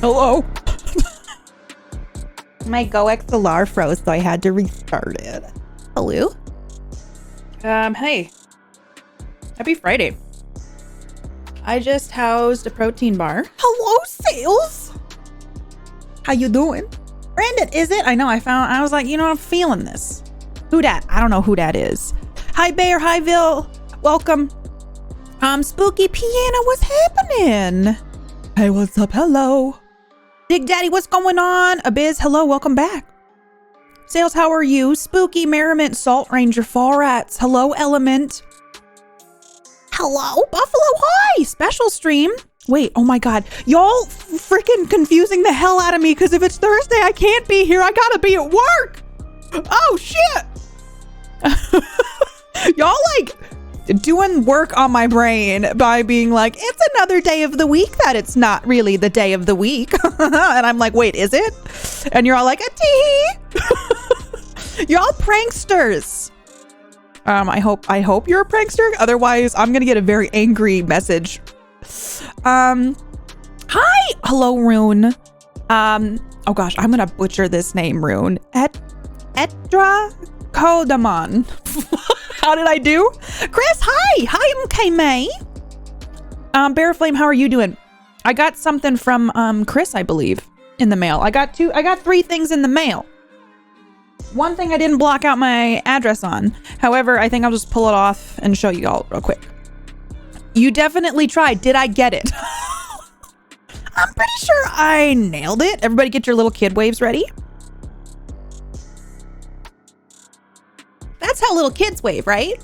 Hello? My Go XLR froze, so I had to restart it. Hello? Hey. Happy Friday. I just housed a protein bar. Hello, Sales. How you doing? Brandon, is it? I know, I was like, you know, I'm feeling this. Who dat? I don't know who that is. Hi, Bear. Hi, Vil. Welcome. Spooky Piano, what's happening? Hey, what's up? Hello. Big Daddy, what's going on? Abiz, hello, welcome back. Sales, how are you? Spooky Merriment, Salt Ranger, Fall Rats, hello, Element. Hello, Buffalo, hi, special stream. Wait, oh my God, y'all freaking confusing the hell out of me because if it's Thursday, I can't be here. I gotta be at work. Oh shit. Y'all like doing work on my brain by being like, it's another day of the week that it's not really the day of the week. And I'm like, wait, is it? And you're all like, a tee. You're all pranksters. I hope you're a prankster. Otherwise, I'm going to get a very angry message. Hi. Hello, Rune. Oh gosh, I'm going to butcher this name, Rune. Etra Kodamon. How did I do? Chris, hi. Hi, MK May. Bear Flame, how are you doing? I got something from Chris, I believe, in the mail. I got 3 things in the mail. One thing I didn't block out my address on. However, I think I'll just pull it off and show you all real quick. You definitely tried. Did I get it? I'm pretty sure I nailed it. Everybody get your little kid waves ready. That's how little kids wave, right?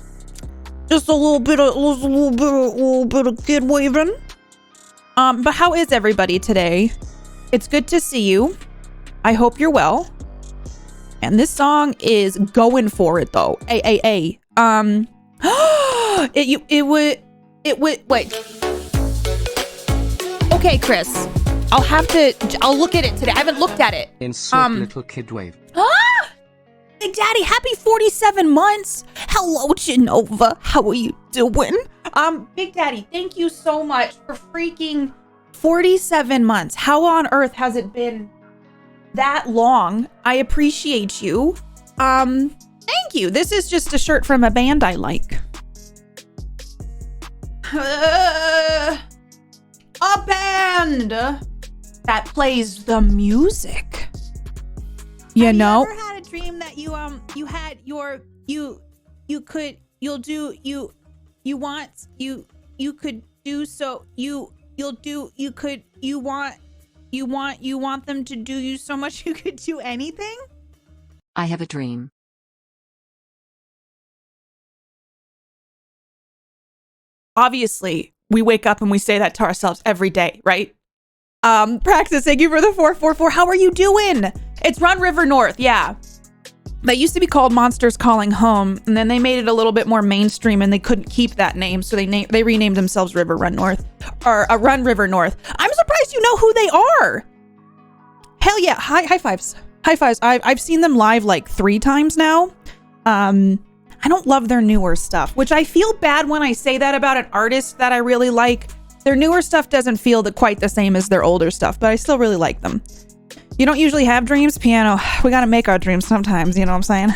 Just a little bit of kid waving. But how is everybody today? It's good to see you. I hope you're well. And this song is going for it though. It would wait. Okay, Chris. I'll look at it today. I haven't looked at it. Insert little kid wave. Big Daddy, happy 47 months. Hello, Genova. How are you doing? Big Daddy, thank you so much for freaking 47 months. How on earth has it been that long? I appreciate you. Thank you. This is just a shirt from a band I like. A band that plays the music. You know? Have you ever had a dream that you want them to do you so much you could do anything? I have a dream. Obviously, we wake up and we say that to ourselves every day, right? Praxis, thank you for the 444. How are you doing? It's Run River North, yeah. They used to be called Monsters Calling Home, and then they made it a little bit more mainstream, and they couldn't keep that name, so they renamed themselves River Run North, or Run River North. I'm surprised you know who they are. Hell yeah! High fives, high fives. I've seen them live like 3 times now. I don't love their newer stuff, which I feel bad when I say that about an artist that I really like. Their newer stuff doesn't feel quite the same as their older stuff, but I still really like them. You don't usually have dreams, Piano. We gotta make our dreams sometimes, you know what I'm saying?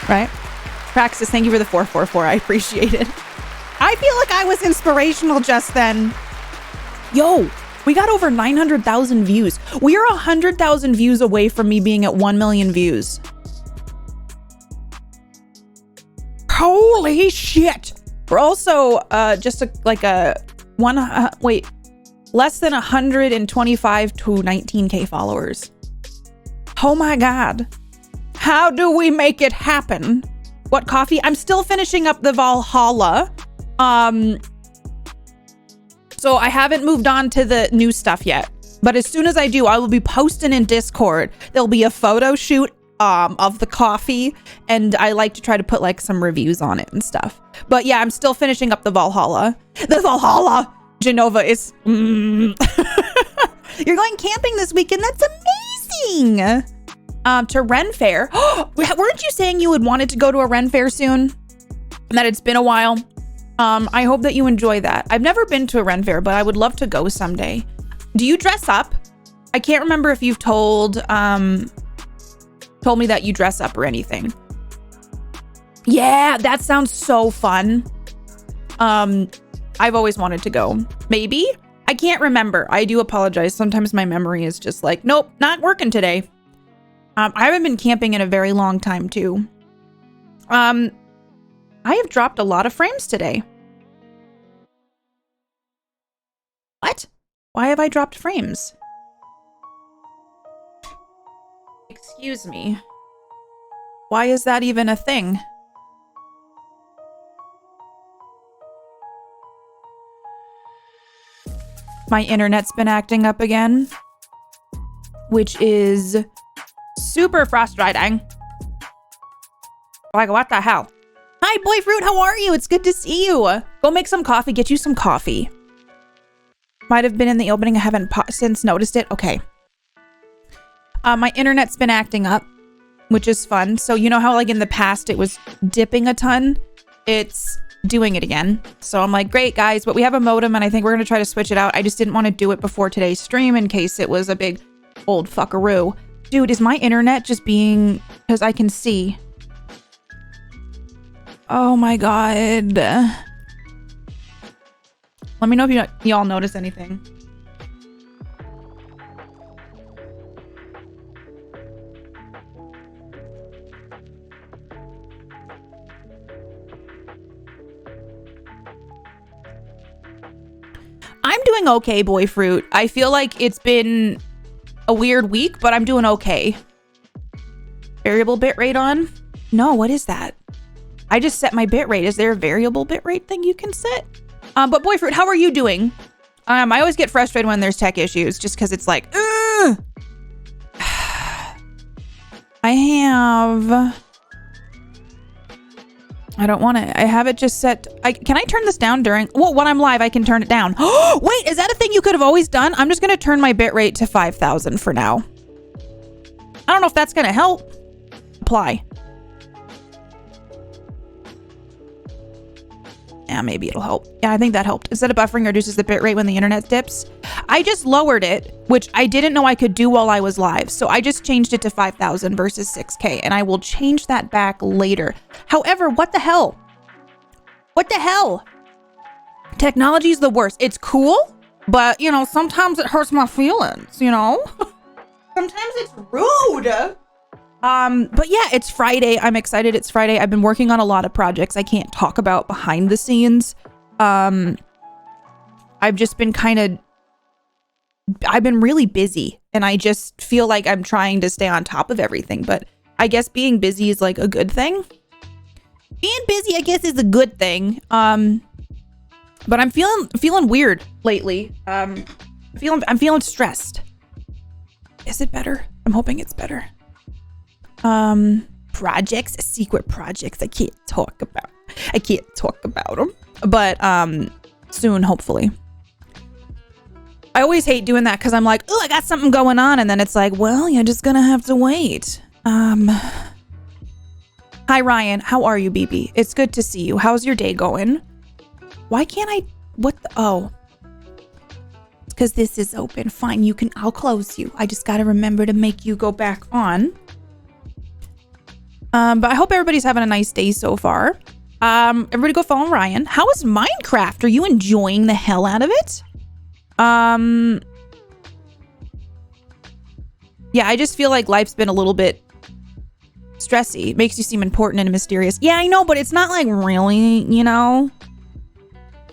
Right? Praxis, thank you for the 444. I appreciate it. I feel like I was inspirational just then. Yo, we got over 900,000 views. We are 100,000 views away from me being at 1 million views. Holy shit. We're also less than 125 to 19k followers. Oh my God. How do we make it happen? What coffee? I'm still finishing up the Valhalla. So I haven't moved on to the new stuff yet. But as soon as I do, I will be posting in Discord. There'll be a photo shoot of the coffee, and I like to try to put like some reviews on it and stuff. But yeah, I'm still finishing up the Valhalla. The Valhalla! Genova is... You're going camping this weekend? That's amazing! To Ren Fair. Weren't you saying you had wanted to go to a Ren Fair soon? And that it's been a while? I hope that you enjoy that. I've never been to a Ren Fair, but I would love to go someday. Do you dress up? I can't remember if you've told me that you dress up or anything. Yeah, that sounds so fun. I've always wanted to go. Maybe? I can't remember. I do apologize. Sometimes my memory is just like, nope, not working today. I haven't been camping in a very long time too. I have dropped a lot of frames today. What? Why have I dropped frames? Excuse me. Why is that even a thing? My internet's been acting up again, which is super frustrating. Like, what the hell? Hi, Boyfruit, how are you? It's good to see you. Go make some coffee, get you some coffee. Might have been in the opening. I haven't since noticed it. Okay. My internet's been acting up, which is fun. So you know how like in the past it was dipping a ton? It's doing it again. So I'm like, great guys, but we have a modem and I think we're going to try to switch it out. I just didn't want to do it before today's stream in case it was a big old fuckaroo. Dude, is my internet just being, because I can see. Oh my God. Let me know if y'all notice anything. I'm doing okay, Boyfruit. I feel like it's been a weird week, but I'm doing okay. Variable bitrate on? No, what is that? I just set my bitrate. Is there a variable bitrate thing you can set? But Boyfruit, how are you doing? I always get frustrated when there's tech issues just because it's like, ugh! I don't want to. I have it just set. Can I turn this down during? Well, when I'm live, I can turn it down. Wait, is that a thing you could have always done? I'm just going to turn my bitrate to 5,000 for now. I don't know if that's going to help. Apply. Yeah, maybe it'll help. Yeah, I think that helped. Instead of buffering, reduces the bitrate when the internet dips. I just lowered it, which I didn't know I could do while I was live. So I just changed it to 5,000 versus 6K, and I will change that back later. However, what the hell? What the hell? Technology is the worst. It's cool, but, you know, sometimes it hurts my feelings, you know? Sometimes it's rude. But yeah, it's Friday. I'm excited it's Friday. I've been working on a lot of projects I can't talk about behind the scenes. I've just been I've been really busy and I just feel like I'm trying to stay on top of everything, but I guess being busy is like a good thing. Being busy, I guess, is a good thing. But I'm feeling weird lately. I'm feeling stressed. Is it better? I'm hoping it's better. Projects, secret projects I can't talk about them, but soon, hopefully. I always hate doing that because I'm like, oh, I got something going on, and then it's like, well, you're just gonna have to wait. Hi Ryan, how are you, BB? It's good to see you. How's your day going? Why can't I? Oh, because this is open. Fine, I'll close you. I just gotta remember to make you go back on. But I hope everybody's having a nice day so far. Everybody go follow Ryan. How is Minecraft? Are you enjoying the hell out of it? Yeah, I just feel like life's been a little bit stressy. It makes you seem important and mysterious. Yeah, I know, but it's not like really, you know?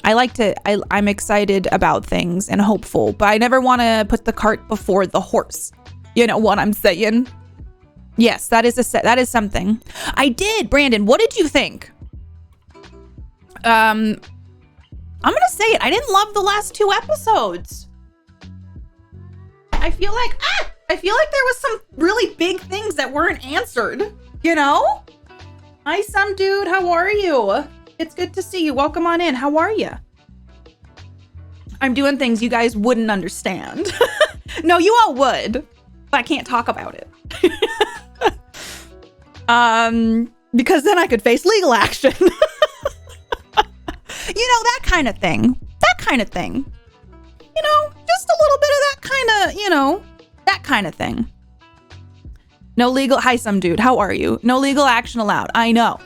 I'm excited about things and hopeful, but I never want to put the cart before the horse. You know what I'm saying? Yes, that is something. I did, Brandon. What did you think? I'm gonna say it. I didn't love the last 2 episodes. I feel like there was some really big things that weren't answered. You know? Hi, some dude. How are you? It's good to see you. Welcome on in. How are you? I'm doing things you guys wouldn't understand. No, you all would, but I can't talk about it. Because then I could face legal action. that kind of thing. That kind of thing. Just a little bit of that kind of, that kind of thing. No legal, hi, some dude, how are you? No legal action allowed, I know.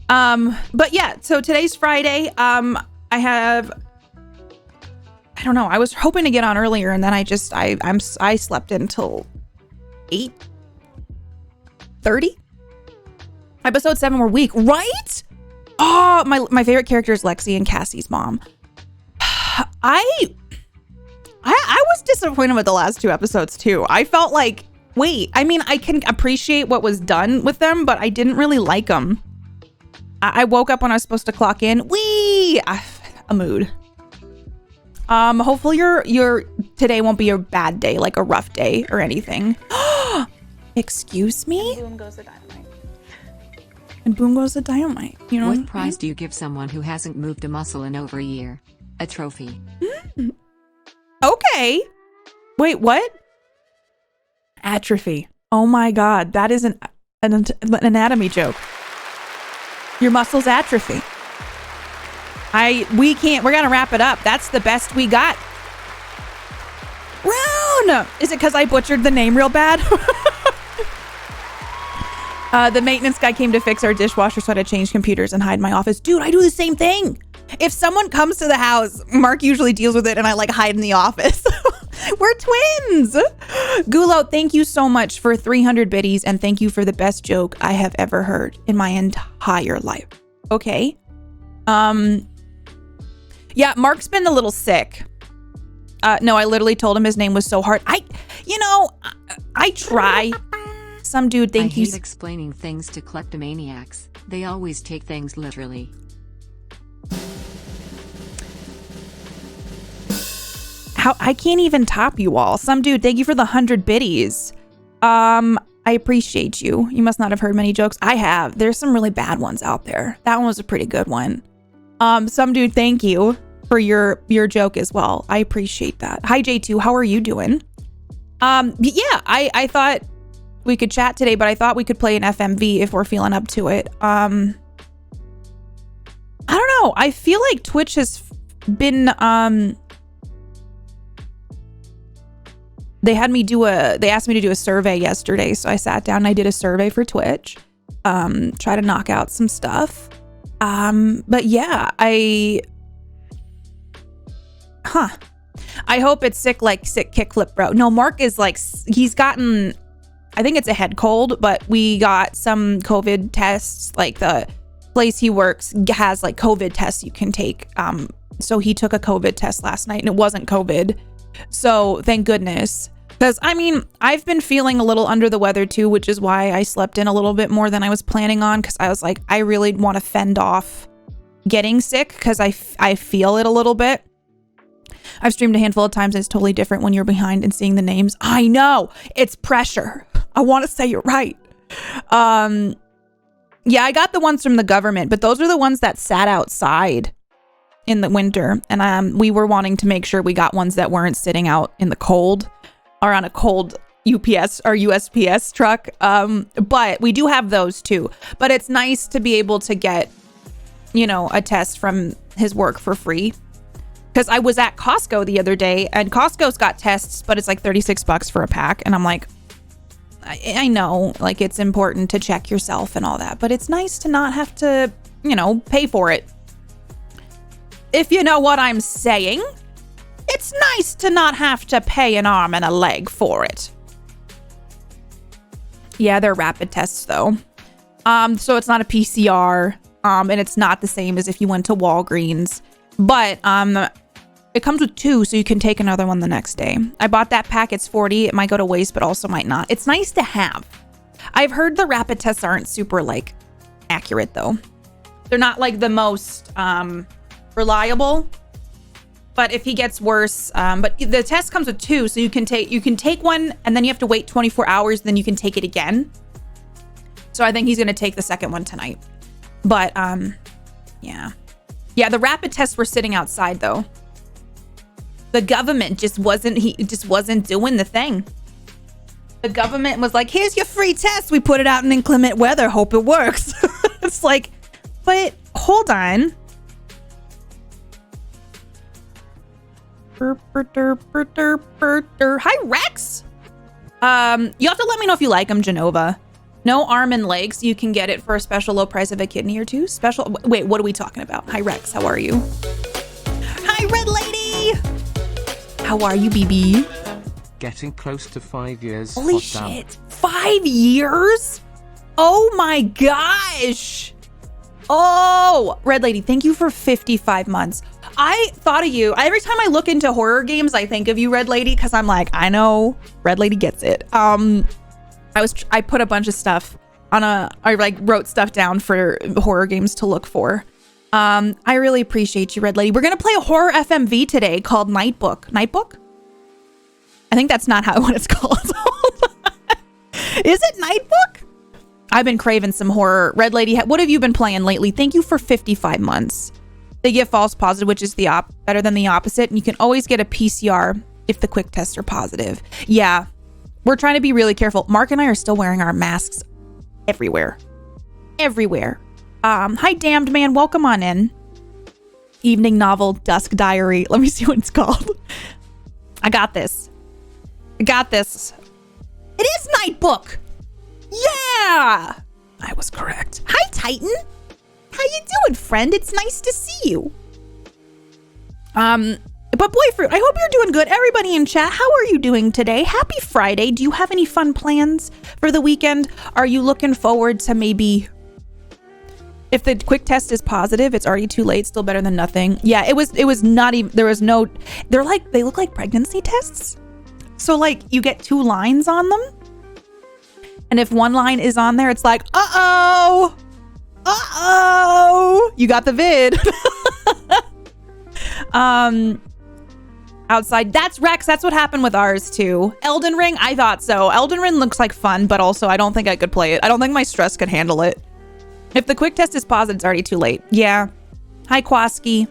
But yeah, so today's Friday. I don't know, I was hoping to get on earlier, and then I slept until 8:30. Episode 7 were weak, right? Oh, my favorite character is Lexi and Cassie's mom. I was disappointed with the last 2 episodes too. I felt like, I can appreciate what was done with them, but I didn't really like them. I woke up when I was supposed to clock in. A mood. Hopefully your today won't be a bad day, like a rough day or anything. Excuse me? And boom goes the dynamite. And boom goes the dynamite. What prize do you give someone who hasn't moved a muscle in over a year? A trophy. Okay. Wait, what? Atrophy. Oh my God, that is an anatomy joke. Your muscles atrophy. We're gonna wrap it up. That's the best we got. Round. Is it because I butchered the name real bad? The maintenance guy came to fix our dishwasher, so I had to change computers and hide in my office. Dude, I do the same thing. If someone comes to the house, Mark usually deals with it, and I hide in the office. We're twins. Gulo, thank you so much for 300 biddies, and thank you for the best joke I have ever heard in my entire life. Okay. Yeah, Mark's been a little sick. No, I literally told him his name was so hard. I try. Some dude, thank you. I hate explaining things to kleptomaniacs. They always take things literally. I can't even top you all. Some dude, thank you for the 100 biddies. I appreciate you. You must not have heard many jokes. I have. There's some really bad ones out there. That one was a pretty good one. Some dude, thank you for your joke as well. I appreciate that. Hi J2, how are you doing? Yeah, I thought we could chat today, but I thought we could play an FMV if we're feeling up to it. I don't know. I feel like Twitch has been they asked me to do a survey yesterday, so I sat down and I did a survey for Twitch. Try to knock out some stuff. But yeah, I hope it's sick kickflip bro. No, Mark is he's gotten, I think it's a head cold, but we got some COVID tests. The place he works has COVID tests you can take. So he took a COVID test last night and it wasn't COVID. So thank goodness. Because I've been feeling a little under the weather too, which is why I slept in a little bit more than I was planning on. Because I was like, I really want to fend off getting sick because I feel it a little bit. I've streamed a handful of times and it's totally different when you're behind and seeing the names. I know, it's pressure. I want to say it right. Yeah, I got the ones from the government, but those are the ones that sat outside in the winter. And we were wanting to make sure we got ones that weren't sitting out in the cold or on a cold UPS or USPS truck. But we do have those too. But it's nice to be able to get, a test from his work for free. Because I was at Costco the other day and Costco's got tests, but it's $36 for a pack. And I'm like, I know, it's important to check yourself and all that, but it's nice to not have to, pay for it. If you know what I'm saying, it's nice to not have to pay an arm and a leg for it. Yeah, they're rapid tests though. So it's not a PCR, and it's not the same as if you went to Walgreens, but, it comes with 2, so you can take another one the next day. I bought that pack. It's 40. It might go to waste, but also might not. It's nice to have. I've heard the rapid tests aren't super accurate though. They're not the most reliable. But if he gets worse, but the test comes with 2, so you can take one and then you have to wait 24 hours. Then you can take it again. So I think he's gonna take the second one tonight. But yeah, the rapid tests were sitting outside though. The government just wasn't doing the thing. The government was like, here's your free test. We put it out in inclement weather. Hope it works. It's but hold on. Hi, Rex. You have to let me know if you like them, Genova. No arm and legs. You can get it for a special low price of a kidney or two. Special. Wait, what are we talking about? Hi, Rex. How are you? Hi, Red Lady. How are you, BB? Getting close to 5 years. Holy shit. 5 years? Oh my gosh. Oh, Red Lady, thank you for 55 months. I thought of you. Every time I look into horror games, I think of you, Red Lady, because I'm like, I know Red Lady gets it. I put a bunch of stuff on I like wrote stuff down for horror games to look for. I really appreciate you, Red Lady. We're gonna play a horror FMV today called Nightbook. Nightbook? I think that's not what it's called. Is it Nightbook? I've been craving some horror. Red Lady, what have you been playing lately? Thank you for 55 months. They give false positive, which is better than the opposite. And you can always get a PCR if the quick tests are positive. Yeah, we're trying to be really careful. Mark and I are still wearing our masks everywhere. Everywhere. Hi, Damned Man. Welcome on in. Evening novel, Dusk Diary. Let me see what it's called. I got this. I got this. It is Nightbook. Yeah, I was correct. Hi, Titan. How you doing, friend? It's nice to see you. But Boyfruit, I hope you're doing good. Everybody in chat, how are you doing today? Happy Friday. Do you have any fun plans for the weekend? Are you looking forward to maybe... If the quick test is positive, it's already too late. Still better than nothing. Yeah, it was not even... There was no... They look like pregnancy tests. So, like, you get 2 lines on them. And if one line is on there, it's like, uh-oh. Uh-oh. You got the vid. Outside. That's Rex. That's what happened with ours, too. Elden Ring, I thought so. Elden Ring looks like fun, but also I don't think I could play it. I don't think my stress could handle it. If the quick test is positive, it's already too late. Yeah. Hi, Kwaski.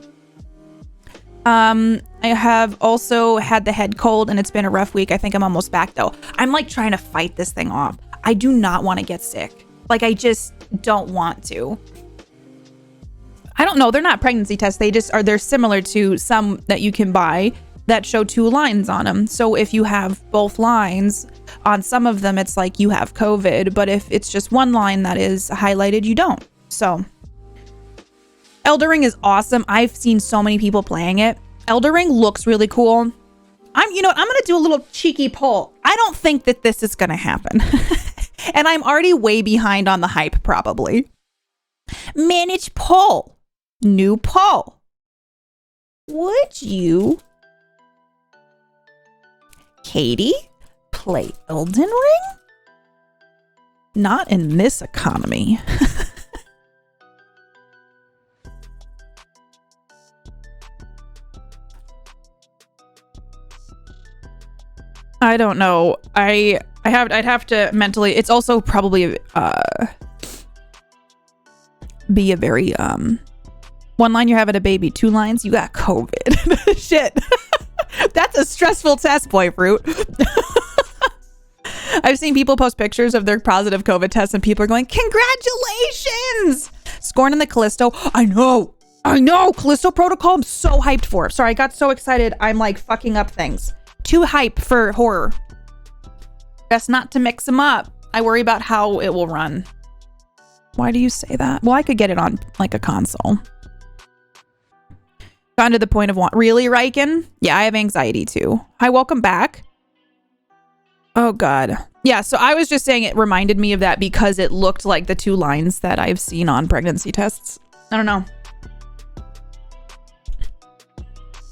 I have also had the head cold and it's been a rough week. I think I'm almost back though. I'm like trying to fight this thing off. I do not want to get sick. Like I just don't want to. I don't know. They're not pregnancy tests. They're similar to some that you can buy that show 2 lines on them. So if you have both lines on some of them, it's like you have COVID, but if it's just one line that is highlighted, you don't. So Elden Ring is awesome. I've seen so many people playing it. Elden Ring looks really cool. I'm going to do a little cheeky poll. I don't think that this is going to happen. And I'm already way behind on the hype, probably. Manage poll. New poll. Would you, Katie, play Elden Ring? Not in this economy. I don't know. I'd have to mentally. It's also probably be a very one line you're having a baby, 2 lines you got COVID. Shit. That's a stressful test, Boyfruit. I've seen people post pictures of their positive COVID tests and people are going, congratulations! Scorn in the Callisto. I know. Callisto Protocol. I'm so hyped for. Sorry, I got so excited. I'm like fucking up things. Too hype for horror. Best not to mix them up. I worry about how it will run. Why do you say that? Well, I could get it on like a console. Gotten to the point of really, Riken? Yeah, I have anxiety too. Hi, welcome back. Oh God. Yeah, so I was just saying it reminded me of that because it looked like the 2 lines that I've seen on pregnancy tests. I don't know.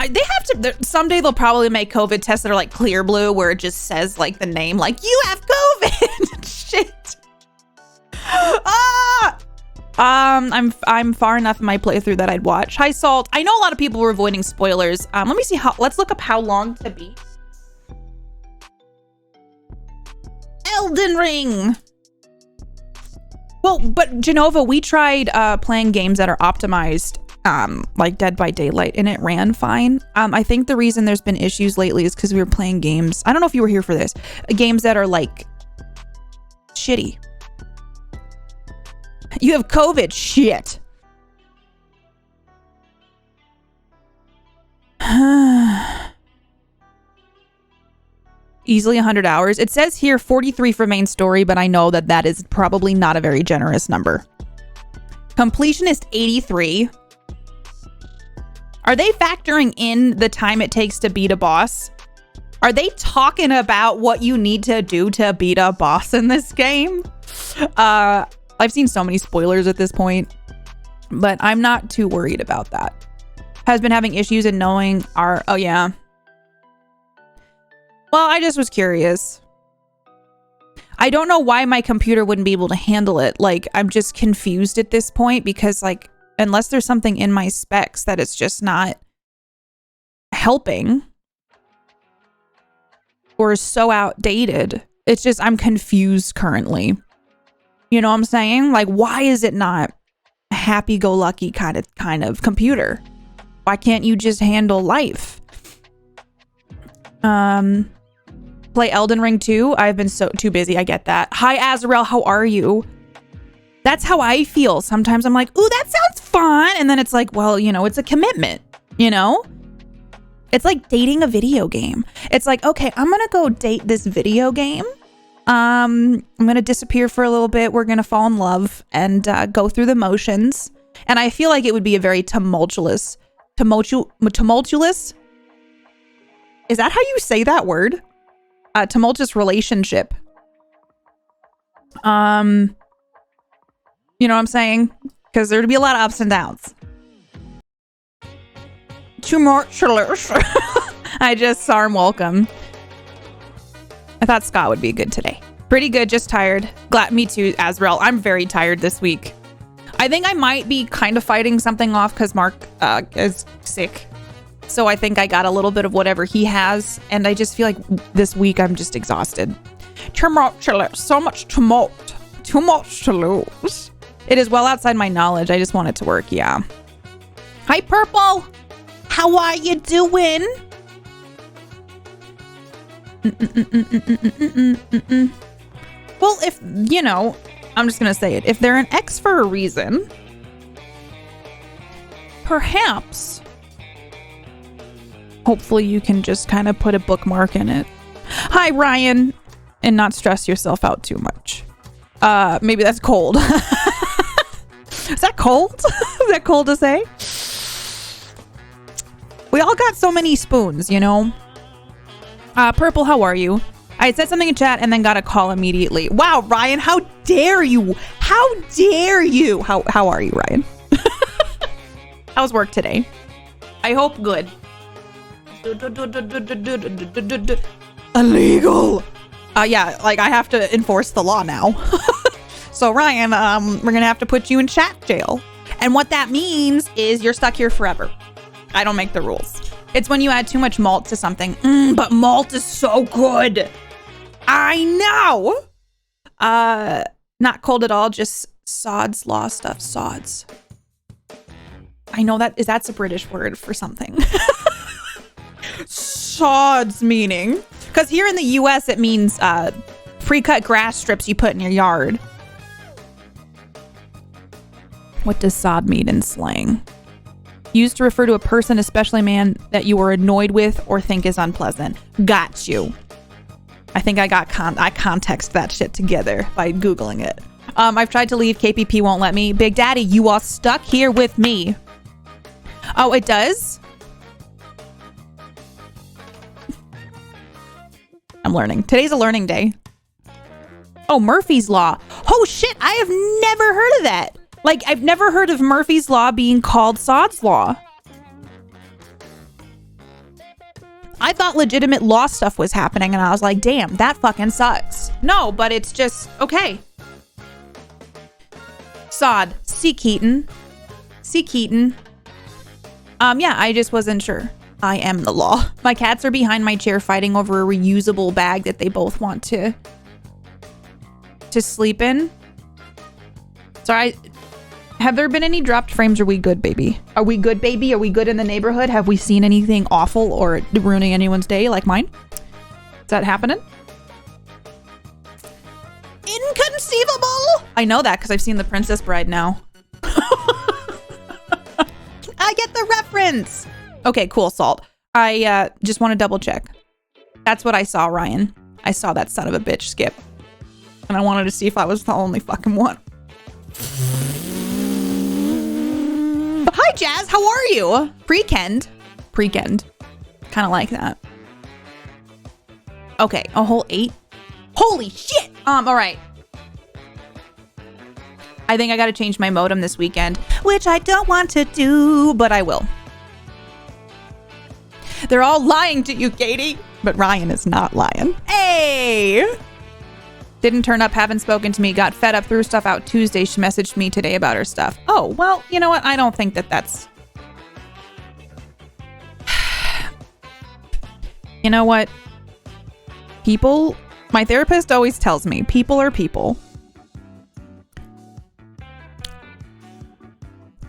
They have to, someday they'll probably make COVID tests that are like clear blue where it just says like the name, like you have COVID. Shit. I'm far enough in my playthrough that I'd watch. Hi, Salt. I know a lot of people were avoiding spoilers. Let me see let's look up how long to beat. Elden Ring. Well, but Genova, we tried playing games that are optimized, like Dead by Daylight, and it ran fine. I think the reason there's been issues lately is because we were playing games. I don't know if you were here for this. Games that are like shitty. You have COVID. Shit. easily 100 hours. It says here 43 for main story, but I know that that is probably not a very generous number. Completionist 83. Are they factoring in the time it takes to beat a boss? Are they talking about what you need to do to beat a boss in this game? I've seen so many spoilers at this point, but I'm not too worried about that. Has been having issues in knowing our... Oh, yeah. Well, I just was curious. I don't know why my computer wouldn't be able to handle it. Like, I'm just confused at this point because, like, unless there's something in my specs that it's just not helping or is so outdated. It's just, I'm confused currently. You know what I'm saying? Like, why is it not a happy-go-lucky kind of computer? Why can't you just handle life? Play Elden Ring 2. I've been so too busy. I get that. Hi, Azrael. How are you? That's how I feel. Sometimes I'm like, ooh, that sounds fun. And then it's like, well, you know, it's a commitment, you know? It's like dating a video game. It's like, okay, I'm going to go date this video game. I'm going to disappear for a little bit. We're going to fall in love and go through the motions. And I feel like it would be a very tumultuous. Is that how you say that word? Tumultuous relationship. You know what I'm saying? Because there'd be a lot of ups and downs. Tumultuous. I just saw him welcome. I thought Scott would be good today. Pretty good, just tired. Glad, me too, Azrael. I'm very tired this week. I think I might be kind of fighting something off because Mark is sick. So I think I got a little bit of whatever he has. And I just feel like this week I'm just exhausted. Tumultuous. So much tumult. Too much to lose. It is well outside my knowledge. I just want it to work, yeah. Hi, Purple. How are you doing? Well, if, you know, I'm just going to say it. If they're an X for a reason, perhaps, hopefully you can just kind of put a bookmark in it. Hi, Ryan. And not stress yourself out too much. Maybe that's cold. Is that cold? Is that cold to say? We all got so many spoons, you know? Purple, how are you? I said something in chat and then got a call immediately. Wow, Ryan, how dare you? How dare you? How are you, Ryan? How's work today? I hope good. Illegal. Yeah, like I have to enforce the law now. So Ryan, we're gonna have to put you in chat jail. And what that means is you're stuck here forever. I don't make the rules. It's when you add too much malt to something. But malt is so good. I know. Not cold at all, just Sod's Law stuff. Sods. I know that's a British word for something. Sods meaning. Because here in the US it means pre-cut grass strips you put in your yard. What does sod mean in slang? Used to refer to a person, especially a man, that you were annoyed with or think is unpleasant. Got you. I think I context that shit together by Googling it. I've tried to leave. KPP won't let me. Big Daddy, you are stuck here with me. Oh, it does? I'm learning. Today's a learning day. Oh, Murphy's Law. Oh, shit. I have never heard of that. Like, I've never heard of Murphy's Law being called Sod's Law. I thought legitimate law stuff was happening, and I was like, damn, that fucking sucks. No, but it's just, okay. Sod. C. Keaton. C. Keaton. Yeah, I just wasn't sure. I am the law. My cats are behind my chair fighting over a reusable bag that they both want to sleep in. Sorry, have there been any dropped frames? Are we good, baby? Are we good, baby? Are we good in the neighborhood? Have we seen anything awful or ruining anyone's day like mine? Is that happening? Inconceivable! I know that because I've seen The Princess Bride now. I get the reference. Okay, cool, Salt. I just want to double check. That's what I saw, Ryan. I saw that son of a bitch skip. And I wanted to see if I was the only fucking one. Hi, Jazz. How are you? Pre-kend. Kind of like that. Okay, a whole 8. Holy shit. All right. I think I got to change my modem this weekend, which I don't want to do, but I will. They're all lying to you, Katie, but Ryan is not lying. Hey! Didn't turn up, haven't spoken to me, got fed up, threw stuff out Tuesday. She messaged me today about her stuff. Oh, well, you know what? I don't think that's... You know what? People... My therapist always tells me, people are people.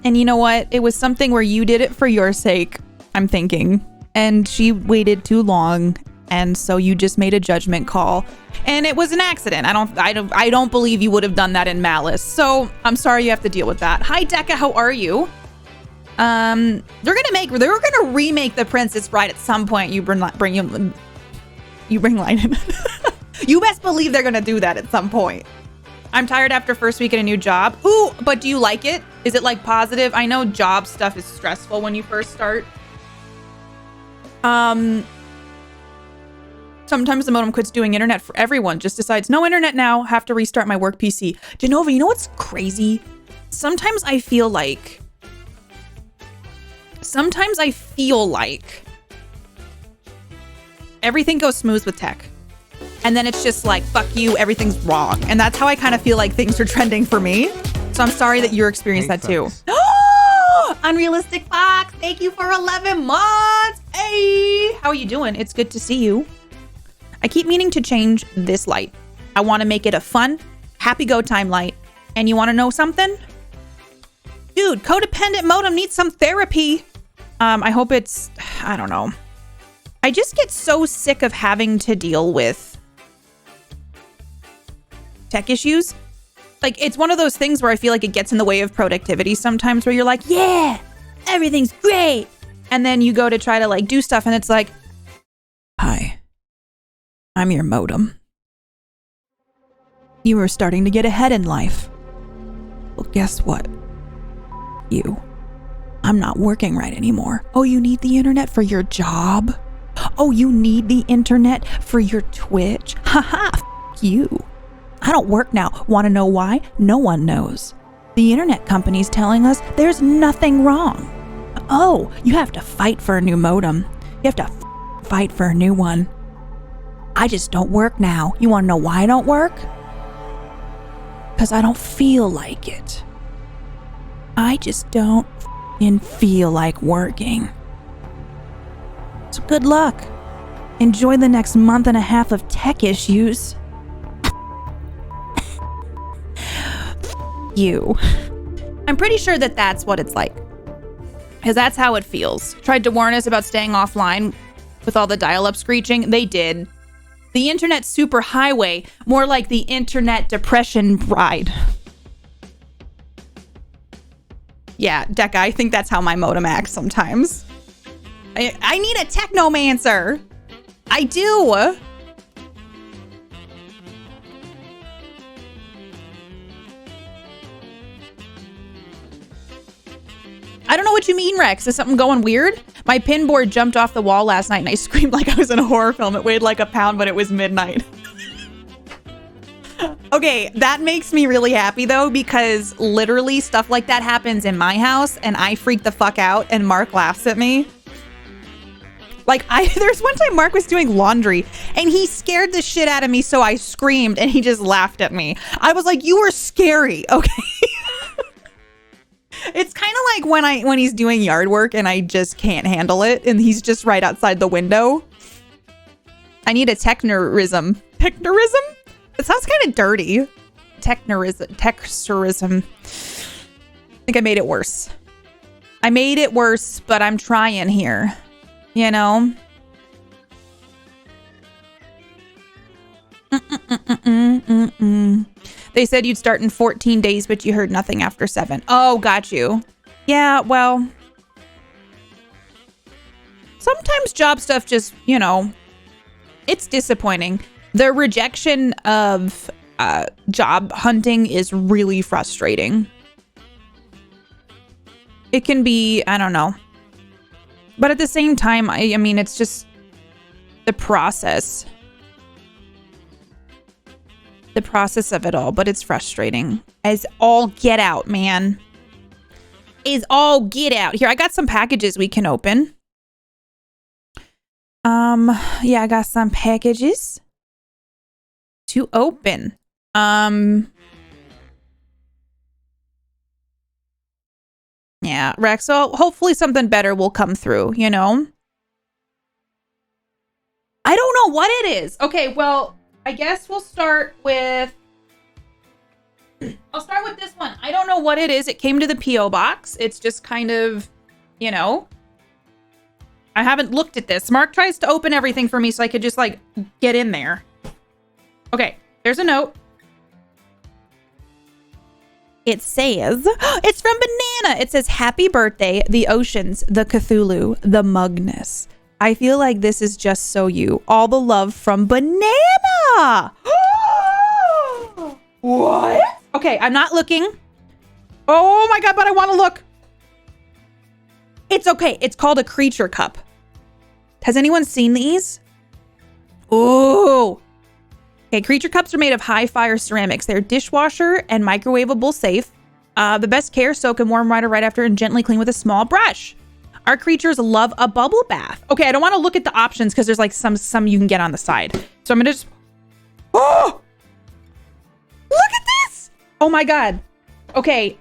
And you know what? It was something where you did it for your sake, I'm thinking. And she waited too long, and so you just made a judgment call. And it was an accident. I don't believe you would have done that in malice. So I'm sorry you have to deal with that. Hi, Decca. How are you? They're gonna remake The Princess Bride at some point. You bring light in. You best believe they're gonna do that at some point. I'm tired after first week at a new job. Ooh, but do you like it? Is it like positive? I know job stuff is stressful when you first start. Sometimes the modem quits doing internet for everyone, just decides no internet now, have to restart my work PC. Genova, you know what's crazy? Sometimes I feel like everything goes smooth with tech. And then it's just like, fuck you, everything's wrong. And that's how I kind of feel like things are trending for me. So I'm sorry that you're experiencing that too. Oh, Unrealistic Fox, thank you for 11 months. Hey, how are you doing? It's good to see you. I keep meaning to change this light. I want to make it a fun, happy go time light. And you want to know something? Dude, codependent modem needs some therapy. I hope it's, I don't know. I just get so sick of having to deal with tech issues. Like, it's one of those things where I feel like it gets in the way of productivity sometimes, where you're like, yeah, everything's great. And then you go to try to like do stuff and it's like, hi, I'm your modem. You were starting to get ahead in life. Well, guess what? I'm not working right anymore. Oh, you need the internet for your job? Oh, you need the internet for your Twitch? Haha, you. I don't work now. Want to know why? No one knows. The internet company's telling us there's nothing wrong. Oh, you have to fight for a new modem. You have to fight for a new one. I just don't work now. You want to know why I don't work? Because I don't feel like it. I just don't feel like working. So good luck. Enjoy the next month and a half of tech issues. You. I'm pretty sure that that's what it's like. Because that's how it feels. Tried to warn us about staying offline with all the dial-up screeching. They did. The internet superhighway, more like the internet depression ride. Yeah, Decca, I think that's how my modem acts sometimes. I need a technomancer. I do. I don't know what you mean, Rex. Is something going weird? My pin board jumped off the wall last night and I screamed like I was in a horror film. It weighed like a pound, but it was midnight. Okay, that makes me really happy though, because literally stuff like that happens in my house and I freak the fuck out and Mark laughs at me. Like, there's one time Mark was doing laundry and he scared the shit out of me, so I screamed and he just laughed at me. I was like, you were scary, okay? It's kind of like when he's doing yard work and I just can't handle it and he's just right outside the window. I need a technerism. Technerism? It sounds kind of dirty. Texturism. I think I made it worse. But I'm trying here. You know? They said you'd start in 14 days, but you heard nothing after 7. Oh, got you. Yeah, well. Sometimes job stuff just, you know, it's disappointing. The rejection of job hunting is really frustrating. It can be, I don't know. But at the same time, I mean, it's just the process. The process of it all, but it's frustrating. As all get out, man. Is all get out. Here, I got some packages we can open. Yeah, I got some packages to open. Yeah, Rex, so hopefully something better will come through, you know? I don't know what it is. Okay, well, I guess we'll start with... I'll start with this one. I don't know what it is. It came to the P.O. box. It's just kind of, you know... I haven't looked at this. Mark tries to open everything for me so I could just, like, get in there. Okay, there's a note. It says, it's from Banana. It says, happy birthday, the oceans, the Cthulhu, the mugness. I feel like this is just so you. All the love from Banana. What? Okay, I'm not looking. Oh my God, but I want to look. It's okay. It's called a creature cup. Has anyone seen these? Oh. Okay, creature cups are made of high fire ceramics. They're dishwasher and microwavable safe. The best care, soak in warm water right after and gently clean with a small brush. Our creatures love a bubble bath. Okay, I don't want to look at the options because there's like some you can get on the side. So I'm gonna just... Oh! Look at this! Oh my God. Okay.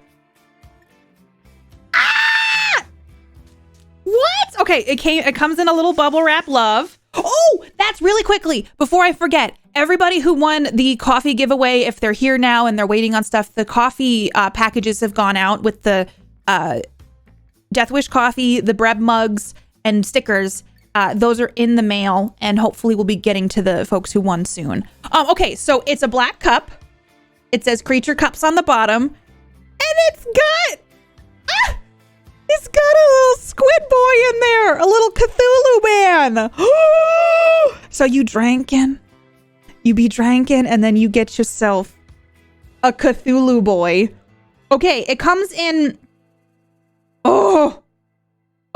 Ah! What? Okay, it comes in a little bubble wrap love. Oh, that's really quickly before I forget. Everybody who won the coffee giveaway, if they're here now and they're waiting on stuff, the coffee packages have gone out with the Death Wish coffee, the bread mugs, and stickers. Those are in the mail, and hopefully we'll be getting to the folks who won soon. Okay, so it's a black cup. It says creature cups on the bottom, and it's got a little squid boy in there, a little Cthulhu man. So you be drinking, and then you get yourself a Cthulhu boy. Okay, it comes in... Oh,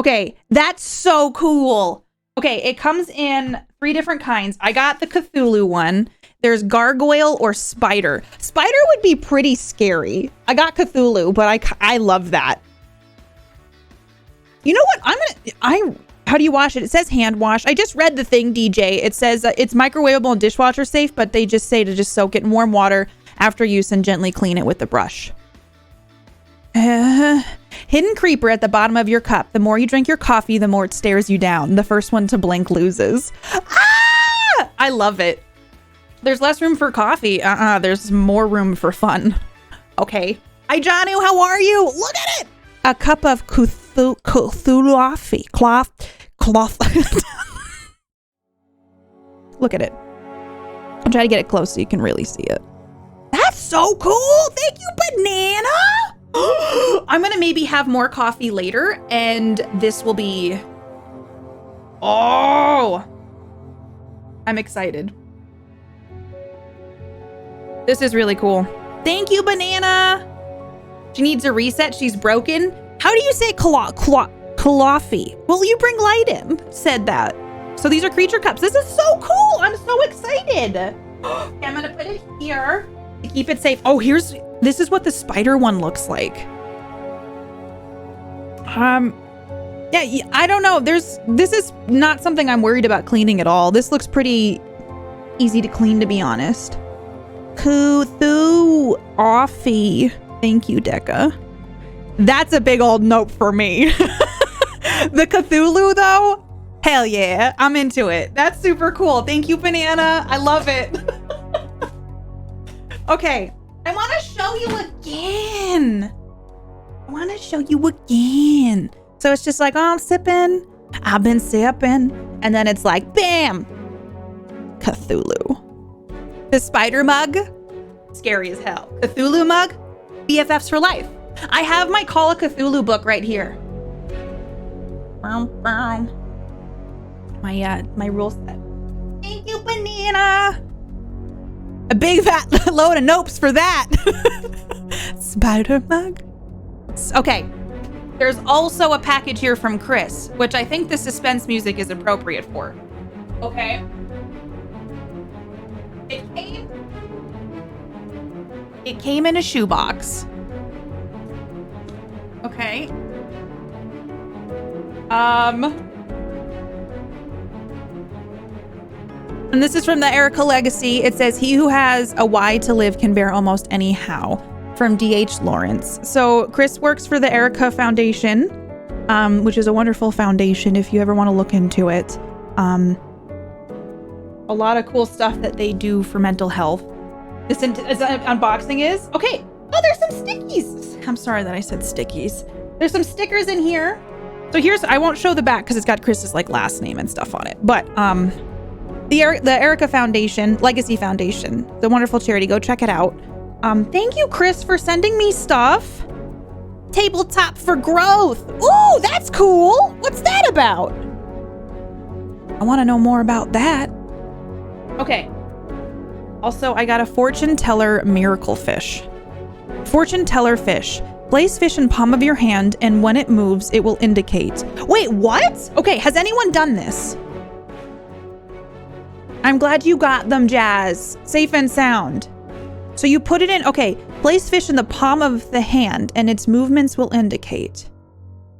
okay, that's so cool. Okay, it comes in 3 different kinds. I got the Cthulhu one. There's gargoyle or spider. Spider would be pretty scary. I got Cthulhu, but I love that. You know what? How do you wash it? It says hand wash. I just read the thing, DJ. It says it's microwavable and dishwasher safe, but they just say to just soak it in warm water after use and gently clean it with the brush. Hidden creeper at the bottom of your cup. The more you drink your coffee, the more it stares you down. The first one to blink loses. Ah! I love it. There's less room for coffee. There's more room for fun. Okay. Hi, Janu. How are you? Look at it. A cup of Cthulhu cloth. Look at it. I'll try to get it close so you can really see it. That's so cool. Thank you, Banana. I'm going to maybe have more coffee later, and this will be... Oh! I'm excited. This is really cool. Thank you, Banana. She needs a reset. She's broken. How do you say coffee? Well, you bring light in. Said that. So these are creature cups. This is so cool. I'm so excited. Okay, I'm going to put it here to keep it safe. Oh, this is what the spider one looks like. Yeah, I don't know. This is not something I'm worried about cleaning at all. This looks pretty easy to clean, to be honest. Cthulhu offie. Thank you, Deca. That's a big old nope for me. The Cthulhu, though, hell yeah, I'm into it. That's super cool. Thank you, Banana. I love it. Okay, I want to show you again. So it's just like, oh, I'm sipping. I've been sipping. And then it's like, bam, Cthulhu. The spider mug, scary as hell. Cthulhu mug, BFFs for life. I have my Call of Cthulhu book right here. My rule set. Thank you, Banana. A big fat load of nopes for that. Spider mug. Okay. There's also a package here from Chris, which I think the suspense music is appropriate for. Okay. It came in a shoebox. Okay. And this is from the Erica Legacy. It says, he who has a why to live can bear almost any how, from D.H. Lawrence. So Chris works for the Erica Foundation, which is a wonderful foundation if you ever want to look into it. A lot of cool stuff that they do for mental health. This unboxing is, okay. Oh, there's some stickies. I'm sorry that I said stickies. There's some stickers in here. So I won't show the back because it's got Chris's like last name and stuff on it. But the Erica Foundation, Legacy Foundation, the wonderful charity. Go check it out. Thank you, Chris, for sending me stuff. Tabletop for Growth. Ooh, that's cool. What's that about? I want to know more about that. Okay. Also, I got a fortune teller miracle fish. Fortune teller fish. Place fish in palm of your hand, and when it moves, it will indicate. Wait, what? Okay, has anyone done this? I'm glad you got them, Jazz. Safe and sound. So you put it in, okay, place fish in the palm of the hand, and its movements will indicate.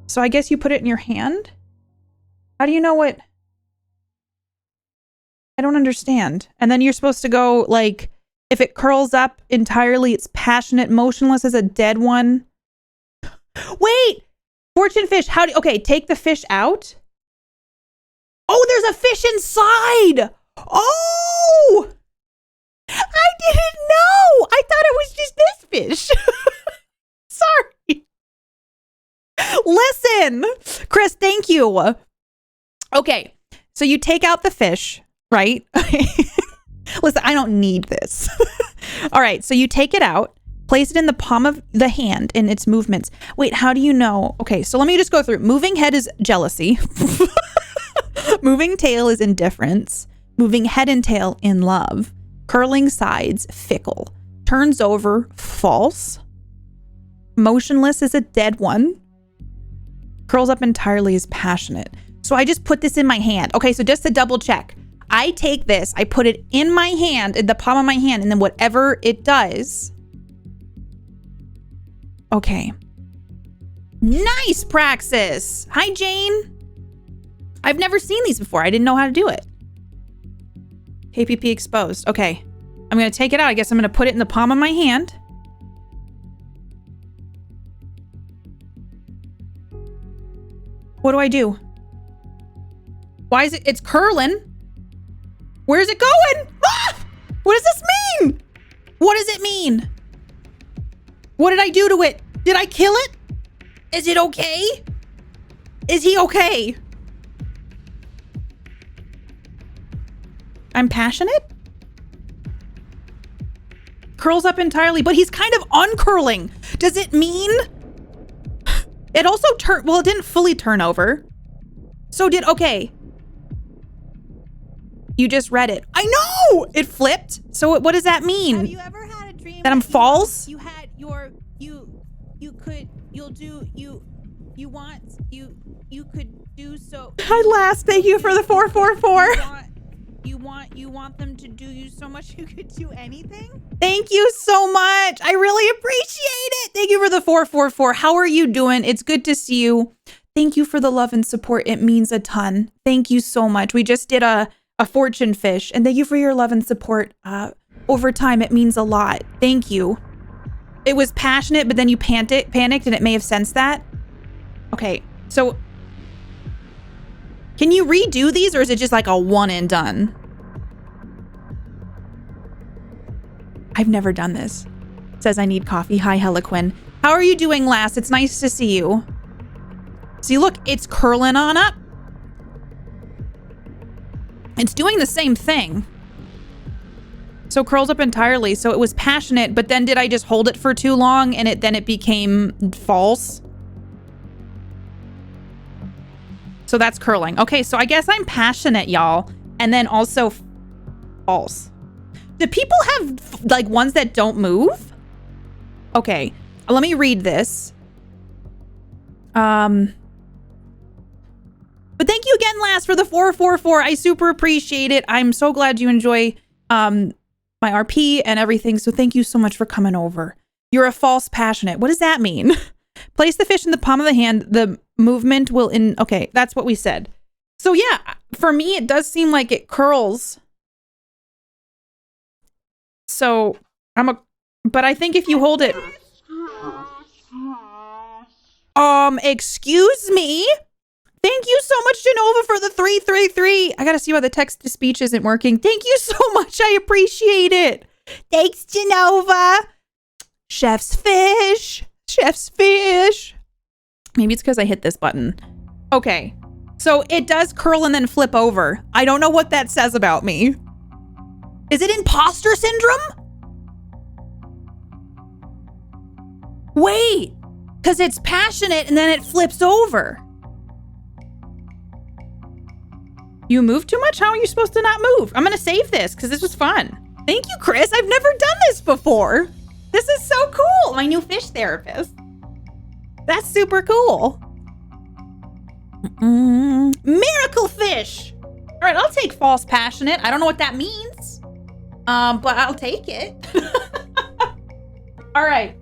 So I guess you put it in your hand? How do you know what? I don't understand. And then you're supposed to go, like, if it curls up entirely, it's passionate, motionless as a dead one. Wait! Fortune fish, okay, take the fish out. Oh, there's a fish inside! Oh! I didn't know! I thought it was just this fish. Sorry. Listen! Chris, thank you. Okay, so you take out the fish, right? Listen, I don't need this. All right, so you take it out, place it in the palm of the hand in its movements. Wait, how do you know? Okay, so let me just go through. Moving head is jealousy. Moving tail is indifference. Moving head and tail, in love. Curling sides, fickle. Turns over, false. Motionless is a dead one. Curls up entirely is passionate. So I just put this in my hand. Okay, so just to double check. I take this, I put it in my hand, in the palm of my hand, and then whatever it does. Okay. Nice, Praxis. Hi, Jane. I've never seen these before. I didn't know how to do it. KPP exposed. Okay. I'm going to take it out. I guess I'm going to put it in the palm of my hand. What do I do? Why is it? It's curling. Where's it going? Ah! What does this mean? What does it mean? What did I do to it? Did I kill it? Is it okay? Is he okay? I'm passionate? Curls up entirely, but he's kind of uncurling. Does it mean? It also well, it didn't fully turn over. So okay. You just read it. I know! It flipped. So what does that mean? Have you ever had a dream that I'm false? You had you could do so. Hi, last. Thank you for the 444. You want them to do you so much you could do anything? Thank you so much. I really appreciate it. Thank you for the 444. How are you doing? It's good to see you. Thank you for the love and support. It means a ton. Thank you so much. We just did a fortune fish, and thank you for your love and support. Over time, it means a lot. Thank you. It was passionate, but then you panicked, and it may have sensed that. Okay, so can you redo these, or is it just like a one and done? I've never done this. It says I need coffee. Hi, Heliquin. How are you doing, lass? It's nice to see you. See, look, it's curling on up. It's doing the same thing. So curls up entirely. So it was passionate, but then did I just hold it for too long and then it became false? So that's curling. Okay, so I guess I'm passionate, y'all. And then also false. Do people have like ones that don't move? Okay, let me read this. But thank you again, Last, for the 444. I super appreciate it. I'm so glad you enjoy my RP and everything. So thank you so much for coming over. You're a false passionate. What does that mean? Place the fish in the palm of the hand. The movement will okay, that's what we said. So yeah, for me, it does seem like it curls. So but I think if you hold it. Excuse me? Thank you so much, Genova, for the 333. I gotta see why the text to speech isn't working. Thank you so much. I appreciate it. Thanks, Genova. Chef's fish. Chef's fish. Maybe it's because I hit this button. Okay. So it does curl and then flip over. I don't know what that says about me. Is it imposter syndrome? Wait. Because it's passionate and then it flips over. You move too much? How are you supposed to not move? I'm going to save this because this was fun. Thank you, Chris. I've never done this before. This is so cool. My new fish therapist. That's super cool. Miracle fish. All right, I'll take false passionate. I don't know what that means, but I'll take it. All right.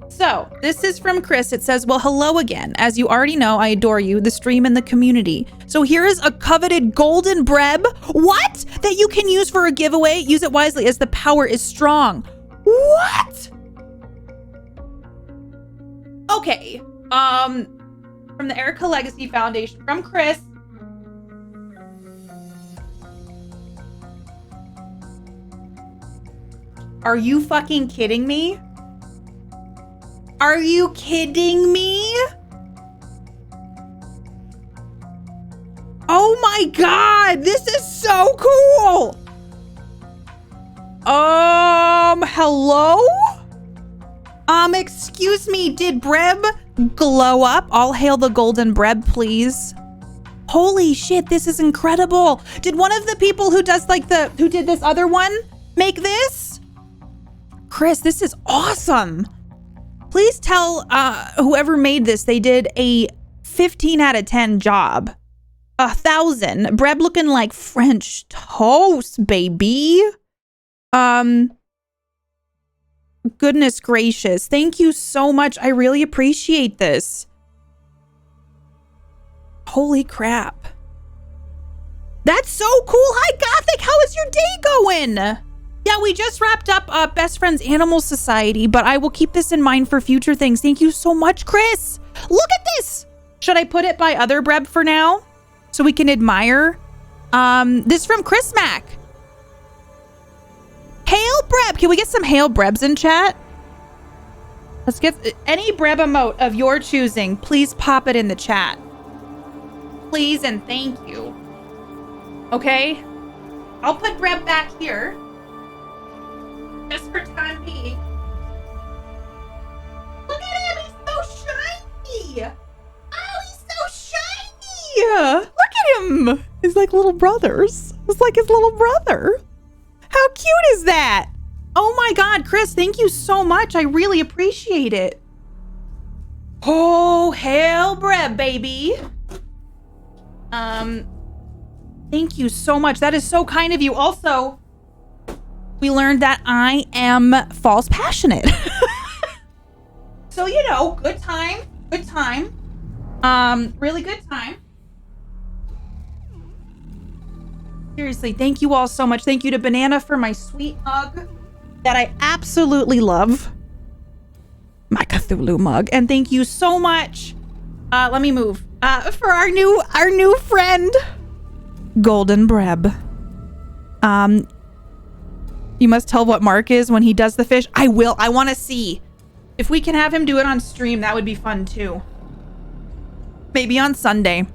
So this is from Chris. It says, well, hello again. As you already know, I adore you, the stream, and the community. So here is a coveted golden breb. What? That you can use for a giveaway. Use it wisely as the power is strong. What? Okay. From the Erica Legacy Foundation, from Chris. Are you fucking kidding me? Are you kidding me? Oh my God, this is so cool. Hello? Excuse me, did Breb glow up? All hail the golden Breb, please. Holy shit, this is incredible. Did one of the people who does like who did this other one make this? Chris, this is awesome. Please tell whoever made this they did a 15 out of 10 job. 1,000. Breb looking like French toast, baby. Goodness gracious. Thank you so much. I really appreciate this. Holy crap. That's so cool. Hi, Gothic. How is your day going? Yeah, we just wrapped up Best Friends Animal Society, but I will keep this in mind for future things. Thank you so much, Chris. Look at this. Should I put it by other Breb for now so we can admire? This is from Chris Mack. Hail Breb. Can we get some Hail Brebs in chat? Let's get any Breb emote of your choosing. Please pop it in the chat. Please and thank you. Okay. I'll put Breb back here. Just for time being. Look at him, he's so shiny! Oh, he's so shiny! Look at him! He's like little brothers. It's like his little brother. How cute is that? Oh my God, Chris, thank you so much. I really appreciate it. Oh, hail Breb, baby. Thank you so much. That is so kind of you. Also, we learned that I am false passionate. So, you know, good time. Good time. Really good time. Seriously, thank you all so much. Thank you to Banana for my sweet mug that I absolutely love. My Cthulhu mug. And thank you so much. Let me move. For our new friend, Golden Breb. You must tell what Mark is when he does the fish. I will. I want to see. If we can have him do it on stream, that would be fun too. Maybe on Sunday.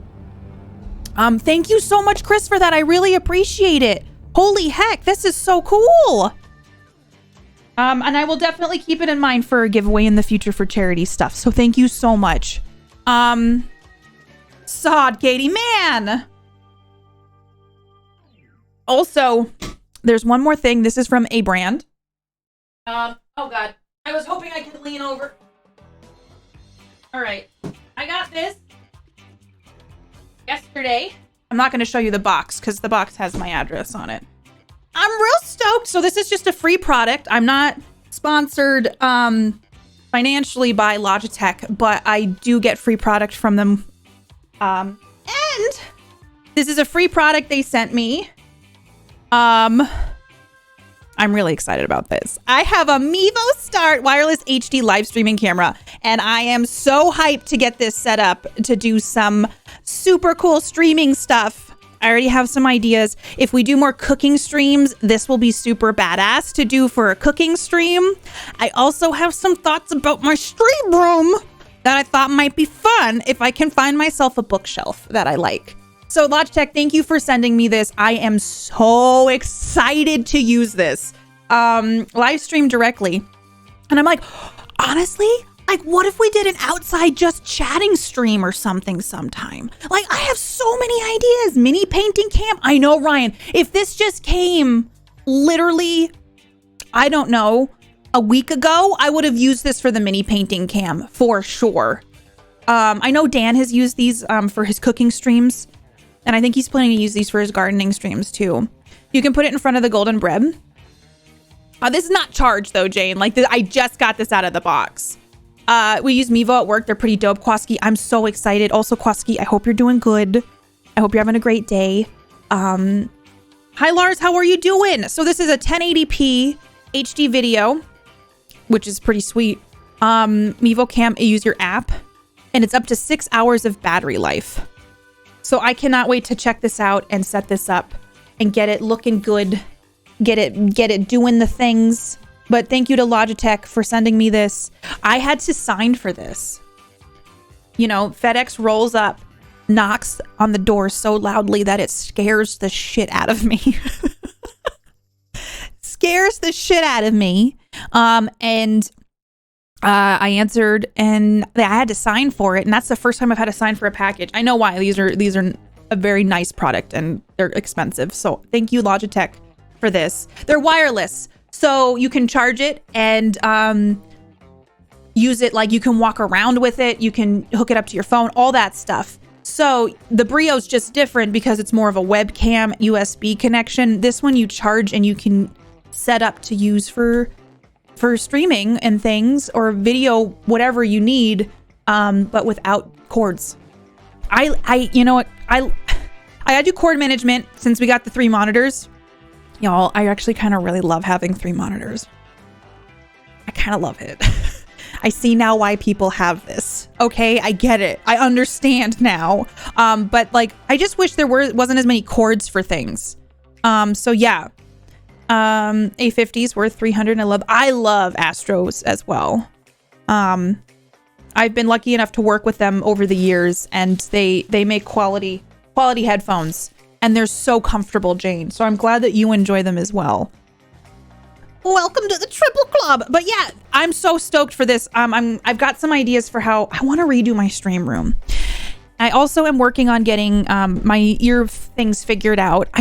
Thank you so much, Chris, for that. I really appreciate it. Holy heck, this is so cool. And I will definitely keep it in mind for a giveaway in the future for charity stuff. So thank you so much. Sod, Katie, man. Also, There's one more thing. This is from a brand. Oh God. I was hoping I could lean over. All right. I got this yesterday. I'm not going to show you the box because the box has my address on it. I'm real stoked. So this is just a free product. I'm not sponsored financially by Logitech, but I do get free product from them. And this is a free product they sent me. I'm really excited about this. I have a Mevo Start wireless HD live streaming camera, and I am so hyped to get this set up to do some super cool streaming stuff. I already have some ideas. If we do more cooking streams, this will be super badass to do for a cooking stream. I also have some thoughts about my stream room that I thought might be fun if I can find myself a bookshelf that I like. So Logitech, thank you for sending me this. I am so excited to use this. Live stream directly. And I'm like, honestly, like what if we did an outside just chatting stream or something sometime? Like I have so many ideas. Mini painting camp. I know, Ryan, if this just came literally, I don't know, a week ago, I would have used this for the mini painting cam for sure. I know Dan has used these for his cooking streams. And I think he's planning to use these for his gardening streams too. You can put it in front of the golden bread. This is not charged though, Jane. Like I just got this out of the box. We use Mevo at work. They're pretty dope. Kwaski, I'm so excited. Also, Kwaski, I hope you're doing good. I hope you're having a great day. Hi, Lars. How are you doing? So this is a 1080p HD video, which is pretty sweet. Mevo Cam, you use your app, and it's up to 6 hours of battery life. So I cannot wait to check this out and set this up and get it looking good, get it doing the things. But thank you to Logitech for sending me this. I had to sign for this. You know, FedEx rolls up, knocks on the door so loudly that it scares the shit out of me. Scares the shit out of me. I answered and I had to sign for it, and that's the first time I've had to sign for a package. I know why. These are a very nice product and they're expensive. So thank you, Logitech, for this. They're wireless, so you can charge it and use it. Like you can walk around with it. You can hook it up to your phone, all that stuff. So the Brio's just different because it's more of a webcam USB connection. This one you charge and you can set up to use for streaming and things or video, whatever you need, but without cords. You know what? I gotta do cord management since we got the 3 monitors. Y'all, I actually kind of really love having 3 monitors. I kind of love it. I see now why people have this. Okay, I get it. I understand now. But like, I just wish there wasn't as many cords for things. So yeah. A50's worth $300. I love Astros as well. I've been lucky enough to work with them over the years, and they make quality headphones, and they're so comfortable, Jane. So I'm glad that you enjoy them as well. Welcome to the Triple Club. But yeah, I'm so stoked for this. I've got some ideas for how I want to redo my stream room. I also am working on getting my ear things figured out.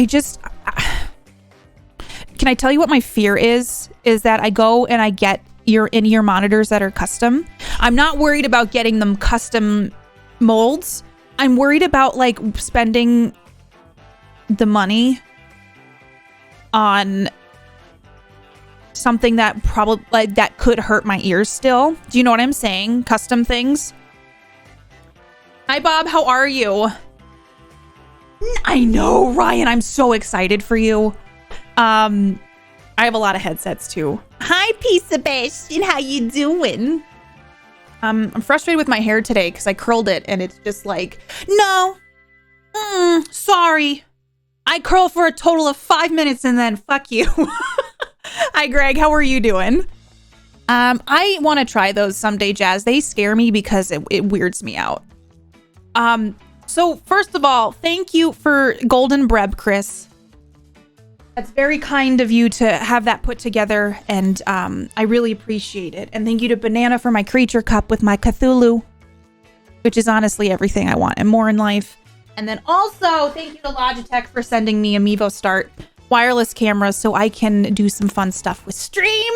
Can I tell you what my fear is? Is that I go and I get in-ear monitors that are custom. I'm not worried about getting them custom molds. I'm worried about like spending the money on something that probably like that could hurt my ears still. Do you know what I'm saying? Custom things. Hi, Bob. How are you? I know, Ryan. I'm so excited for you. I have a lot of headsets too. Hi, P. Sebastian. How you doing? I'm frustrated with my hair today because I curled it and it's just like, no, sorry. I curl for a total of 5 minutes and then fuck you. Hi, Greg. How are you doing? I want to try those someday, Jazz. They scare me because it weirds me out. So first of all, thank you for Golden Breb, Chris. That's very kind of you to have that put together, and I really appreciate it. And thank you to Banana for my creature cup with my Cthulhu, which is honestly everything I want and more in life. And then also thank you to Logitech for sending me a Mevo Start wireless camera so I can do some fun stuff with stream.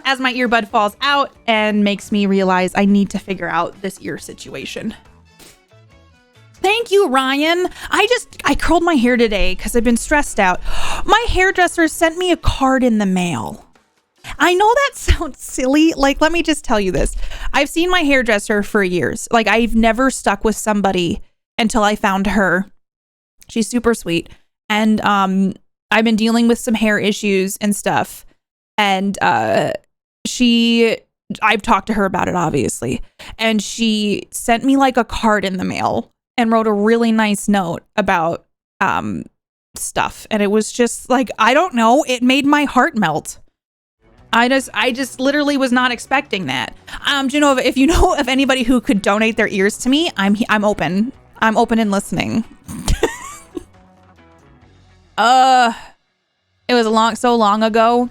As my earbud falls out and makes me realize I need to figure out this ear situation. Thank you, Ryan. I curled my hair today because I've been stressed out. My hairdresser sent me a card in the mail. I know that sounds silly. Like, let me just tell you this. I've seen my hairdresser for years. Like, I've never stuck with somebody until I found her. She's super sweet. And I've been dealing with some hair issues and stuff. And I've talked to her about it, obviously. And she sent me like a card in the mail and wrote a really nice note about stuff. And it was just like, I don't know, it made my heart melt. I just literally was not expecting that. Genova, if you know of anybody who could donate their ears to me, I'm open. I'm open and listening. It was so long ago.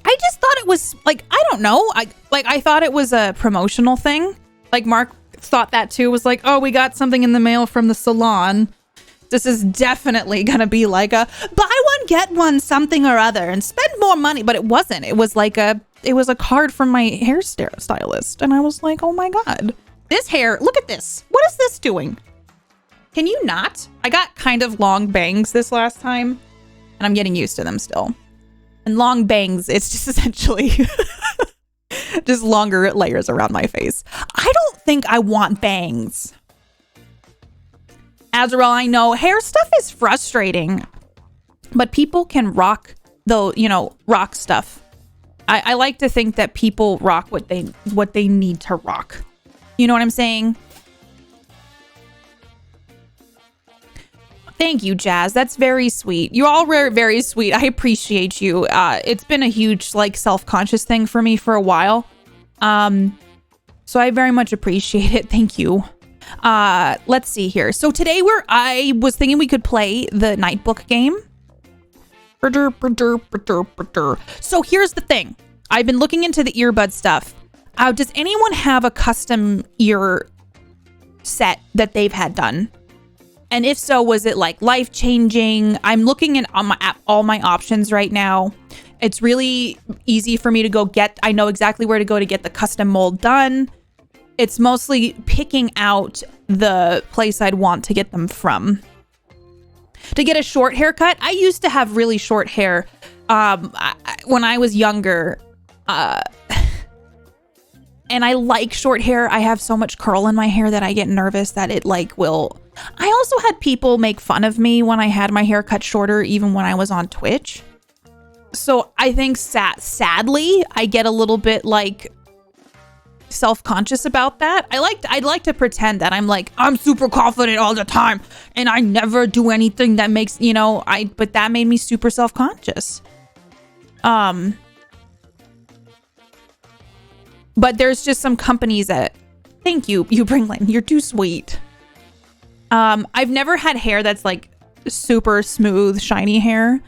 I just thought it was like, I don't know. I thought it was a promotional thing. Like Mark thought that too, was like, oh, we got something in the mail from the salon. This is definitely going to be like a buy one, get one, something or other and spend more money. But it wasn't. It was like a card from my hairstylist. And I was like, oh my God, this hair, look at this. What is this doing? Can you not? I got kind of long bangs this last time and I'm getting used to them still. And long bangs, it's just essentially just longer layers around my face. I don't think I want bangs. Azrael, I know hair stuff is frustrating, but people can rock rock stuff. I like to think that people rock what they need to rock. You know what I'm saying? Thank you, Jazz. That's very sweet. You all were very sweet. I appreciate you. It's been a huge self-conscious thing for me for a while. So I very much appreciate it. Thank you. Let's see here. So today I was thinking we could play the Nightbook game. So here's the thing. I've been looking into the earbud stuff. Does anyone have a custom ear set that they've had done? And if so, was it life-changing? I'm looking at all my options right now. It's really easy for me to I know exactly where to go to get the custom mold done. It's mostly picking out the place I'd want to get them from. To get a short haircut, I used to have really short hair when I was younger. And I like short hair. I have so much curl in my hair that I get nervous that it will... I also had people make fun of me when I had my hair cut shorter, even when I was on Twitch. So I think sadly, I get a little bit self-conscious about that. I'd like to pretend that I'm super confident all the time and I never do anything that makes, but that made me super self-conscious. But there's just some companies that, thank you, Bringlin, you're too sweet. I've never had hair that's super smooth, shiny hair.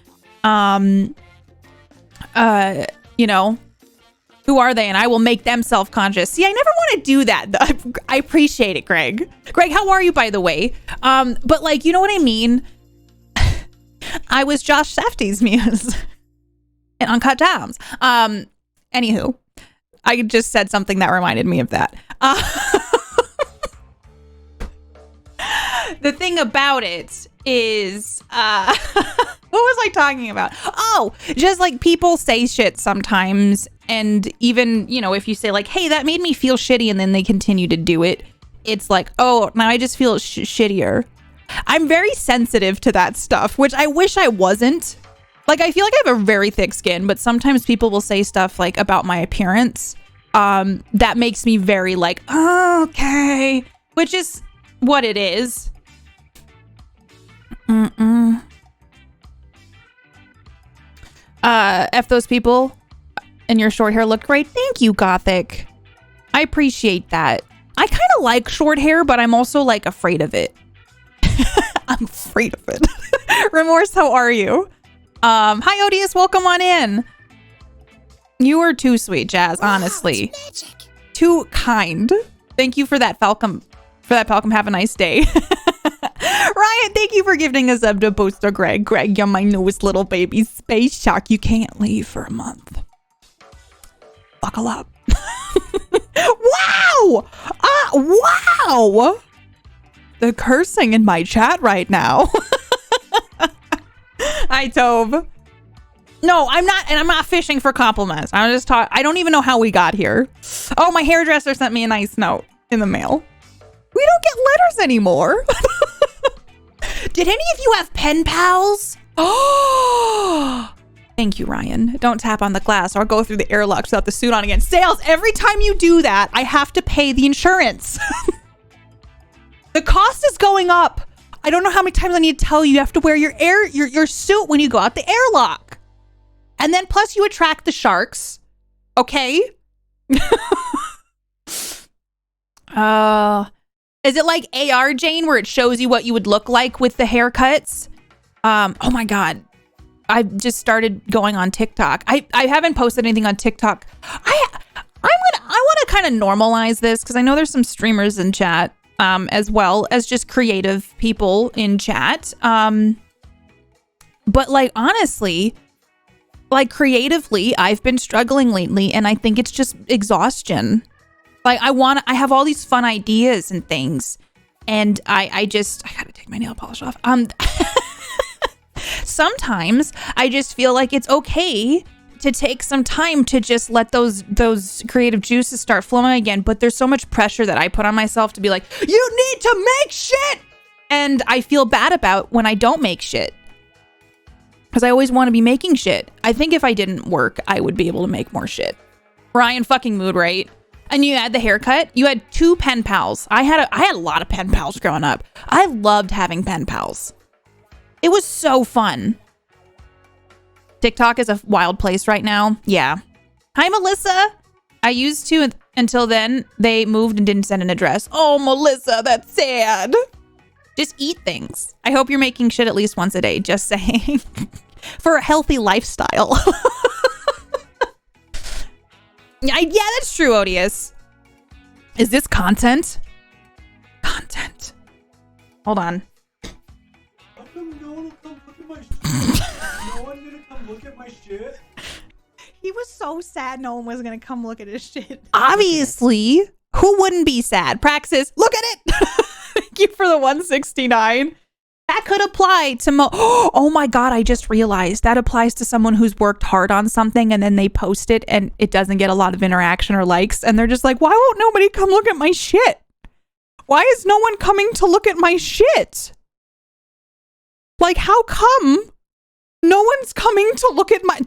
Who are they? And I will make them self-conscious. See, I never want to do that. I appreciate it, Greg. Greg, how are you, by the way? But you know what I mean? I was Josh Safdie's muse in Uncut Gems. Anywho, I just said something that reminded me of that. The thing about it is, what was I talking about? Oh, just people say shit sometimes. And even, if you say hey, that made me feel shitty. And then they continue to do it. It's oh, now I just feel shittier. I'm very sensitive to that stuff, which I wish I wasn't. I feel like I have a very thick skin, but sometimes people will say stuff about my appearance. That makes me very oh, okay, which is what it is. F those people and your short hair looked great. Thank you, Gothic. I appreciate that. I kind of like short hair, but I'm also afraid of it. I'm afraid of it. Remorse, how are you? Hi, Odious. Welcome on in. You are too sweet, Jazz, honestly. Too kind. Thank you for that, Falcom. Have a nice day. Ryan, thank you for gifting a sub to Booster Greg. Greg, you're my newest little baby space shark. You can't leave for a month. Buckle up. Wow! Wow! The cursing in my chat right now. Hi, Tove. No, I'm not, and I'm not fishing for compliments. I'm just talking. I don't even know how we got here. Oh, my hairdresser sent me a nice note in the mail. We don't get letters anymore. Did any of you have pen pals? Oh, thank you, Ryan. Don't tap on the glass or I'll go through the airlocks without the suit on again. Sales, every time you do that, I have to pay the insurance. The cost is going up. I don't know how many times I need to tell you, you have to wear your suit when you go out the airlock. And then plus you attract the sharks. Okay? Is it like AR, Jane, where it shows you what you would look like with the haircuts? Oh my God. I just started going on TikTok. I haven't posted anything on TikTok. I want to kind of normalize this because I know there's some streamers in chat, as well as just creative people in chat. But like, honestly, like creatively, I've been struggling lately and I think it's just exhaustion. Like I have all these fun ideas and things. And I gotta take my nail polish off. Sometimes I just feel like it's okay to take some time to just let those creative juices start flowing again. But there's so much pressure that I put on myself to be like, you need to make shit. And I feel bad about when I don't make shit. Because I always want to be making shit. I think if I didn't work, I would be able to make more shit. Ryan fucking mood, right? And you had the haircut. You had 2 pen pals. I had a lot of pen pals growing up. I loved having pen pals. It was so fun. TikTok is a wild place right now. Yeah. Hi, Melissa. I used to until then. They moved and didn't send an address. Oh, Melissa, that's sad. Just eat things. I hope you're making shit at least once a day. Just saying. For a healthy lifestyle. Yeah, that's true, Odious. Is this content? Content. Hold on. How come no one will come look at my shit? No one gonna come look at my shit? He was so sad no one was gonna come look at his shit. Obviously. Who wouldn't be sad? Praxis, look at it. Thank you for the 169. That could apply to oh my God, I just realized that applies to someone who's worked hard on something and then they post it and it doesn't get a lot of interaction or likes. And they're just like, why won't nobody come look at my shit? Why is no one coming to look at my shit? Like, how come no one's coming to look at my...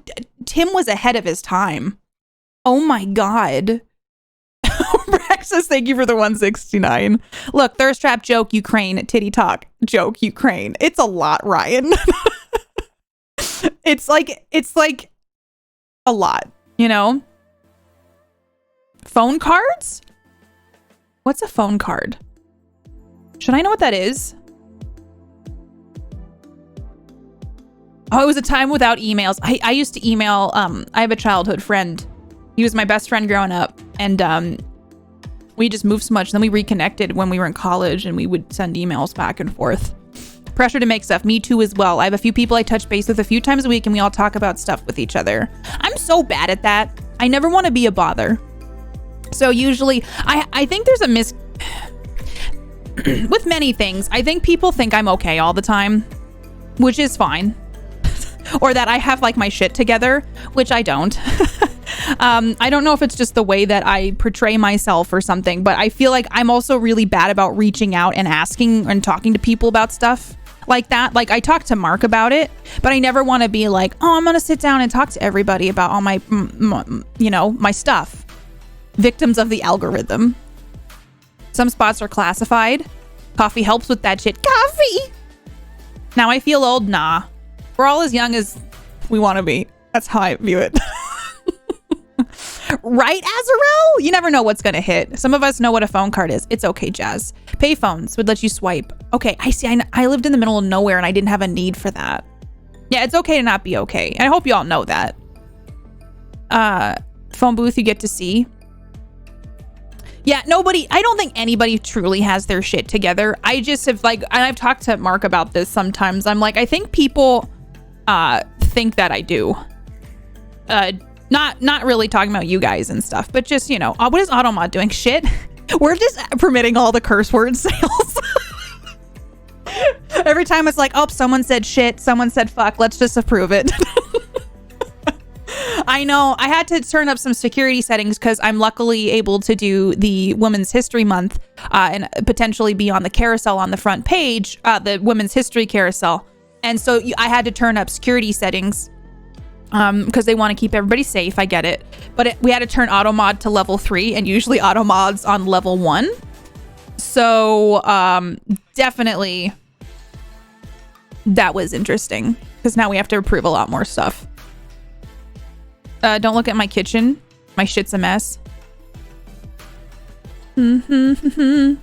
Tim was ahead of his time. Oh my God. Praxis, thank you for the 169. Look, thirst trap joke, Ukraine. Titty talk joke, Ukraine. It's a lot, Ryan. It's like a lot, you know? Phone cards? What's a phone card? Should I know what that is? Oh, it was a time without emails. I used to email, I have a childhood friend. He was my best friend growing up. And we just moved so much. Then we reconnected when we were in college and we would send emails back and forth. Pressure to make stuff. Me too as well. I have a few people I touch base with a few times a week and we all talk about stuff with each other. I'm so bad at that. I never want to be a bother. So usually, I think there's a with many things, I think people think I'm okay all the time, which is fine. Or that I have like my shit together, which I don't. I don't know if it's just the way that I portray myself or something, but I feel like I'm also really bad about reaching out and asking and talking to people about stuff like that. Like I talk to Mark about it, but I never want to be like, oh, I'm going to sit down and talk to everybody about all my, you know, my stuff. Victims of the algorithm. Some spots are classified. Coffee helps with that shit. Coffee! Now I feel old? Nah. We're all as young as we want to be. That's how I view it. Right, Azarel? You never know what's going to hit. Some of us know what a phone card is. It's okay, Jazz. Payphones would let you swipe. Okay, I see. I lived in the middle of nowhere and I didn't have a need for that. Yeah, it's okay to not be okay. I hope you all know that. Phone booth you get to see. Yeah, nobody, I don't think anybody truly has their shit together. I just have like, and I've talked to Mark about this sometimes. I'm like, I think people think that I do. Not really talking about you guys and stuff, but just, you know, what is Automod doing? Shit. We're just permitting all the curse word sales. Every time it's like, oh, someone said shit, someone said fuck, let's just approve it. I know I had to turn up some security settings because I'm luckily able to do the Women's History Month and potentially be on the carousel on the front page, the Women's History carousel. And so I had to turn up security settings because they want to keep everybody safe. I get it. But we had to turn auto mod to level 3 and usually auto mod's on level 1. So definitely that was interesting because now we have to approve a lot more stuff. Don't look at my kitchen. My shit's a mess. As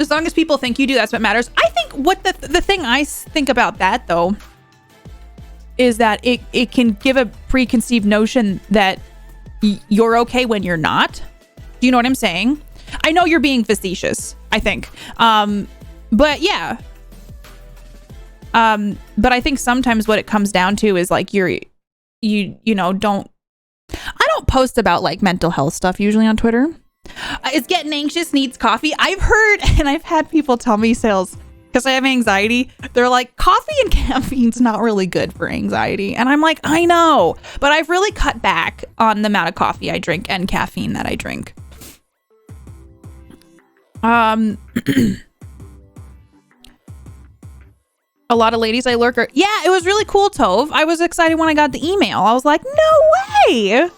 long as people think you do, that's what matters. I think what the thing I think about that though is that it can give a preconceived notion that you're okay when you're not. Do you know what I'm saying? I know you're being facetious, I think. But yeah. But I think sometimes what it comes down to is like you know, I don't post about like mental health stuff usually on Twitter. It's getting anxious, needs coffee. I've heard, and I've had people tell me, sales, because I have anxiety. They're like, coffee and caffeine's not really good for anxiety. And I'm like, I know, but I've really cut back on the amount of coffee I drink and caffeine that I drink. A lot of ladies I lurk are, yeah, it was really cool, Tove. I was excited when I got the email. I was like, no way.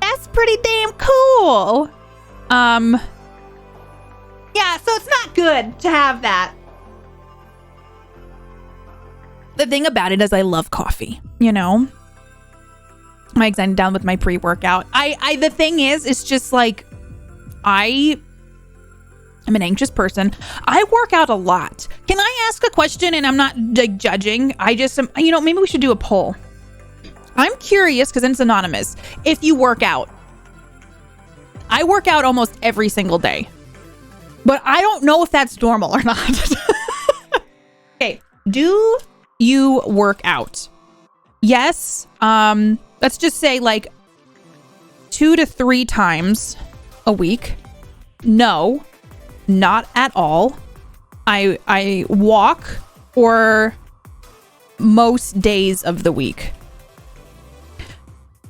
That's pretty damn cool. Yeah, so it's not good to have that. The thing about it is I love coffee, you know? I'm excited down with my pre-workout. The thing is, it's just like, I'm an anxious person. I work out a lot. Can I ask a question? And I'm not like judging. I just am, you know, maybe we should do a poll. I'm curious because it's anonymous. If you work out, I work out almost every single day, but I don't know if that's normal or not. Okay. Do you work out? Yes. Let's just say like 2 to 3 times a week. No. Not at all. I walk for most days of the week.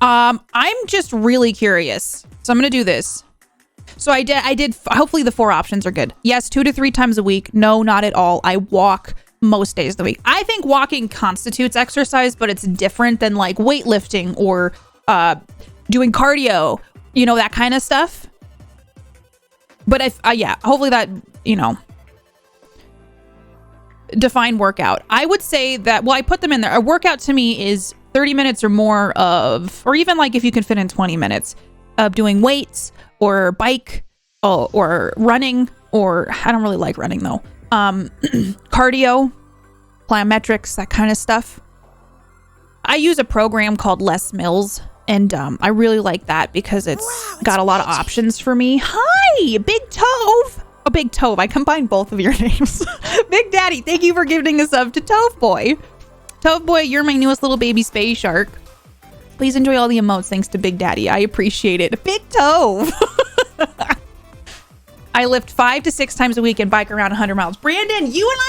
I'm just really curious. So I'm going to do this. So I did, hopefully the 4 options are good. Yes, 2 to 3 times a week. No, not at all. I walk most days of the week. I think walking constitutes exercise, but it's different than like weightlifting or doing cardio, you know, that kind of stuff. But if, yeah, hopefully that, you know, define workout. I would say that, well, I put them in there. A workout to me is 30 minutes or more of, or even like if you can fit in 20 minutes of doing weights or bike or running, or I don't really like running though. Cardio, plyometrics, that kind of stuff. I use a program called Les Mills. And I really like that because it's got a lot of options for me. Hi, Big Tove. Oh, Big Tove. I combined both of your names. Big Daddy, thank you for giving a sub to Tove Boy. Tove Boy, you're my newest little baby space shark. Please enjoy all the emotes thanks to Big Daddy. I appreciate it. Big Tove. I lift 5 to 6 times a week and bike around 100 miles. Brandon, you and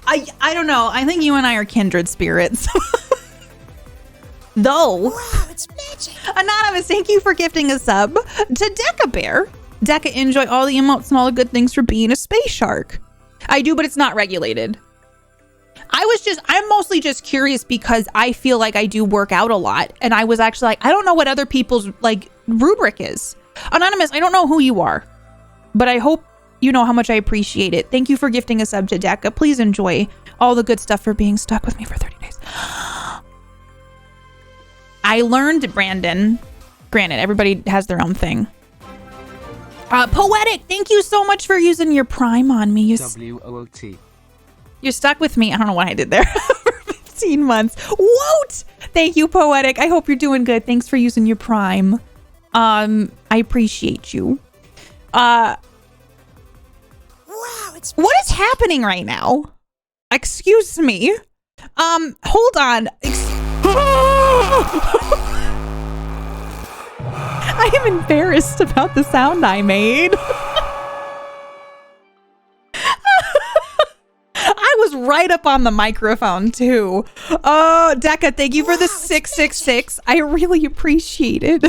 I don't know. I think you and I are kindred spirits. Though, wow, it's magic. Anonymous, thank you for gifting a sub to Deca Bear. Deca, enjoy all the emotes and all the good things for being a space shark. I do, but it's not regulated. I'm mostly just curious because I feel like I do work out a lot. And I was actually like, I don't know what other people's like rubric is. Anonymous, I don't know who you are, but I hope you know how much I appreciate it. Thank you for gifting a sub to Deca. Please enjoy all the good stuff for being stuck with me for 30 days. I learned, Brandon, granted, everybody has their own thing. Poetic, thank you so much for using your Prime on me. WOOT. You're stuck with me. I don't know what I did there for 15 months. Woot! Thank you, Poetic. I hope you're doing good. Thanks for using your Prime. I appreciate you. Wow, what is happening right now? Excuse me. Hold on. I am embarrassed about the sound I made. I was right up on the microphone too. Oh, Decca, thank you for the 666. I really appreciate it.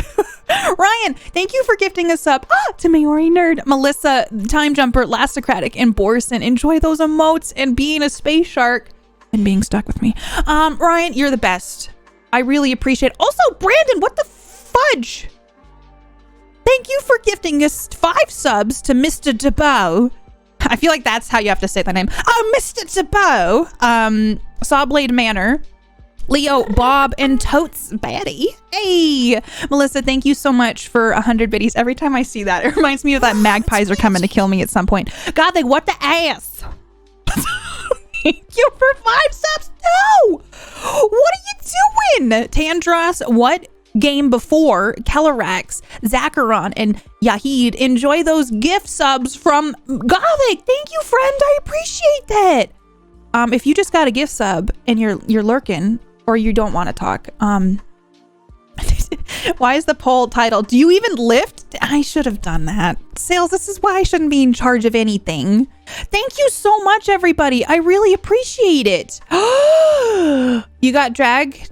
Ryan, thank you for gifting us up to Maori Nerd, Melissa, Time Jumper, Lasticratic, and Borson. Enjoy those emotes and being a space shark and being stuck with me. Ryan, you're the best. I really appreciate it. Also, Brandon, what the fudge? Thank you for gifting us 5 subs to Mr. DeBow. I feel like that's how you have to say that name. Oh, Mr. DeBow. Sawblade Manor. Leo, Bob, and Totes Batty. Hey, Melissa, thank you so much for 100 biddies. Every time I see that, it reminds me of that magpies are coming to kill me at some point. God, they what the ass? Thank you for 5 subs. No! What are you doing? Tandros, what game before Kellerax, Zacharon, and Yahid? Enjoy those gift subs from Gothic. Thank you, friend. I appreciate that. If you just got a gift sub and you're lurking or you don't want to talk, why is the poll titled, do you even lift? I should have done that. Sales, this is why I shouldn't be in charge of anything. Thank you so much, everybody. I really appreciate it. You got dragged?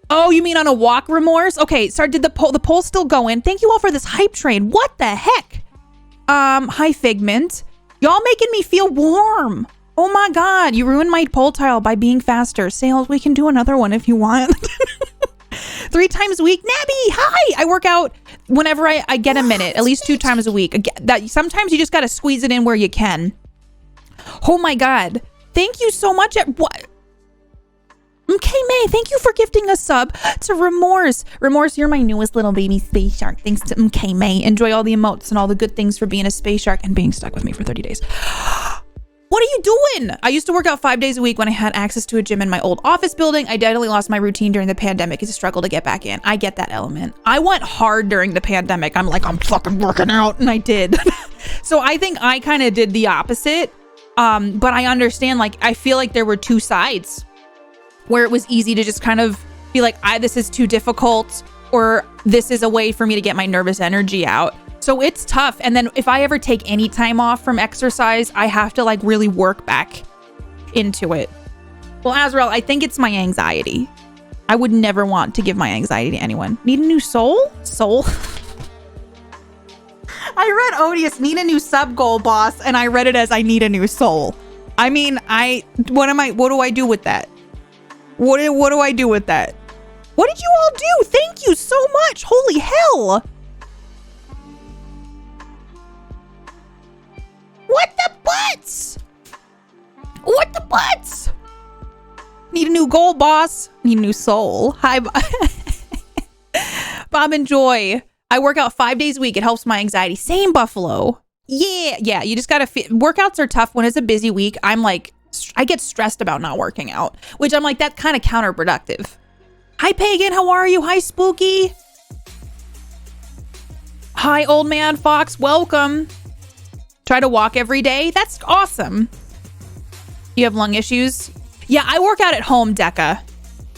Oh, you mean on a walk, Remorse? Okay, sorry, did the poll still go in? Thank you all for this hype train. What the heck? Hi, Figment. Y'all making me feel warm. Oh my God, you ruined my poll tile by being faster. Sales, we can do another one if you want. 3 times a week. Nabby, hi! I work out whenever I get a minute, at least 2 times a week. Sometimes you just gotta squeeze it in where you can. Oh my God. Thank you so much. What? Okay, May, thank you for gifting a sub to Remorse. Remorse, you're my newest little baby space shark. Thanks to MK May. Enjoy all the emotes and all the good things for being a space shark and being stuck with me for 30 days. What are you doing? I used to work out 5 days a week when I had access to a gym in my old office building. I definitely lost my routine during the pandemic. It's a struggle to get back in. I get that element. I went hard during the pandemic. I'm like, I'm fucking working out, and I did. So I think I kind of did the opposite. But I understand, like, I feel like there were 2 sides where it was easy to just kind of be like, this is too difficult, or this is a way for me to get my nervous energy out. So it's tough. And then if I ever take any time off from exercise, I have to like really work back into it. Well, Azrael, I think it's my anxiety. I would never want to give my anxiety to anyone. Need a new soul? Soul? I read Odious, need a new sub goal, boss. And I read it as I need a new soul. I mean, what do I do with that? What do I do with that? What did you all do? Thank you so much. Holy hell. What the butts? What the butts? Need a new goal, boss. Need a new soul. Hi, Bob and Joy. I work out 5 days a week. It helps my anxiety. Same, Buffalo. Yeah. You just gotta workouts are tough when it's a busy week. I'm like, I get stressed about not working out, which I'm like, that's kind of counterproductive. Hi, Pagan. How are you? Hi, Spooky. Hi, Old Man Fox. Welcome. Try to walk every day. That's awesome. You have lung issues? Yeah, I work out at home, Decca.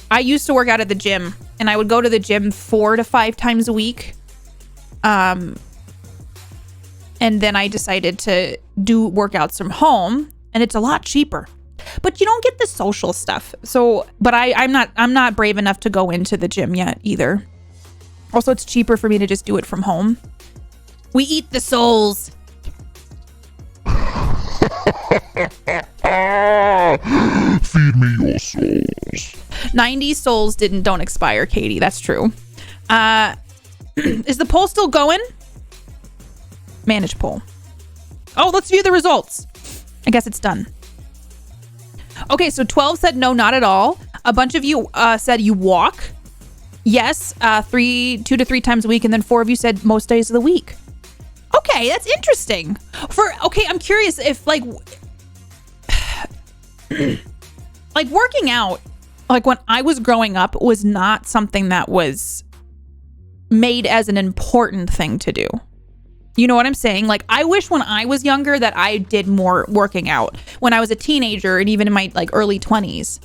I used to work out at the gym, and I would go to the gym 4 to 5 times a week. And then I decided to do workouts from home, and it's a lot cheaper. But you don't get the social stuff. So, but I'm not brave enough to go into the gym yet either. Also, it's cheaper for me to just do it from home. We eat the souls. Feed me your souls. 90 souls don't expire, Katie. That's true. Is the poll still going? Manage poll. Oh, let's view the results. I guess it's done. Okay, so 12 said no, not at all. A bunch of you said you walk. Yes, 2 to 3 times a week, and then 4 of you said most days of the week. Okay, that's interesting. I'm curious if like working out, like when I was growing up, was not something that was made as an important thing to do. You know what I'm saying? Like, I wish when I was younger that I did more working out when I was a teenager and even in my like early 20s.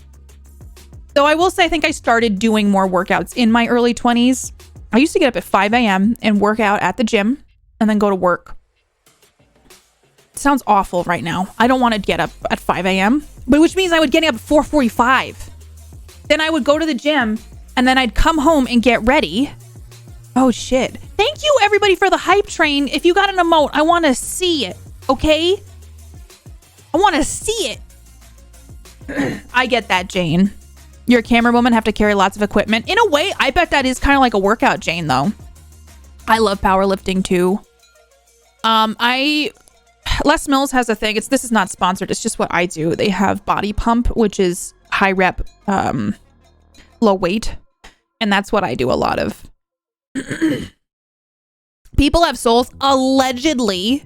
Though I will say, I think I started doing more workouts in my early 20s. I used to get up at 5 a.m. and work out at the gym and then go to work. It sounds awful right now. I don't want to get up at 5 a.m., but which means I would get up at 4:45. Then I would go to the gym and then I'd come home and get ready. Oh shit. Thank you everybody for the hype train. If you got an emote, I want to see it. Okay? I want to see it. I get that, Jane. You're a camera woman, have to carry lots of equipment. In a way, I bet that is kind of like a workout, Jane, though. I love powerlifting too. Les Mills has a thing. This is not sponsored. It's just what I do. They have Body Pump, which is high rep, low weight. And that's what I do a lot of. People have souls. Allegedly.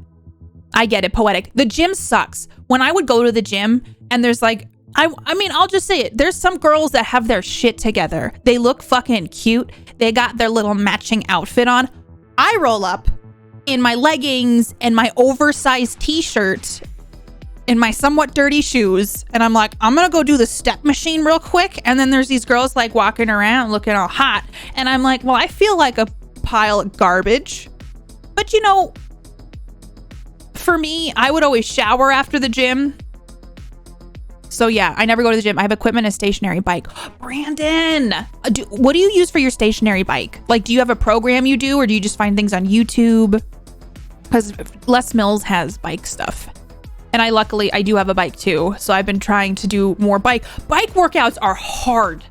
I get it. Poetic. The gym sucks. When I would go to the gym and there's like, I mean, I'll just say it. There's some girls that have their shit together. They look fucking cute. They got their little matching outfit on. I roll up in my leggings and my oversized t-shirt and my somewhat dirty shoes. And I'm like, I'm going to go do the step machine real quick. And then there's these girls like walking around looking all hot. And I'm like, well, I feel like a pile of garbage. But you know, for me, I would always shower after the gym. So yeah, I never go to the gym. I have equipment and a stationary bike. Brandon, what do you use for your stationary bike? Like, do you have a program you do, or do you just find things on YouTube? Because Les Mills has bike stuff. And I do have a bike too. So I've been trying to do more bike workouts are hard,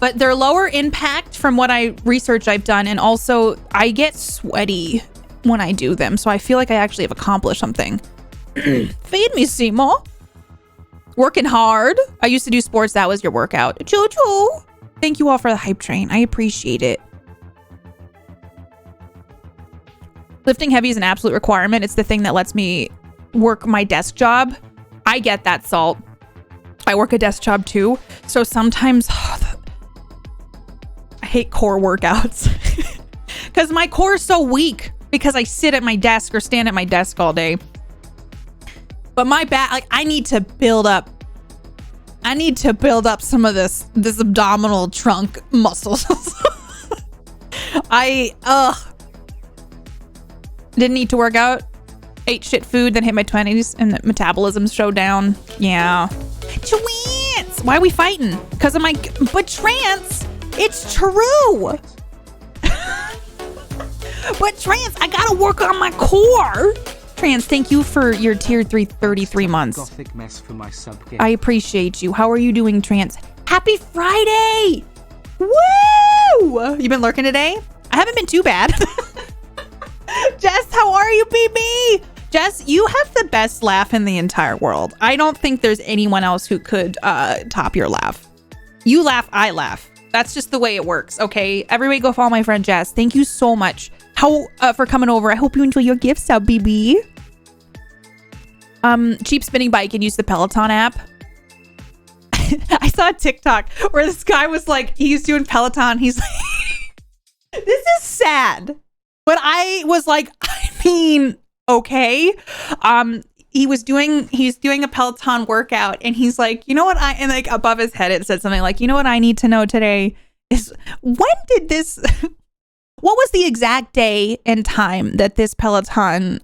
but they're lower impact from what research I've done. And also I get sweaty when I do them. So I feel like I actually have accomplished something. Feed me, Seymour. Working hard. I used to do sports. That was your workout. Choo-choo. Thank you all for the hype train. I appreciate it. Lifting heavy is an absolute requirement. It's the thing that lets me work my desk job. I get that, Salt. I work a desk job too. So sometimes I hate core workouts because my core is so weak because I sit at my desk or stand at my desk all day. But my back, like, I need to build up some of this abdominal trunk muscles. I didn't need to work out. Ate shit food, then hit my 20s and the metabolism showed down. Yeah. Trance! Why are we fighting? Because of my... But Trance, it's true. But Trance, I gotta work on my core. Trance, thank you for your tier 3 33 months. Gothic mess for my sub game. I appreciate you. How are you doing, Trance? Happy Friday! Woo! You been lurking today? I haven't been too bad. Jess, how are you, BB? Jess, you have the best laugh in the entire world. I don't think there's anyone else who could top your laugh. You laugh, I laugh. That's just the way it works, okay? Everybody go follow my friend Jess. Thank you so much for coming over. I hope you enjoy your gifts out, BB. Cheap spinning bike and use the Peloton app. I saw a TikTok where this guy was like, he's doing Peloton. He's like, this is sad. But I was like, I mean, okay. He's doing a Peloton workout and he's like, you know what? And like above his head, it said something like, you know what I need to know today is what was the exact day and time that this Peloton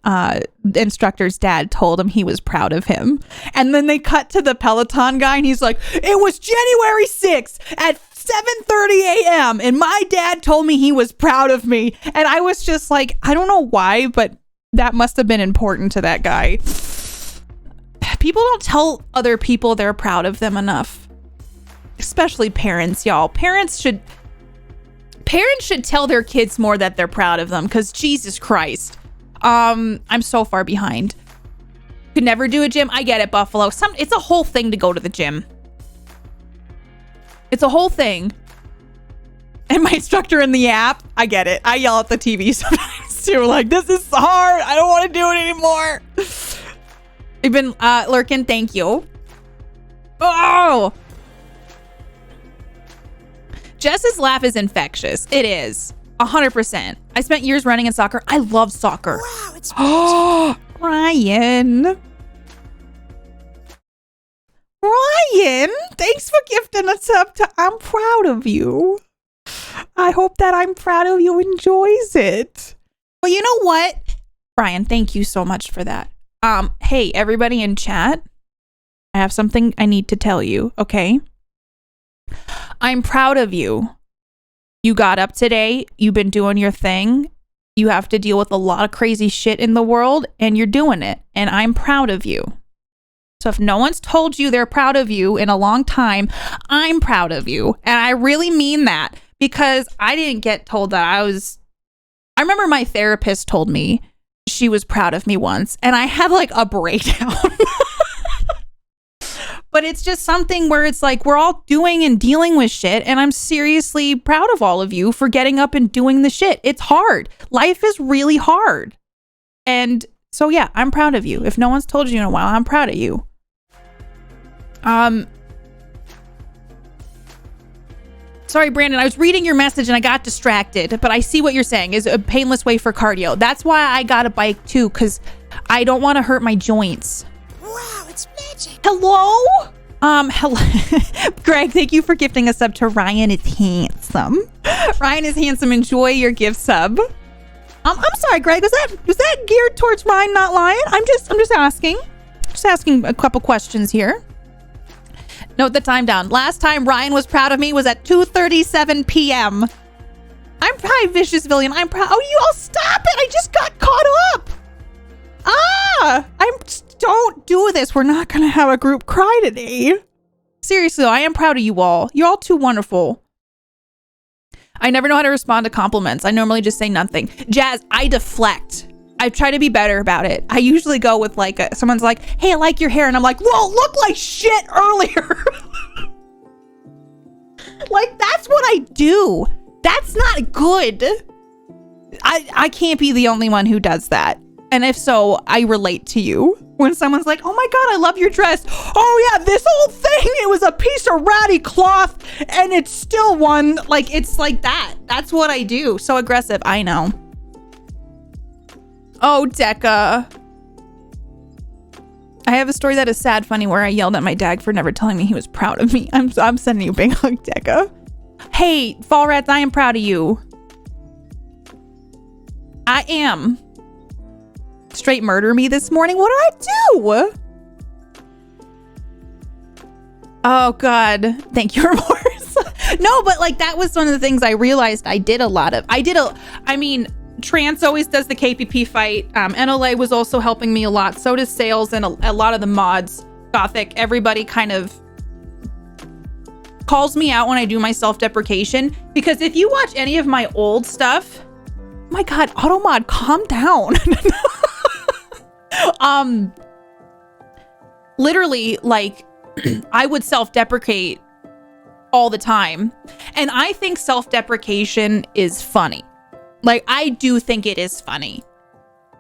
instructor's dad told him he was proud of him? And then they cut to the Peloton guy and he's like, it was January 6th at 7:30 a.m. and my dad told me he was proud of me. And I was just like, I don't know why, but that must have been important to that guy. People don't tell other people they're proud of them enough. Especially parents, y'all. Parents should tell their kids more that they're proud of them, because Jesus Christ. I'm so far behind. Could never do a gym. I get it, Buffalo. It's a whole thing to go to the gym. It's a whole thing. And my instructor in the app, I get it. I yell at the TV sometimes too. Like, this is hard. I don't want to do it anymore. You've been lurking. Thank you. Oh! Jess's laugh is infectious. It is. 100%. I spent years running in soccer. I love soccer. Wow, it's Ryan. Ryan, thanks for gifting a sub to I'm proud of you. I hope that I'm proud of you enjoys it. Well, you know what? Brian, thank you so much for that. Hey, everybody in chat, I have something I need to tell you, okay? I'm proud of you. You got up today, you've been doing your thing. You have to deal with a lot of crazy shit in the world, and you're doing it, and I'm proud of you. So if no one's told you they're proud of you in a long time, I'm proud of you. And I really mean that, because I didn't get told that I remember my therapist told me she was proud of me once, and I had like a breakdown. But it's just something where it's like we're all doing and dealing with shit, and I'm seriously proud of all of you for getting up and doing the shit. It's hard. Life is really hard. And so yeah, I'm proud of you. If no one's told you in a while, I'm proud of you. Sorry, Brandon, I was reading your message and I got distracted, but I see what you're saying is a painless way for cardio. That's why I got a bike too, because I don't want to hurt my joints. wow, it's magic. Hello? Hello. Greg, thank you for gifting a sub to Ryan is handsome. Ryan is handsome. Enjoy your gift sub. I'm sorry, Greg. Was that geared towards Ryan not lying? I'm just asking. Just asking a couple questions here. Note the time down. Last time Ryan was proud of me was at 2:37 p.m. I'm proud, Vicious Villain. I'm proud. Oh, you all stop it. I just got caught up. Don't do this. We're not going to have a group cry today. Seriously, I am proud of you all. You're all too wonderful. I never know how to respond to compliments. I normally just say nothing. Jazz, I deflect. I try to be better about it. I usually go with like, someone's like, hey, I like your hair. And I'm like, whoa, look like shit earlier. Like, that's what I do. That's not good. I can't be the only one who does that. And if so, I relate to you. When someone's like, oh my God, I love your dress. Oh yeah, this whole thing, it was a piece of ratty cloth and it's still one. Like, it's like that. That's what I do. So aggressive, I know. Oh, Decca. I have a story that is sad, funny, where I yelled at my dad for never telling me he was proud of me. I'm sending you a big hug, Decca. Hey, Fall Rats, I am proud of you. I am. Straight murder me this morning? What did I do? Oh God, thank you, Remorse. No, but like that was one of the things I realized I did a lot of. I mean, Trance always does the KPP fight. NLA was also helping me a lot. So does Sales and a lot of the mods. Gothic, everybody kind of calls me out when I do my self-deprecation. Because if you watch any of my old stuff, my God, Automod, calm down. Literally, like, I would self-deprecate all the time. And I think self-deprecation is funny. Like, I do think it is funny.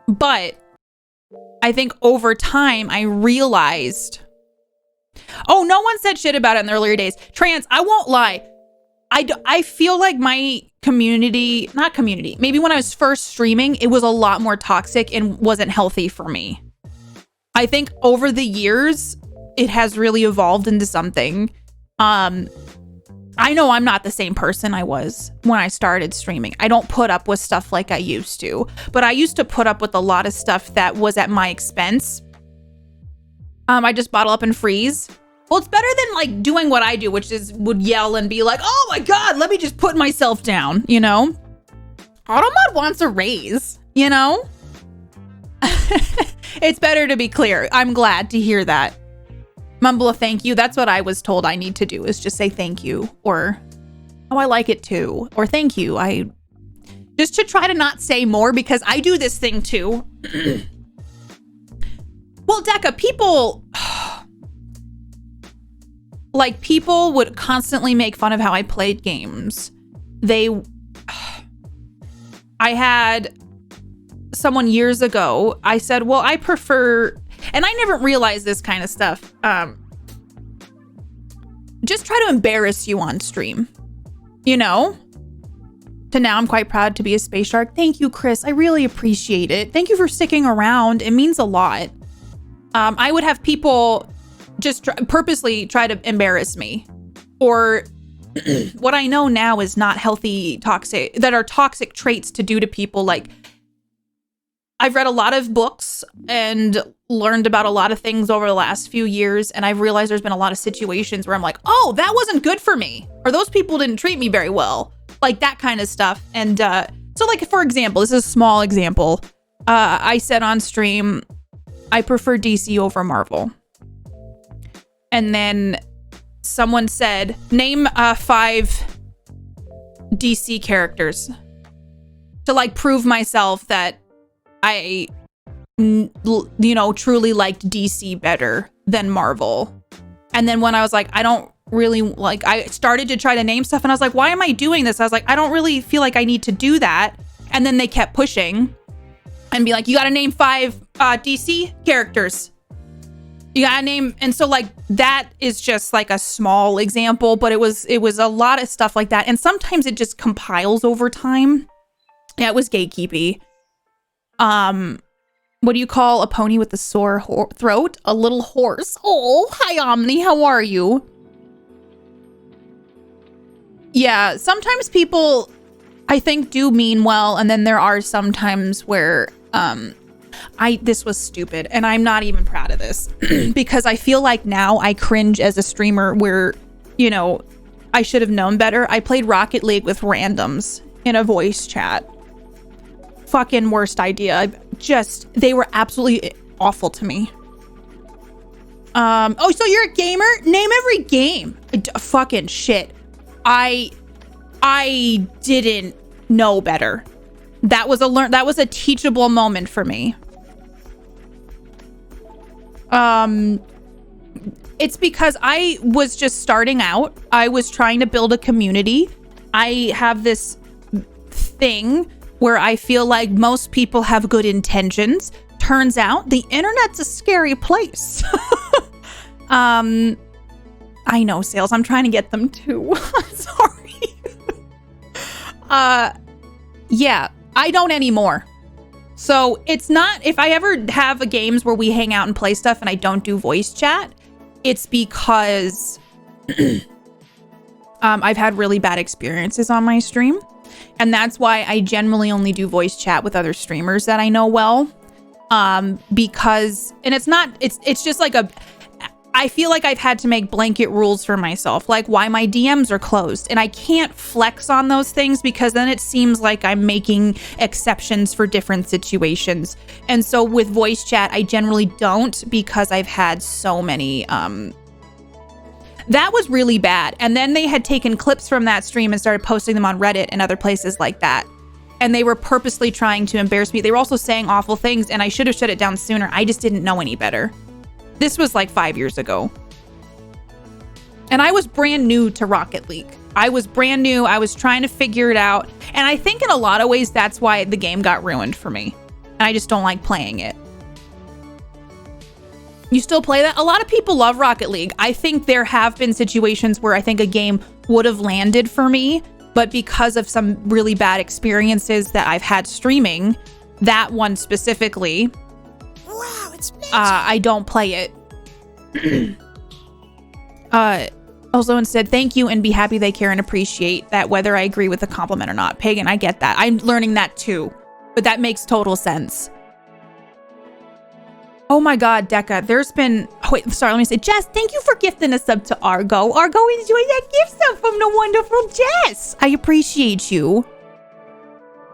But I think over time, I realized... Oh, no one said shit about it in the earlier days. Trans, I won't lie. I feel like my community... Not community. Maybe when I was first streaming, it was a lot more toxic and wasn't healthy for me. I think over the years, it has really evolved into something. I know I'm not the same person I was when I started streaming. I don't put up with stuff like I used to, but I used to put up with a lot of stuff that was at my expense. I just bottle up and freeze. Well, it's better than like doing what I do, which is would yell and be like, oh my God, let me just put myself down, you know? Automod wants a raise, you know? It's better to be clear. I'm glad to hear that. Mumble a thank you. That's what I was told I need to do, is just say thank you, or oh, I like it too, or thank you. Just to try to not say more, because I do this thing too. Well, Decca, people would constantly make fun of how I played games. I had someone years ago, I said, well, I prefer, and I never realized this kind of stuff, just try to embarrass you on stream, you know? to now I'm quite proud to be a space shark. Thank you, Chris. I really appreciate it. Thank you for sticking around. It means a lot. I would have people just purposely try to embarrass me, or what I know now is not healthy, toxic traits to do to people. Like, I've read a lot of books and learned about a lot of things over the last few years, and I've realized there's been a lot of situations where I'm like, oh, that wasn't good for me, or those people didn't treat me very well, like that kind of stuff. And so, like, for example, this is a small example. I said on stream, I prefer DC over Marvel. And then someone said, name 5 DC characters to, like, prove myself that I, truly liked DC better than Marvel. And then when I was like, I don't really, like, I started to try to name stuff, and I was like, why am I doing this? I was like, I don't really feel like I need to do that. And then they kept pushing and be like, you got to name 5 DC characters. You gotta name. And so, like, that is just like a small example, but it was a lot of stuff like that. And sometimes it just compiles over time. Yeah, it was gatekeepy. What do you call a pony with a sore throat? A little horse. Oh, hi, Omni. How are you? Yeah, sometimes people, I think, do mean well. And then there are some times where, this was stupid, and I'm not even proud of this because I feel like now I cringe as a streamer where, I should have known better. I played Rocket League with randoms in a voice chat. Fucking worst idea. They were absolutely awful to me. Oh, so you're a gamer? Name every game. Fucking shit. I didn't know better. That was a teachable moment for me. It's because I was just starting out. I was trying to build a community. I have this thing where I feel like most people have good intentions. Turns out the internet's a scary place. I know, Sales. I'm trying to get them too. I'm sorry. Yeah, I don't anymore. So it's not, if I ever have games where we hang out and play stuff and I don't do voice chat, it's because I've had really bad experiences on my stream. And that's why I generally only do voice chat with other streamers that I know well. Because, and it's just like I feel like I've had to make blanket rules for myself, like why my DMs are closed. And I can't flex on those things because then it seems like I'm making exceptions for different situations. And so with voice chat, I generally don't, because I've had so many, that was really bad. And then they had taken clips from that stream and started posting them on Reddit and other places like that. And they were purposely trying to embarrass me. They were also saying awful things, and I should have shut it down sooner. I just didn't know any better. This was like 5 years ago. And I was brand new to Rocket League. I was brand new. I was trying to figure it out. And I think in a lot of ways, that's why the game got ruined for me. And I just don't like playing it. You still play that? A lot of people love Rocket League. I think there have been situations where I think a game would have landed for me, but because of some really bad experiences that I've had streaming, that one specifically, wow, it's I don't play it. Also instead, thank you and be happy they care and appreciate that whether I agree with the compliment or not. Pagan, I get that. I'm learning that too, but that makes total sense. Oh my God, Deca, there's been, oh wait, sorry, let me say, Jess, thank you for gifting a sub to Argo. Argo enjoyed that gift sub from the wonderful Jess. I appreciate you.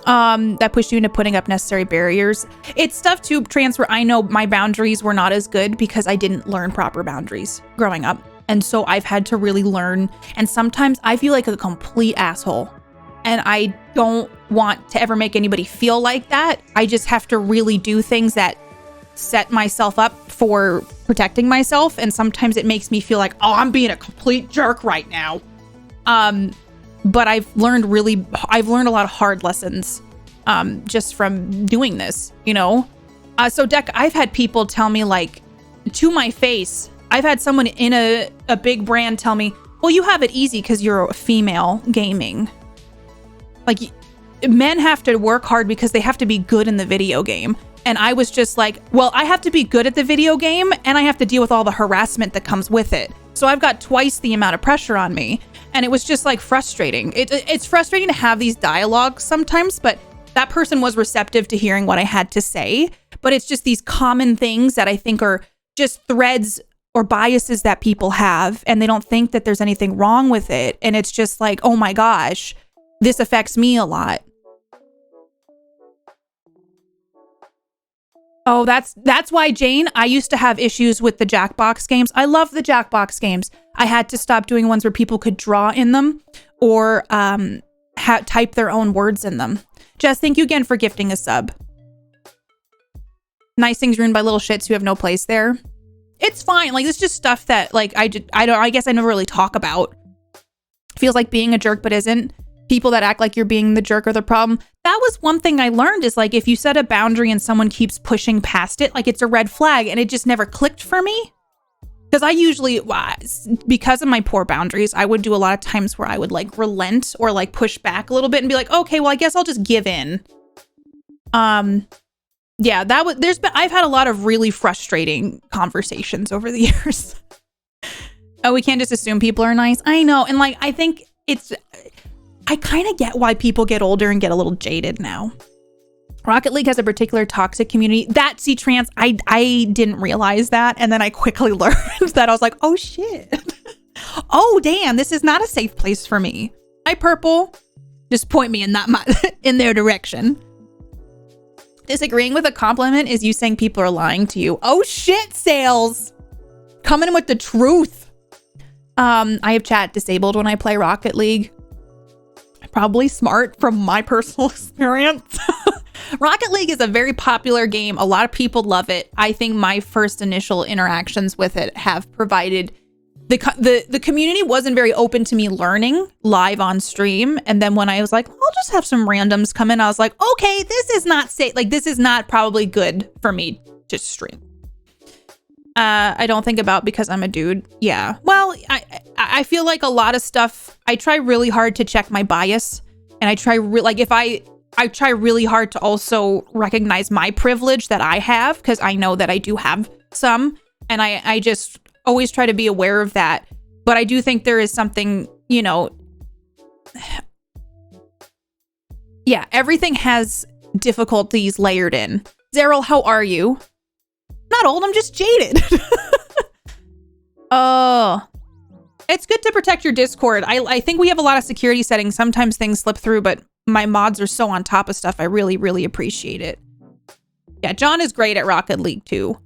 That pushed you into putting up necessary barriers. It's stuff too, Trans, where I know my boundaries were not as good because I didn't learn proper boundaries growing up. And so I've had to really learn. And sometimes I feel like a complete asshole. And I don't want to ever make anybody feel like that. I just have to really do things that set myself up for protecting myself. And sometimes it makes me feel like, oh, I'm being a complete jerk right now. But I've learned a lot of hard lessons just from doing this, you know? So Deck, I've had people tell me, like, to my face, I've had someone in a big brand tell me, well, you have it easy because you're a female gaming. Like, men have to work hard because they have to be good in the video game. And I was just like, well, I have to be good at the video game and I have to deal with all the harassment that comes with it. So I've got twice the amount of pressure on me. And it was just like frustrating. It's frustrating to have these dialogues sometimes, but that person was receptive to hearing what I had to say. But it's just these common things that I think are just threads or biases that people have, and they don't think that there's anything wrong with it. And it's just like, oh my gosh, this affects me a lot. Oh, that's why, Jane, I used to have issues with the Jackbox games. I love the Jackbox games. I had to stop doing ones where people could draw in them or type their own words in them. Jess, thank you again for gifting a sub. Nice things ruined by little shits who have no place there. It's fine. Like, it's just stuff that, like, I guess I never really talk about. Feels like being a jerk, but isn't. People that act like you're being the jerk are the problem. That was one thing I learned is, like, if you set a boundary and someone keeps pushing past it, like, it's a red flag, and it just never clicked for me. Because I usually, because of my poor boundaries, I would do a lot of times where I would, like, relent or, like, push back a little bit and be like, okay, well, I guess I'll just give in. Yeah, I've had a lot of really frustrating conversations over the years. Oh, we can't just assume people are nice. I know. And, like, I think I kind of get why people get older and get a little jaded now. Rocket League has a particular toxic community. That, C-Trans, I didn't realize that. And then I quickly learned that. I was like, oh, shit. Oh, damn, this is not a safe place for me. Hi, Purple. Just point me in in their direction. Disagreeing with a compliment is you saying people are lying to you. Oh, shit, Sales. Coming in with the truth. I have chat disabled when I play Rocket League. Probably smart from my personal experience. Rocket League is a very popular game. A lot of people love it. I think my first initial interactions with it have provided the community wasn't very open to me learning live on stream. And then when I was like, I'll just have some randoms come in, I was like, okay, this is not safe. Like, this is not probably good for me to stream. I don't think about because I'm a dude. Yeah. Well, I feel like a lot of stuff, I try really hard to check my bias. And I try I try really hard to also recognize my privilege that I have, because I know that I do have some. And I just always try to be aware of that. But I do think there is something, you know, yeah, everything has difficulties layered in. Zeryl, how are you? Not old, I'm just jaded. It's good to protect your Discord. I think we have a lot of security settings. Sometimes things slip through, but my mods are so on top of stuff. I really, really appreciate it. Yeah, John is great at Rocket League too.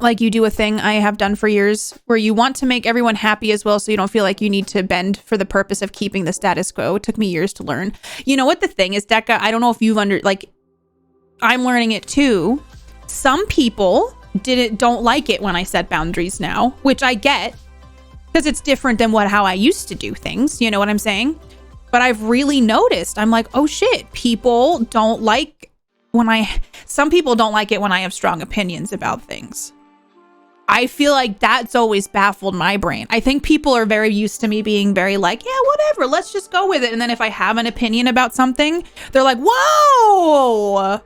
Like, you do a thing I have done for years where you want to make everyone happy as well, so you don't feel like you need to bend for the purpose of keeping the status quo. It took me years to learn. You know what the thing is, Decca? I don't know if you've I'm learning it too. Some people don't like it when I set boundaries now, which I get, because it's different than how I used to do things. You know what I'm saying? But I've really noticed, I'm like, oh shit, people don't like some people don't like it when I have strong opinions about things. I feel like that's always baffled my brain. I think people are very used to me being very like, yeah, whatever, let's just go with it. And then if I have an opinion about something, they're like, whoa,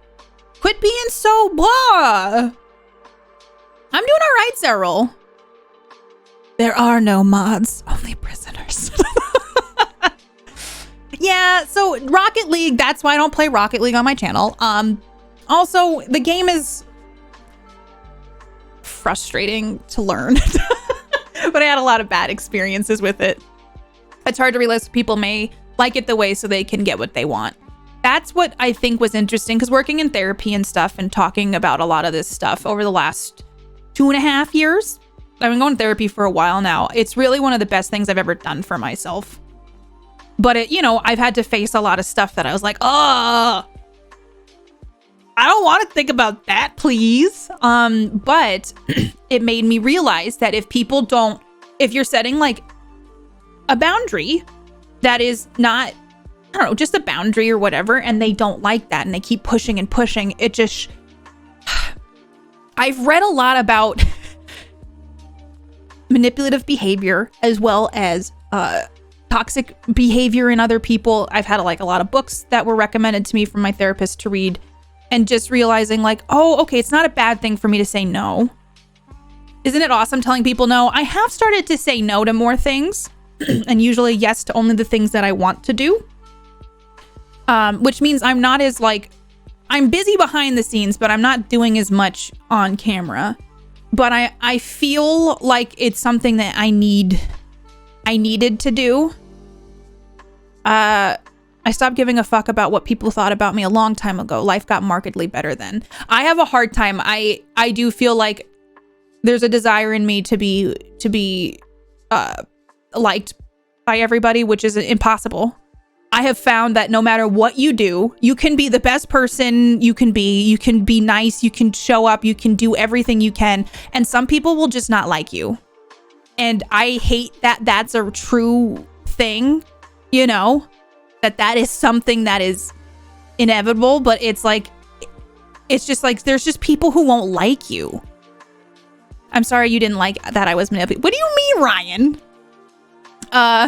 quit being so blah. I'm doing all right, Zeryl. There are no mods, only prisoners. Yeah, so Rocket League, that's why I don't play Rocket League on my channel. Also, the game is frustrating to learn, but I had a lot of bad experiences with it. It's hard to realize people may like it the way so they can get what they want. That's what I think was interesting, because working in therapy and stuff and talking about a lot of this stuff over the last 2.5 years, I've been going to therapy for a while now. It's really one of the best things I've ever done for myself. But I've had to face a lot of stuff that I was like, oh, I don't want to think about that, please. But it made me realize that if you're setting like a boundary that is not, I don't know, just a boundary or whatever, and they don't like that and they keep pushing and pushing, it just, I've read a lot about manipulative behavior as well as toxic behavior in other people. I've had like a lot of books that were recommended to me from my therapist to read, and just realizing like, oh, okay, it's not a bad thing for me to say no. Isn't it awesome telling people no? I have started to say no to more things and usually yes to only the things that I want to do. Which means I'm not as like, I'm busy behind the scenes, but I'm not doing as much on camera. But I feel like it's something that I needed to do. I stopped giving a fuck about what people thought about me a long time ago. Life got markedly better then. I have a hard time. I do feel like there's a desire in me to be liked by everybody, which is impossible. I have found that no matter what you do, you can be the best person you can be nice, you can show up, you can do everything you can, and some people will just not like you. And I hate that that's a true thing, you know, that is something that is inevitable, but it's just like, there's just people who won't like you. I'm sorry you didn't like that I was manipulated. What do you mean, Ryan? Do.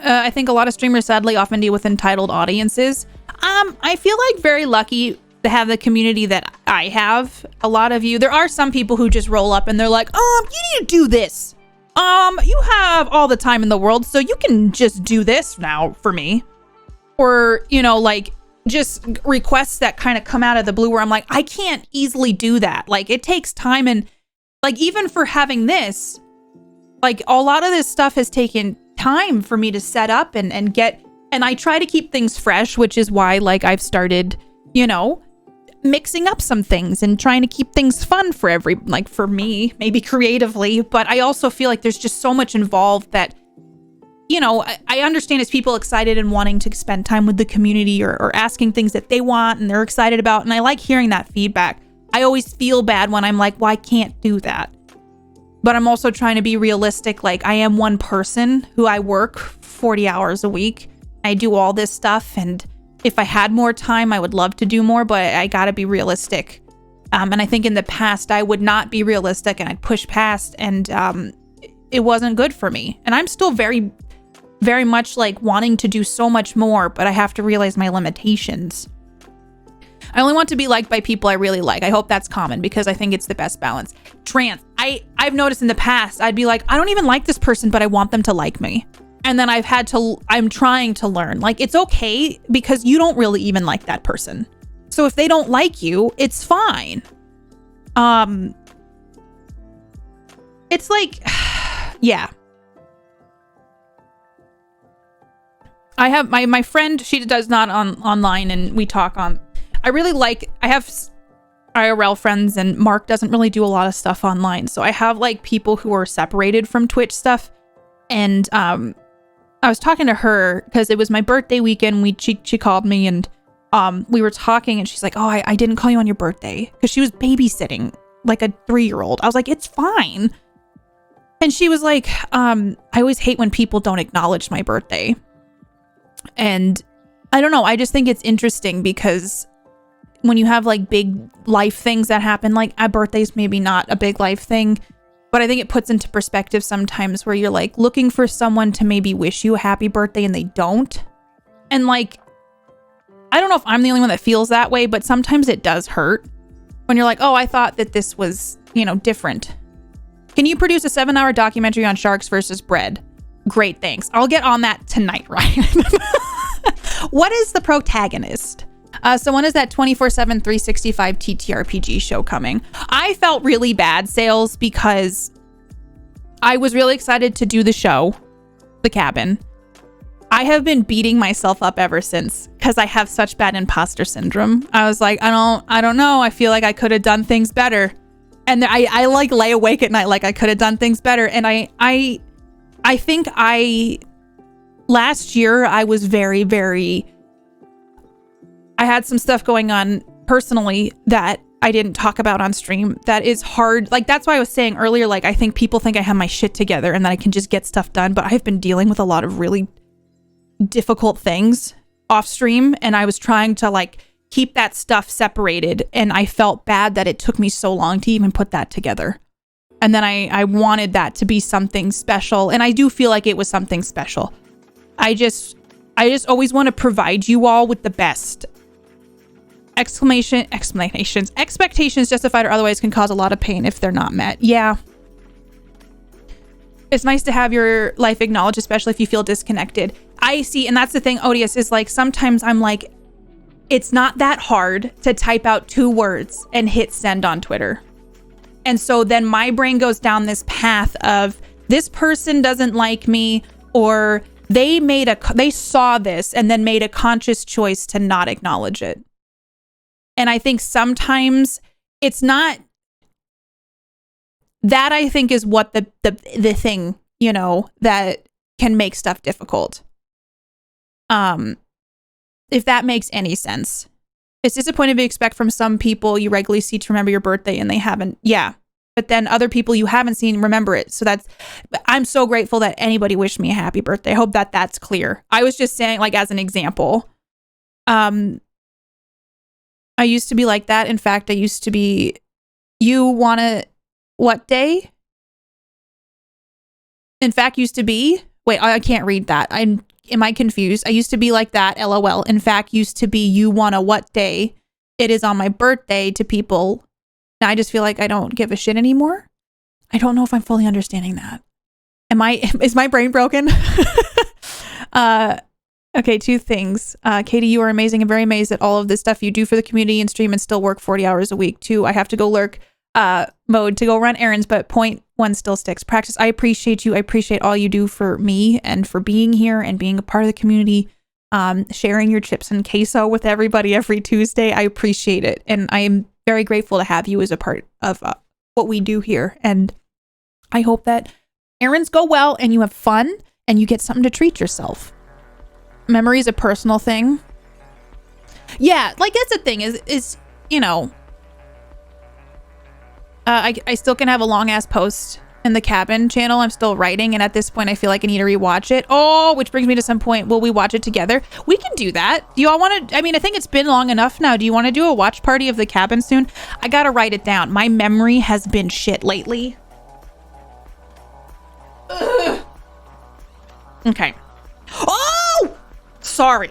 I think a lot of streamers sadly often deal with entitled audiences. I feel like very lucky to have the community that I have. A lot of you, there are some people who just roll up and they're like, you need to do this. You have all the time in the world, so you can just do this now for me. Or, you know, like just requests that kind of come out of the blue where I'm like, I can't easily do that. Like it takes time, and like even for having this, like a lot of this stuff has taken time for me to set up and get, and I try to keep things fresh, which is why like I've started, you know, mixing up some things and trying to keep things fun for for me, maybe creatively, but I also feel like there's just so much involved that, you know, I understand as people excited and wanting to spend time with the community or asking things that they want and they're excited about. And I like hearing that feedback. I always feel bad when I'm like, well, I can't do that. But I'm also trying to be realistic. Like I am one person who I work 40 hours a week. I do all this stuff. And if I had more time, I would love to do more, but I got to be realistic. And I think in the past, I would not be realistic and I'd push past, and it wasn't good for me. And I'm still very, very much like wanting to do so much more, but I have to realize my limitations. I only want to be liked by people I really like. I hope that's common because I think it's the best balance. Trans. I've noticed in the past, I'd be like, I don't even like this person, but I want them to like me. And then I'm trying to learn. Like, it's okay because you don't really even like that person. So if they don't like you, it's fine. It's like, yeah. I have my friend, she does not online, and we talk on, I have IRL friends, and Mark doesn't really do a lot of stuff online. So I have like people who are separated from Twitch stuff. And I was talking to her because it was my birthday weekend. She called me, and we were talking, and she's like, oh, I didn't call you on your birthday because she was babysitting like a 3-year-old. I was like, it's fine. And she was like, I always hate when people don't acknowledge my birthday. And I don't know, I just think it's interesting because when you have like big life things that happen, like a birthday's maybe not a big life thing, but I think it puts into perspective sometimes where you're like looking for someone to maybe wish you a happy birthday and they don't. And like, I don't know if I'm the only one that feels that way, but sometimes it does hurt when you're like, oh, I thought that this was, you know, different. Can you produce a 7-hour documentary on sharks versus bread? Great, thanks. I'll get on that tonight, Ryan. What is the protagonist? So when is that 24/7 365 TTRPG show coming? I felt really bad, Sales, because I was really excited to do the show, The Cabin. I have been beating myself up ever since because I have such bad imposter syndrome. I was like, I don't know. I feel like I could have done things better. And I like lay awake at night like I could have done things better. And I think last year I was very, very, I had some stuff going on personally that I didn't talk about on stream. That is hard. Like, that's why I was saying earlier, like, I think people think I have my shit together and that I can just get stuff done. But I've been dealing with a lot of really difficult things off stream, and I was trying to like keep that stuff separated, and I felt bad that it took me so long to even put that together. And then I wanted that to be something special, and I do feel like it was something special. I just always want to provide you all with the best. Expectations justified or otherwise can cause a lot of pain if they're not met. Yeah. It's nice to have your life acknowledged, especially if you feel disconnected. I see, and that's the thing, Odious, is like sometimes I'm like, it's not that hard to type out 2 words and hit send on Twitter. And so then my brain goes down this path of this person doesn't like me, or they saw this and then made a conscious choice to not acknowledge it. And I think sometimes it's not that, I think, is what the thing, you know, that can make stuff difficult. If that makes any sense. It's disappointing to expect from some people you regularly see to remember your birthday and they haven't. Yeah. But then other people you haven't seen remember it. So I'm so grateful that anybody wished me a happy birthday. I hope that that's clear. I was just saying, like, as an example, I used to be like that. In fact, I used to be, you want to, what day? In fact, used to be, wait, I can't read that. Am I confused? I used to be like that, LOL. In fact, used to be, you want to what day? It is on my birthday to people. Now I just feel like I don't give a shit anymore. I don't know if I'm fully understanding that. Is my brain broken? Okay, 2 things. Katie, you are amazing and very amazed at all of this stuff you do for the community and stream and still work 40 hours a week. 2, I have to go lurk mode to go run errands, but point 1 still sticks. Practice. I appreciate you. I appreciate all you do for me and for being here and being a part of the community, sharing your chips and queso with everybody every Tuesday. I appreciate it. And I am very grateful to have you as a part of what we do here. And I hope that errands go well and you have fun and you get something to treat yourself. Memory is a personal thing. Yeah, like that's the thing is you know, I still can have a long ass post in the cabin channel. I'm still writing, and at this point I feel like I need to rewatch it. Oh, which brings me to some point. Will we watch it together? We can do that. Do you all want to? I mean, I think it's been long enough now. Do you want to do a watch party of the cabin soon? I gotta write it down. My memory has been shit lately. Ugh. Okay. Oh! Sorry.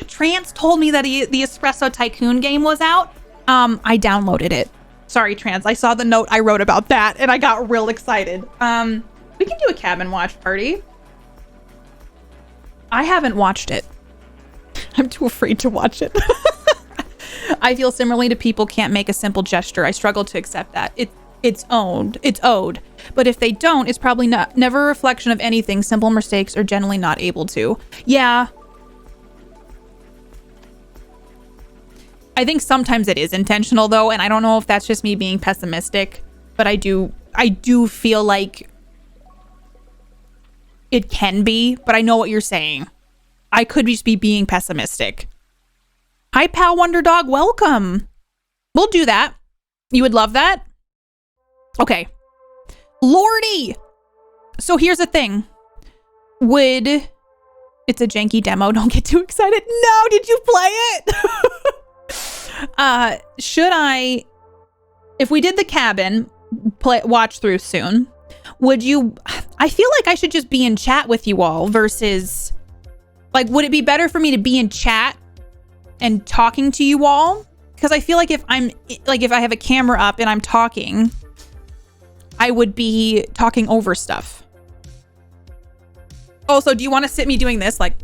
Trance told me that the Espresso Tycoon game was out. I downloaded it. Sorry, Trance. I saw the note I wrote about that and I got real excited. We can do a cabin watch party. I haven't watched it. I'm too afraid to watch it. I feel similarly to people can't make a simple gesture. I struggle to accept that. It's owed. But if they don't, it's probably never a reflection of anything. Simple mistakes are generally not able to. Yeah. I think sometimes it is intentional though, and I don't know if that's just me being pessimistic, but I do feel like it can be, but I know what you're saying. I could just be being pessimistic. Hi, pal Wonder Dog, welcome. We'll do that. You would love that? Okay. Lordy! So here's the thing. It's a janky demo, don't get too excited. No, did you play it? Should I, if we did the cabin watch through soon, I feel like I should just be in chat with you all versus, like, would it be better for me to be in chat and talking to you all? Because I feel like if I have a camera up and I'm talking, I would be talking over stuff. Also, do you want to sit me doing this? Like,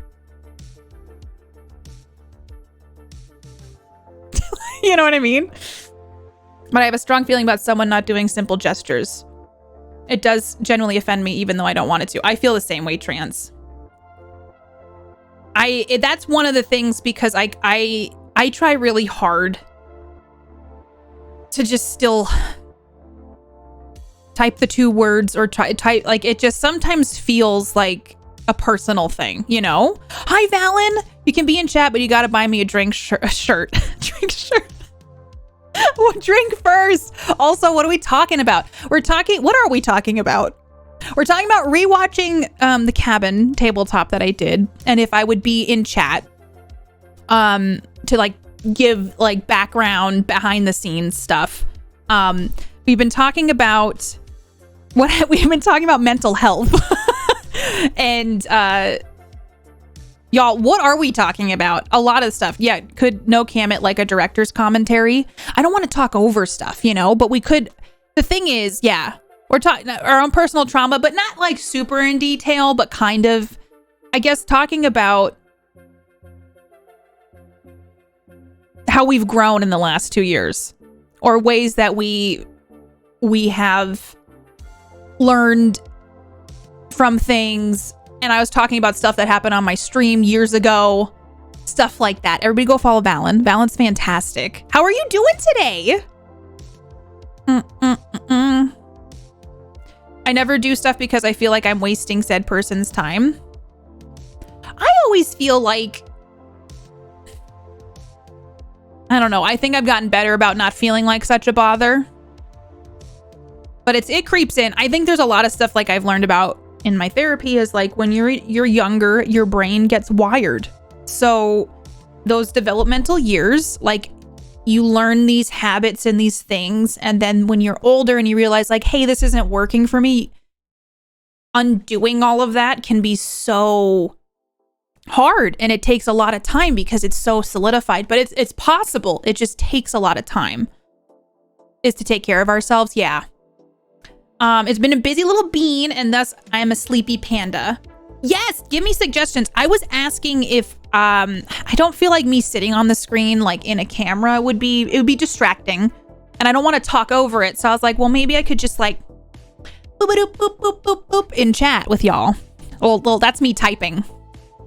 you know what I mean? But I have a strong feeling about someone not doing simple gestures. It does genuinely offend me, even though I don't want it to. I feel the same way, Trans. That's one of the things, because I try really hard to just still type the 2 words or type, like, it just sometimes feels like a personal thing, you know? Hi, Valen. You can be in chat, but you gotta buy me a drink shirt. Drink shirt. Well, drink first. Also, what are we talking about? What are we talking about? We're talking about rewatching the Cabin tabletop that I did, and if I would be in chat to like give like background behind the scenes stuff. We've been talking about mental health. And y'all, what are we talking about? A lot of stuff. Yeah, could no cam it like a director's commentary. I don't want to talk over stuff, but we could. The thing is, yeah, we're talking our own personal trauma, but not like super in detail, but kind of, I guess, talking about how we've grown in the last 2 years, or ways that we have learned from things. And I was talking about stuff that happened on my stream years ago, stuff like that. Everybody go follow Valen. Valen's fantastic. How are you doing today? I never do stuff because I feel like I'm wasting said person's time. I always feel like, I don't know. I think I've gotten better about not feeling like such a bother. But it creeps in. I think there's a lot of stuff like I've learned about in my therapy is like when you're younger, your brain gets wired. So those developmental years, like you learn these habits and these things. And then when you're older and you realize like, hey, this isn't working for me, undoing all of that can be so hard, and it takes a lot of time because it's so solidified, but it's possible. It just takes a lot of time is to take care of ourselves. Yeah. It's been a busy little bean, and thus I am a sleepy panda. Yes, give me suggestions. I was asking if I don't feel like me sitting on the screen like in a camera would be distracting, and I don't want to talk over it. So I was like, well, maybe I could just like boop boop boop boop boop boop in chat with y'all. Well, that's me typing.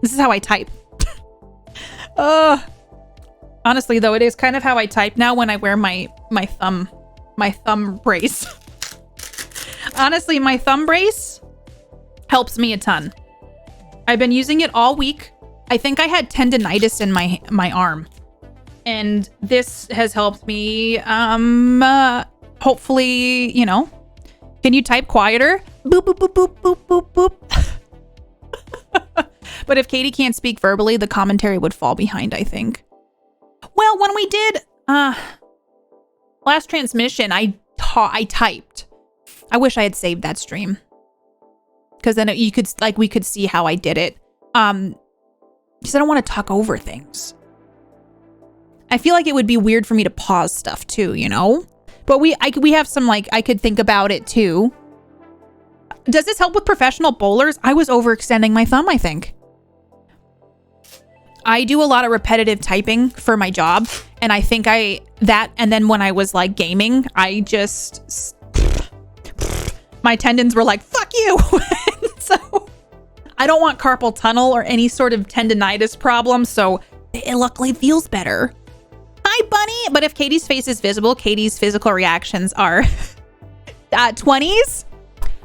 This is how I type. Honestly, though, it is kind of how I type now when I wear my thumb brace. Honestly, my thumb brace helps me a ton. I've been using it all week. I think I had tendinitis in my arm, and this has helped me. Hopefully, Can you type quieter? Boop boop boop boop boop boop boop. But if Katie can't speak verbally, the commentary would fall behind, I think. Well, when we did last transmission, I typed. I wish I had saved that stream, because then we could see how I did it. Because I don't want to talk over things. I feel like it would be weird for me to pause stuff too, But we have some I could think about it too. Does this help with professional bowlers? I was overextending my thumb, I think. I do a lot of repetitive typing for my job, and I think and then when I was like gaming, I just my tendons were like, fuck you. So I don't want carpal tunnel or any sort of tendinitis problem, so it luckily feels better. Hi, Bunny. But if Katie's face is visible, Katie's physical reactions are 20s.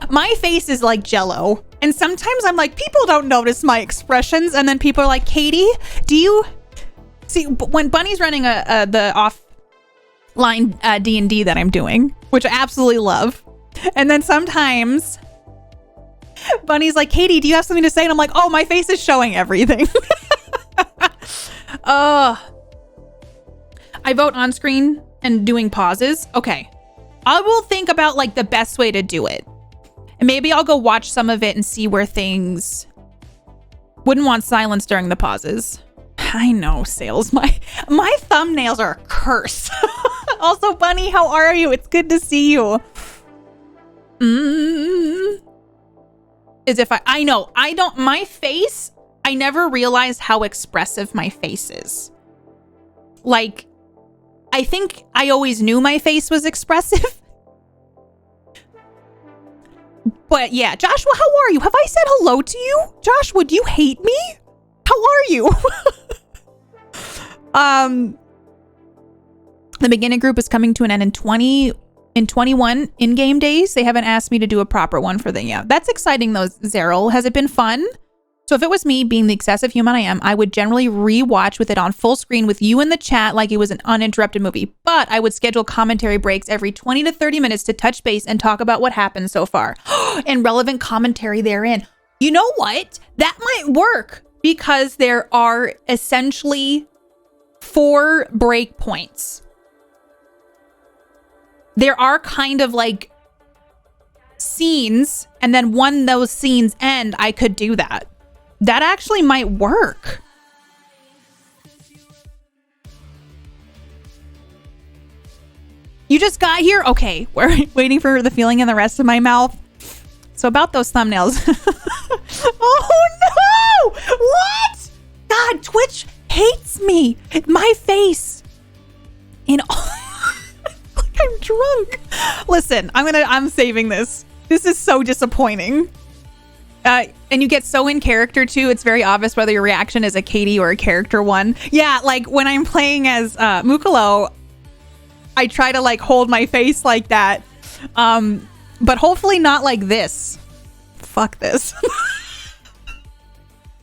My face is like Jello. And sometimes I'm like, people don't notice my expressions. And then people are like, Katie, do you see when Bunny's running the offline D&D that I'm doing, which I absolutely love. And then sometimes Bunny's like, Katie, do you have something to say? And I'm like, oh, my face is showing everything. I vote on screen and doing pauses. Okay. I will think about like the best way to do it. And maybe I'll go watch some of it and see where things wouldn't want silence during the pauses. I know, Sales. My thumbnails are a curse. Also, Bunny, how are you? It's good to see you. As if I know, my face, I never realized how expressive my face is. Like, I think I always knew my face was expressive. But yeah, Joshua, how are you? Have I said hello to you? Joshua, do you hate me? How are you? The beginning group is coming to an end in 21 in-game days. They haven't asked me to do a proper one for them yet. That's exciting though, Zeril. Has it been fun? So if it was me, being the excessive human I am, I would generally rewatch with it on full screen with you in the chat like it was an uninterrupted movie. But I would schedule commentary breaks every 20 to 30 minutes to touch base and talk about what happened so far and relevant commentary therein. You know what? That might work because there are essentially 4 break points. There are kind of like scenes, and then when those scenes end, I could do that. That actually might work. You just got here? Okay, we're waiting for the feeling in the rest of my mouth. So about those thumbnails. Oh no! What? God, Twitch hates me. My face. In all like I'm drunk. Listen, I'm saving this. This is so disappointing. And you get so in character too, it's very obvious whether your reaction is a Katie or a character one. Yeah, like when I'm playing as Mukalo, I try to like hold my face like that. But hopefully not like this. Fuck this.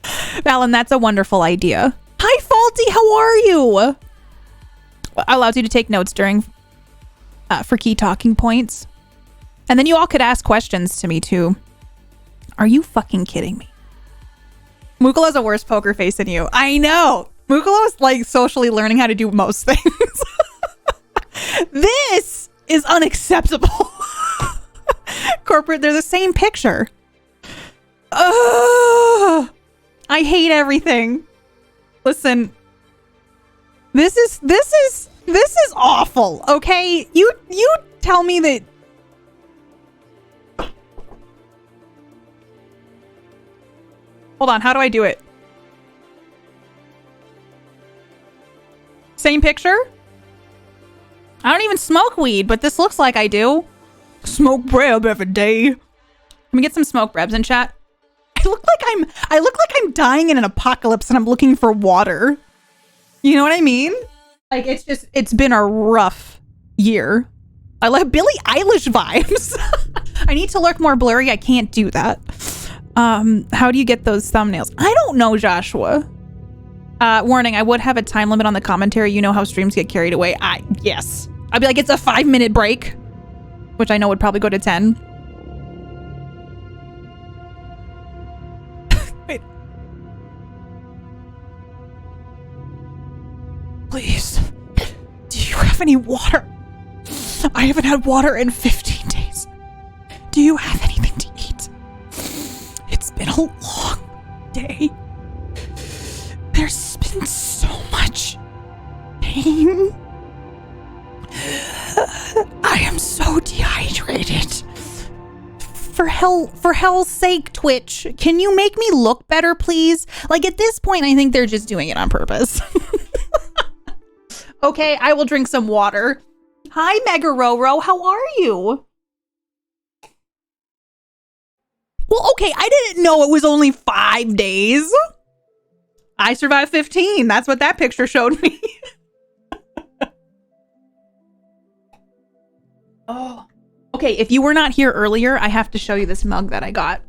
Valen, that's a wonderful idea. Hi, Faulty, how are you? Allows you to take notes during for key talking points. And then you all could ask questions to me too. Are you fucking kidding me? Mukalo has a worse poker face than you. I know. Mukalo is like socially learning how to do most things. This is unacceptable. Corporate, they're the same picture. I hate everything. Listen, this is awful. Okay, you tell me that. Hold on, how do I do it? Same picture? I don't even smoke weed, but this looks like I do. Smoke breb every day. Let me get some smoke brebs in chat. I look like I'm dying in an apocalypse and I'm looking for water. You know what I mean? Like it's been a rough year. I like Billie Eilish vibes. I need to look more blurry. I can't do that. How do you get those thumbnails? I don't know, Joshua. Warning, I would have a time limit on the commentary. You know how streams get carried away. Yes. I'd be like, it's a 5-minute break, which I know would probably go to 10. Wait. Please. Do you have any water? I haven't had water in 15 days. Do you have anything to eat? It's been a long day. There's been so much pain. I am so dehydrated. For hell's sake, Twitch, can you make me look better, please? Like at this point, I think they're just doing it on purpose. Okay, I will drink some water. Hi, Mega Roro, how are you? Well, okay, I didn't know it was only 5 days. I survived 15. That's what that picture showed me. Oh, okay. If you were not here earlier, I have to show you this mug that I got.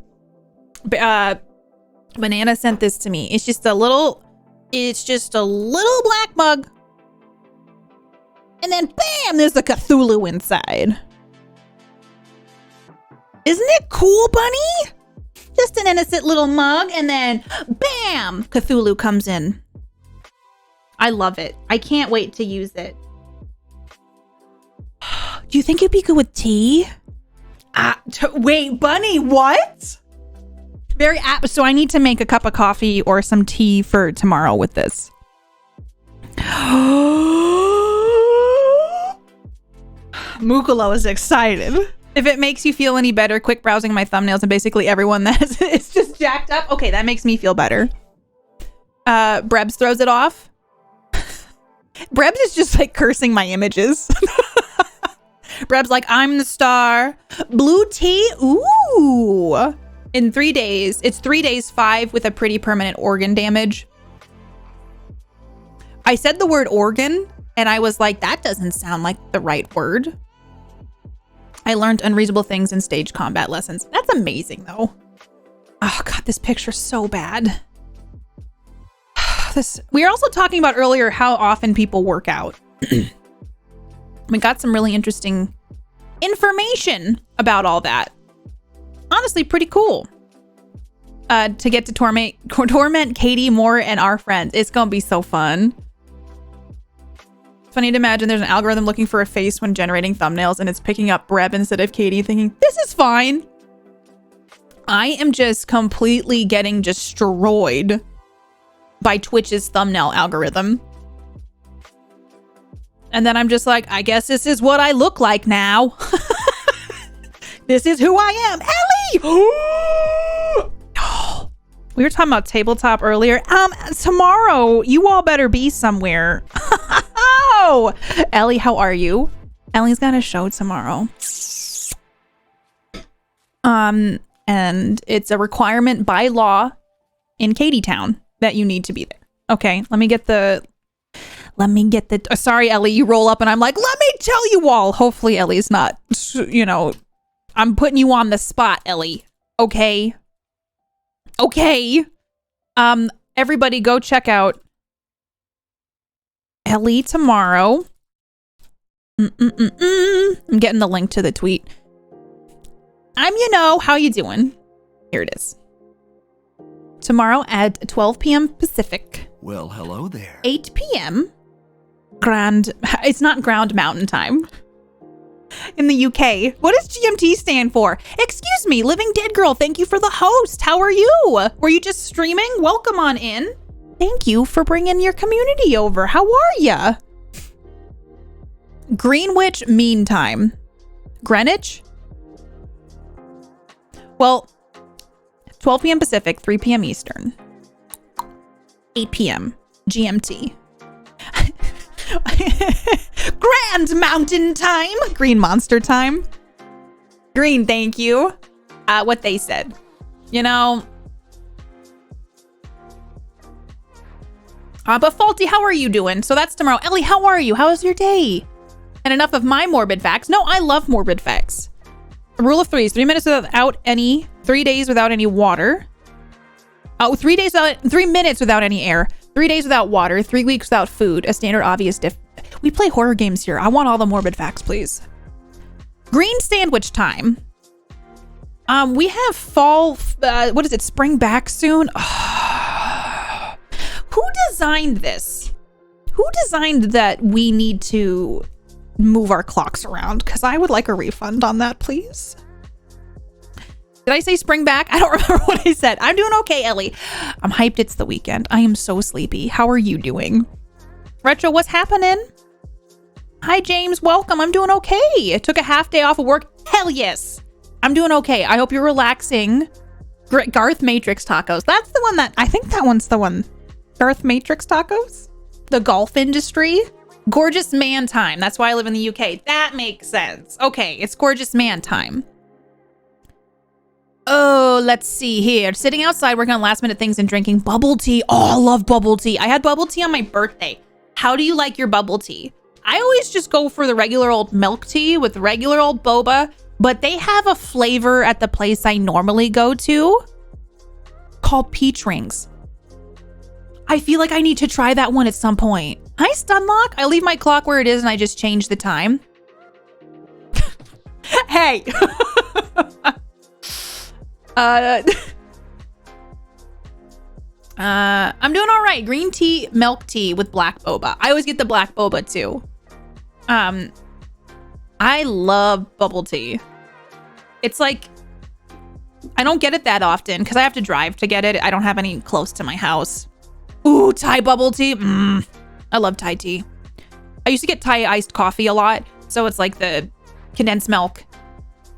Banana sent this to me. It's just a little black mug. And then bam, there's a Cthulhu inside. Isn't it cool, Bunny? Just an innocent little mug, and then bam, Cthulhu comes in. I love it. I can't wait to use it. Do you think it'd be good with tea? Wait, Bunny, what? Very apt. So I need to make a cup of coffee or some tea for tomorrow with this. Mukalo is excited. If it makes you feel any better, quick browsing my thumbnails and basically everyone that is just jacked up. Okay, that makes me feel better. Brebs throws it off. Brebs is just like cursing my images. Brebs like, I'm the star. Blue tea? Ooh. In 3 days. It's 3 days, 5 with a pretty permanent organ damage. I said the word organ and I was like, that doesn't sound like the right word. I learned unreasonable things in stage combat lessons. That's amazing though. Oh God, God, this picture's so bad. We were also talking about earlier how often people work out. We got some really interesting information about all that. Honestly, pretty cool. To get to torment Katie, more, and our friends. It's gonna be so fun. Funny to imagine there's an algorithm looking for a face when generating thumbnails and it's picking up Breb instead of Katie, thinking, this is fine. I am just completely getting destroyed by Twitch's thumbnail algorithm. And then I'm just like, I guess this is what I look like now. This is who I am. Ellie! We were talking about tabletop earlier. Tomorrow, you all better be somewhere. Oh, Ellie, how are you? Ellie's got a show tomorrow. And it's a requirement by law in Katytown that you need to be there. Okay, let me get the sorry, Ellie, you roll up and I'm like, let me tell you all. Hopefully Ellie's not, you know, I'm putting you on the spot, Ellie. Okay. Okay. Everybody go check out Ellie tomorrow. I'm getting the link to the tweet. How you doing? Here it is. Tomorrow at 12 p.m. Pacific. Well, hello there. 8 p.m. It's not Ground Mountain Time. In the UK. What does GMT stand for? Excuse me, Living Dead Girl, thank you for the host. How are you? Were you just streaming? Welcome on in. Thank you for bringing your community over. How are ya? Greenwich Mean Time. Greenwich? Well, 12 p.m. Pacific, 3 p.m. Eastern. 8 p.m. GMT. Grand Mountain Time. Green Monster Time. Green, thank you. What they said. But Faulty, how are you doing? So that's tomorrow. Ellie, how are you? How's your day? And enough of my morbid facts. No, I love morbid facts. Rule of threes. 3 minutes without any. 3 days without any water. 3 minutes without any air. 3 days without water. 3 weeks without food. A standard obvious diff. We play horror games here. I want all the morbid facts, please. Green sandwich time. We have fall. What is it? Spring back soon. Who designed this? Who designed that we need to move our clocks around? Because I would like a refund on that, please. Did I say spring back? I don't remember what I said. I'm doing okay, Ellie. I'm hyped. It's the weekend. I am so sleepy. How are you doing? Retro, what's happening? Hi, James. Welcome. I'm doing okay. I took a half day off of work. Hell yes. I'm doing okay. I hope you're relaxing. Garth Matrix tacos. That's the one I think that one's the one. Garth Matrix tacos? The golf industry? Gorgeous man time. That's why I live in the UK. That makes sense. Okay, it's gorgeous man time. Oh, let's see here. Sitting outside, working on last minute things and drinking bubble tea. Oh, I love bubble tea. I had bubble tea on my birthday. How do you like your bubble tea? I always just go for the regular old milk tea with regular old boba, but they have a flavor at the place I normally go to called peach rings. I feel like I need to try that one at some point. Hi, Stunlock. I leave my clock where it is and I just change the time. Hey. I'm doing all right. Green tea, milk tea with black boba. I always get the black boba too. I love bubble tea. It's like, I don't get it that often because I have to drive to get it. I don't have any close to my house. Ooh, Thai bubble tea. I love Thai tea. I used to get Thai iced coffee a lot. So it's like the condensed milk,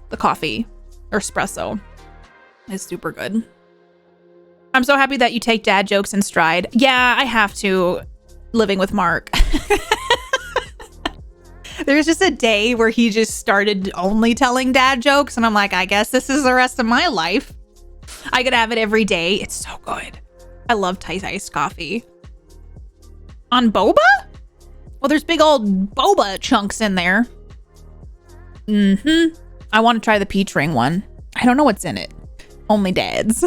the coffee, or espresso. It's super good. I'm so happy that you take dad jokes in stride. Yeah, I have to, living with Mark. There's just a day where he just started only telling dad jokes. And I'm like, I guess this is the rest of my life. I could have it every day. It's so good. I love Thai iced coffee. On boba? Well, there's big old boba chunks in there. I want to try the peach ring one. I don't know what's in it. Only dad's.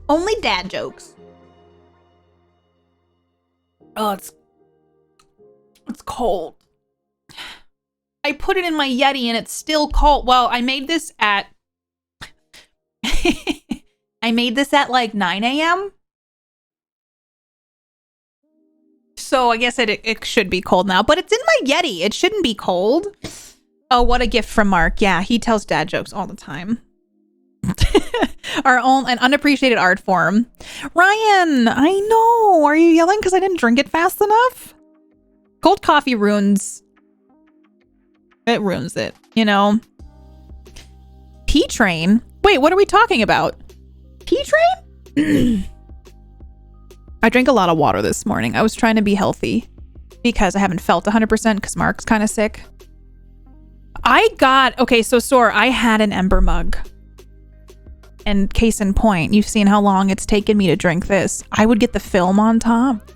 Only dad jokes. Oh, it's cold. I put it in my Yeti and it's still cold. Well, I made this at I made this at like 9 a.m. So I guess it should be cold now, but it's in my Yeti. It shouldn't be cold. Oh, what a gift from Mark. Yeah, he tells dad jokes all the time. Our own an unappreciated art form. Ryan, I know. Are you yelling because I didn't drink it fast enough? Cold coffee ruins. It ruins it, you know. P-Train? Wait, what are we talking about? P-Train? I drank a lot of water this morning. I was trying to be healthy because I haven't felt 100% because Mark's kind of sick. Okay, so Sore, I had an Ember mug. And case in point, you've seen how long it's taken me to drink this. I would get the film on top.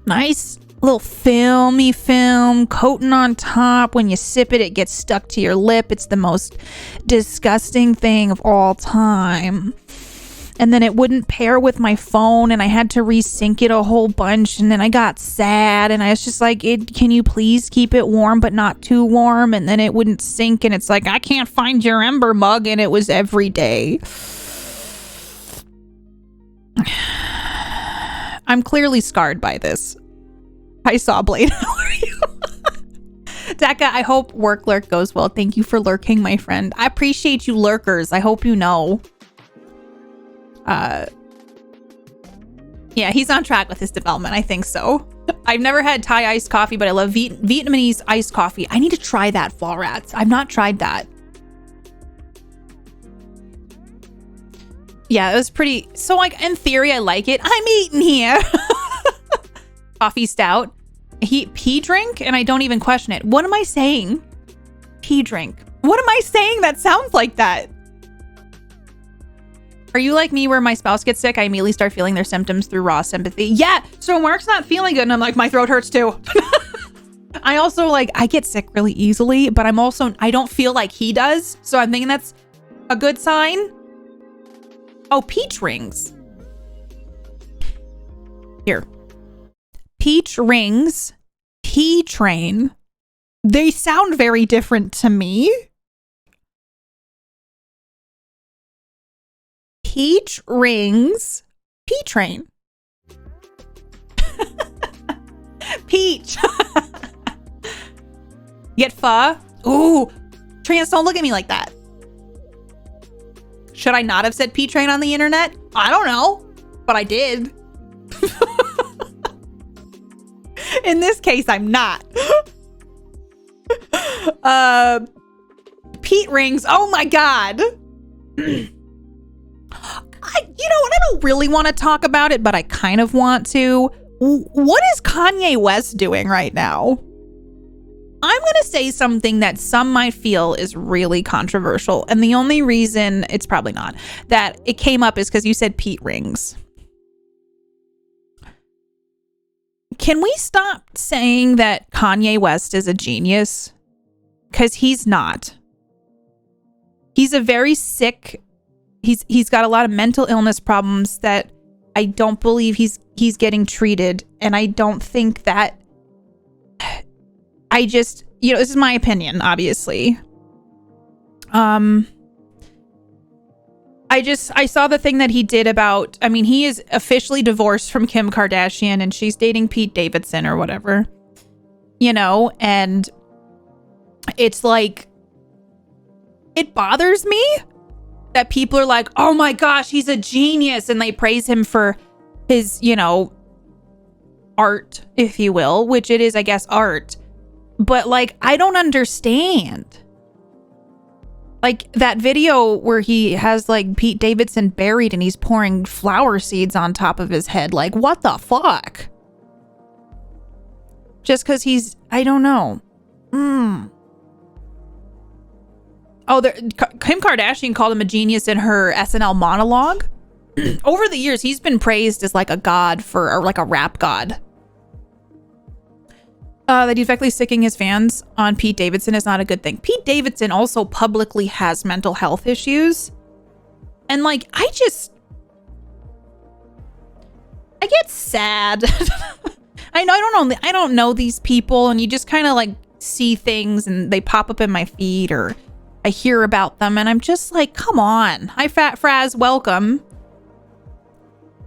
Nice little filmy film coating on top. When you sip it, it gets stuck to your lip. It's the most disgusting thing of all time. And then it wouldn't pair with my phone, and I had to resync it a whole bunch, and then I got sad, and I was just like, can you please keep it warm but not too warm? And then it wouldn't sync, and it's like, I can't find your Ember mug, and it was every day. I'm clearly scarred by this. I saw Blade. How are you? Daka, I hope work lurk goes well. Thank you for lurking, my friend. I appreciate you lurkers. I hope you know. Yeah, he's on track with his development. I think so. I've never had Thai iced coffee, but I love Vietnamese iced coffee. I need to try that, Fall Rats. I've not tried that. Yeah, it was pretty. So, like, in theory, I like it. I'm eating here. Coffee stout. Pea drink, and I don't even question it. What am I saying? Pea drink. What am I saying that sounds like that? Are you like me where my spouse gets sick? I immediately start feeling their symptoms through raw sympathy. Yeah, so Mark's not feeling good and I'm like, my throat hurts too. I also like, I get sick really easily, but I don't feel like he does. So I'm thinking that's a good sign. Oh, peach rings. Here. Peach rings, P-Train. They sound very different to me. Peach rings, P-Train. Peach. Get pho? Ooh. Trans, don't look at me like that. Should I not have said P-Train on the internet? I don't know, but I did. In this case, I'm not. Pete rings. Oh my God. You know what? I don't really want to talk about it, but I kind of want to. What is Kanye West doing right now? I'm going to say something that some might feel is really controversial. And the only reason it's probably not that it came up is because you said Pete rings. Can we stop saying that Kanye West is a genius? Because he's not. He's a very sick. He's got a lot of mental illness problems that I don't believe he's getting treated, and I don't think that. I just, this is my opinion, obviously. I saw the thing that he did about, he is officially divorced from Kim Kardashian and she's dating Pete Davidson or whatever, and it's like, it bothers me that people are like, oh my gosh, he's a genius. And they praise him for his, art, if you will, which it is, I guess, art. But like, I don't understand. Like that video where he has like Pete Davidson buried and he's pouring flower seeds on top of his head. Like, what the fuck? Just because I don't know. Oh, Kim Kardashian called him a genius in her SNL monologue. Over the years, he's been praised as like a god or like a rap god. That he's effectively sicking his fans on Pete Davidson is not a good thing. Pete Davidson also publicly has mental health issues. And like, I get sad. I don't know these people, and you just kind of like see things and they pop up in my feed or I hear about them and I'm just like, come on. Hi, Fat Fraz, welcome.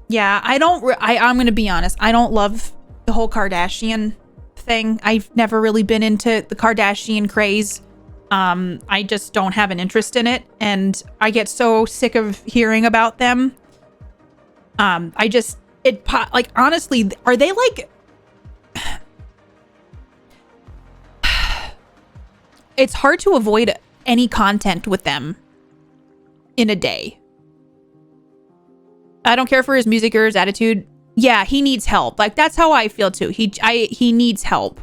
Yeah, I'm gonna be honest, I don't love the whole Kardashian thing. I've never really been into the Kardashian craze. I just don't have an interest in it, and I get so sick of hearing about them. Like, honestly, are they like... It's hard to avoid any content with them in a day. I don't care for his music or his attitude. Yeah, he needs help. Like, that's how I feel too. He needs help.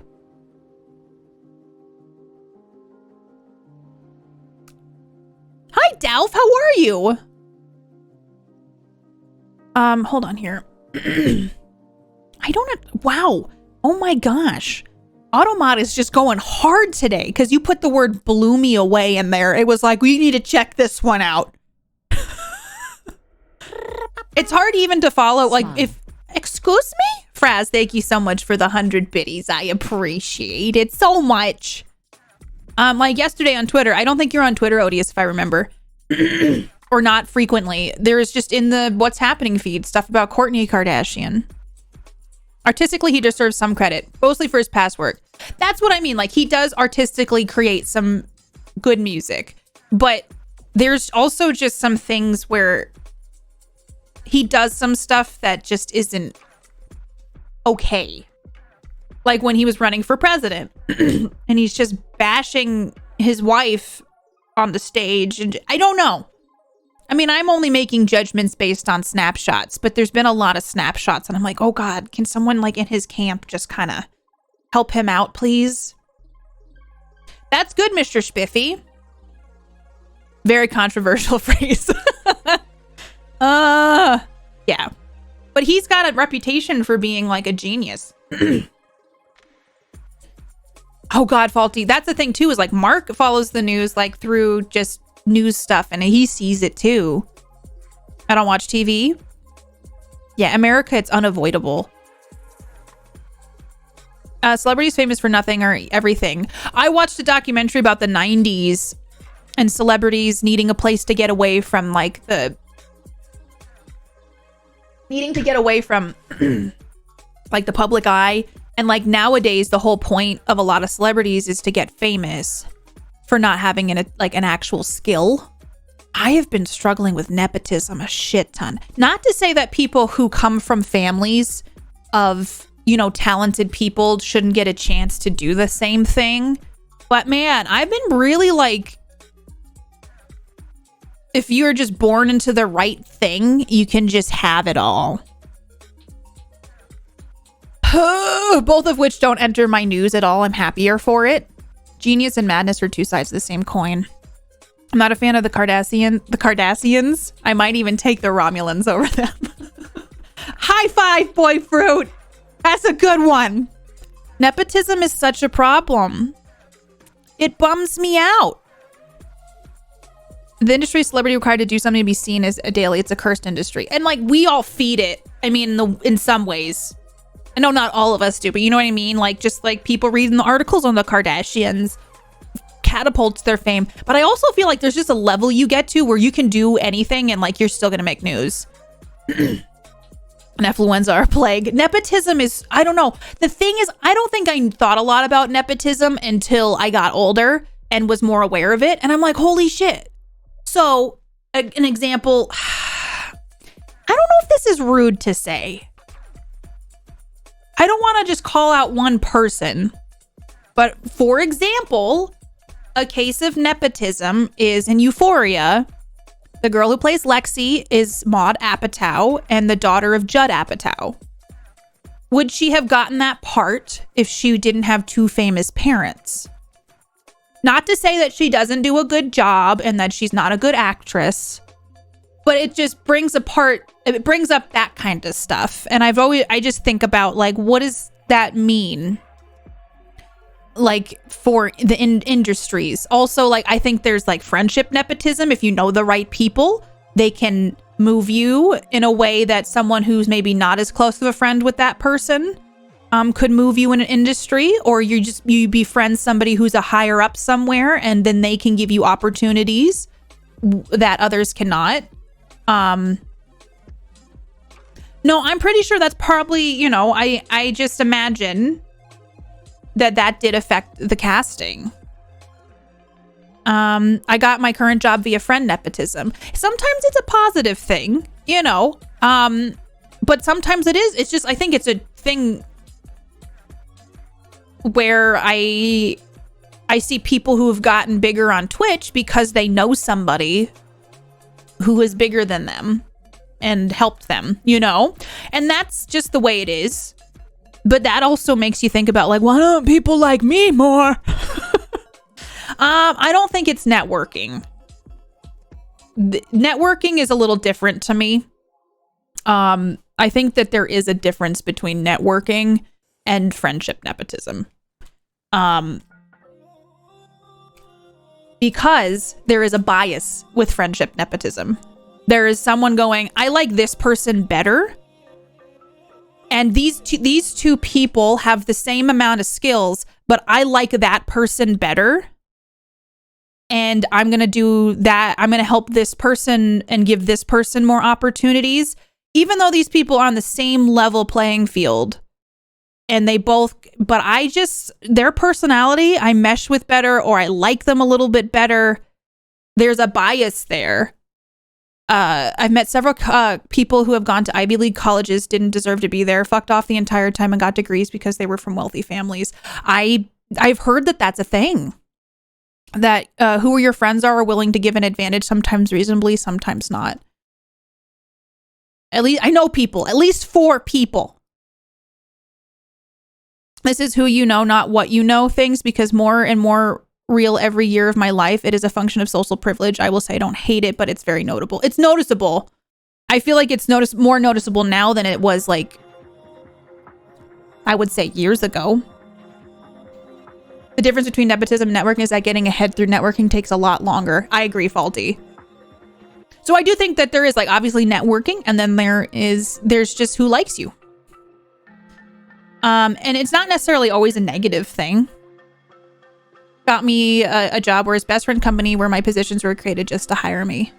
Hi, Dalf. How are you? Hold on here. Wow. Oh my gosh. Automod is just going hard today because you put the word blew me away in there. It was like, we need to check this one out. It's hard even to follow. Like, excuse me? Fraz, thank you so much for the 100 biddies. I appreciate it so much. Like yesterday on Twitter, I don't think you're on Twitter, Odious, if I remember. Or not frequently. There's just in the What's Happening feed stuff about Kourtney Kardashian. Artistically, he deserves some credit, mostly for his past work. That's what I mean. Like, he does artistically create some good music, but there's also just some things where he does some stuff that just isn't okay. Like when he was running for president and he's just bashing his wife on the stage. And I don't know. I mean, I'm only making judgments based on snapshots, but there's been a lot of snapshots and I'm like, oh God, can someone like in his camp just kind of help him out, please? That's good, Mr. Spiffy. Very controversial phrase. Yeah. But he's got a reputation for being like a genius. Oh God, Faulty. That's the thing too, is like Mark follows the news like through just news stuff and he sees it too. I don't watch TV. Yeah, America, it's unavoidable. Celebrities famous for nothing or everything. I watched a documentary about the 90s and celebrities needing a place to get away from like the like the public eye. And like nowadays, the whole point of a lot of celebrities is to get famous for not having an actual skill. I have been struggling with nepotism a shit ton. Not to say that people who come from families of, you know, talented people shouldn't get a chance to do the same thing. But man, I've been really like, if you're just born into the right thing, you can just have it all. Both of which don't enter my news at all. I'm happier for it. Genius and madness are two sides of the same coin. I'm not a fan of the Kardashians. I might even take the Romulans over them. High five, boy fruit. That's a good one. Nepotism is such a problem. It bums me out. The industry celebrity required to do something to be seen as a daily. It's a cursed industry. And like, we all feed it. I mean, in some ways. I know not all of us do, but you know what I mean? Like, just like people reading the articles on the Kardashians catapults their fame. But I also feel like there's just a level you get to where you can do anything and like you're still gonna make news. Influenza are a plague. Nepotism is, I don't know. The thing is, I don't think I thought a lot about nepotism until I got older and was more aware of it. And I'm like, holy shit. So, an example, I don't know if this is rude to say. I don't want to just call out one person, but for example, a case of nepotism is in Euphoria. The girl who plays Lexi is Maude Apatow and the daughter of Judd Apatow. Would she have gotten that part if she didn't have two famous parents? Not to say that she doesn't do a good job and that she's not a good actress, but it just brings up that kind of stuff. And I just think about like, what does that mean? Like for the industries. Also, like, I think there's like friendship nepotism. If you know the right people, they can move you in a way that someone who's maybe not as close of a friend with that person could move you in an industry, or you befriend somebody who's a higher up somewhere, and then they can give you opportunities that others cannot. No, I'm pretty sure that's probably, I just imagine that did affect the casting. I got my current job via friend nepotism. Sometimes it's a positive thing, but sometimes it's just, I think it's a thing where I see people who have gotten bigger on Twitch because they know somebody who is bigger than them and helped them, and that's just the way it is. But that also makes you think about, like, why don't people like me more? I don't think it's networking. Networking is a little different to me. I think that there is a difference between networking and friendship nepotism. Because there is a bias with friendship nepotism. There is someone going, I like this person better. And these two people have the same amount of skills, but I like that person better. And I'm going to do that. I'm going to help this person and give this person more opportunities, even though these people are on the same level playing field. And they both, but their personality, I mesh with better, or I like them a little bit better. There's a bias there. I've met several people who have gone to Ivy League colleges, didn't deserve to be there, fucked off the entire time and got degrees because they were from wealthy families. I've heard that that's a thing. That who your friends are willing to give an advantage, sometimes reasonably, sometimes not. At least I know people, at least 4 people. This is who you know, not what you know things, because more and more real every year of my life. It is a function of social privilege. I will say I don't hate it, but it's very notable. It's noticeable. I feel like it's more noticeable now than it was, like, I would say years ago. The difference between nepotism and networking is that getting ahead through networking takes a lot longer. I agree, Faulty. So I do think that there is, like, obviously networking, and then there's just who likes you. And it's not necessarily always a negative thing. Got me a job where his best friend company, where my positions were created just to hire me.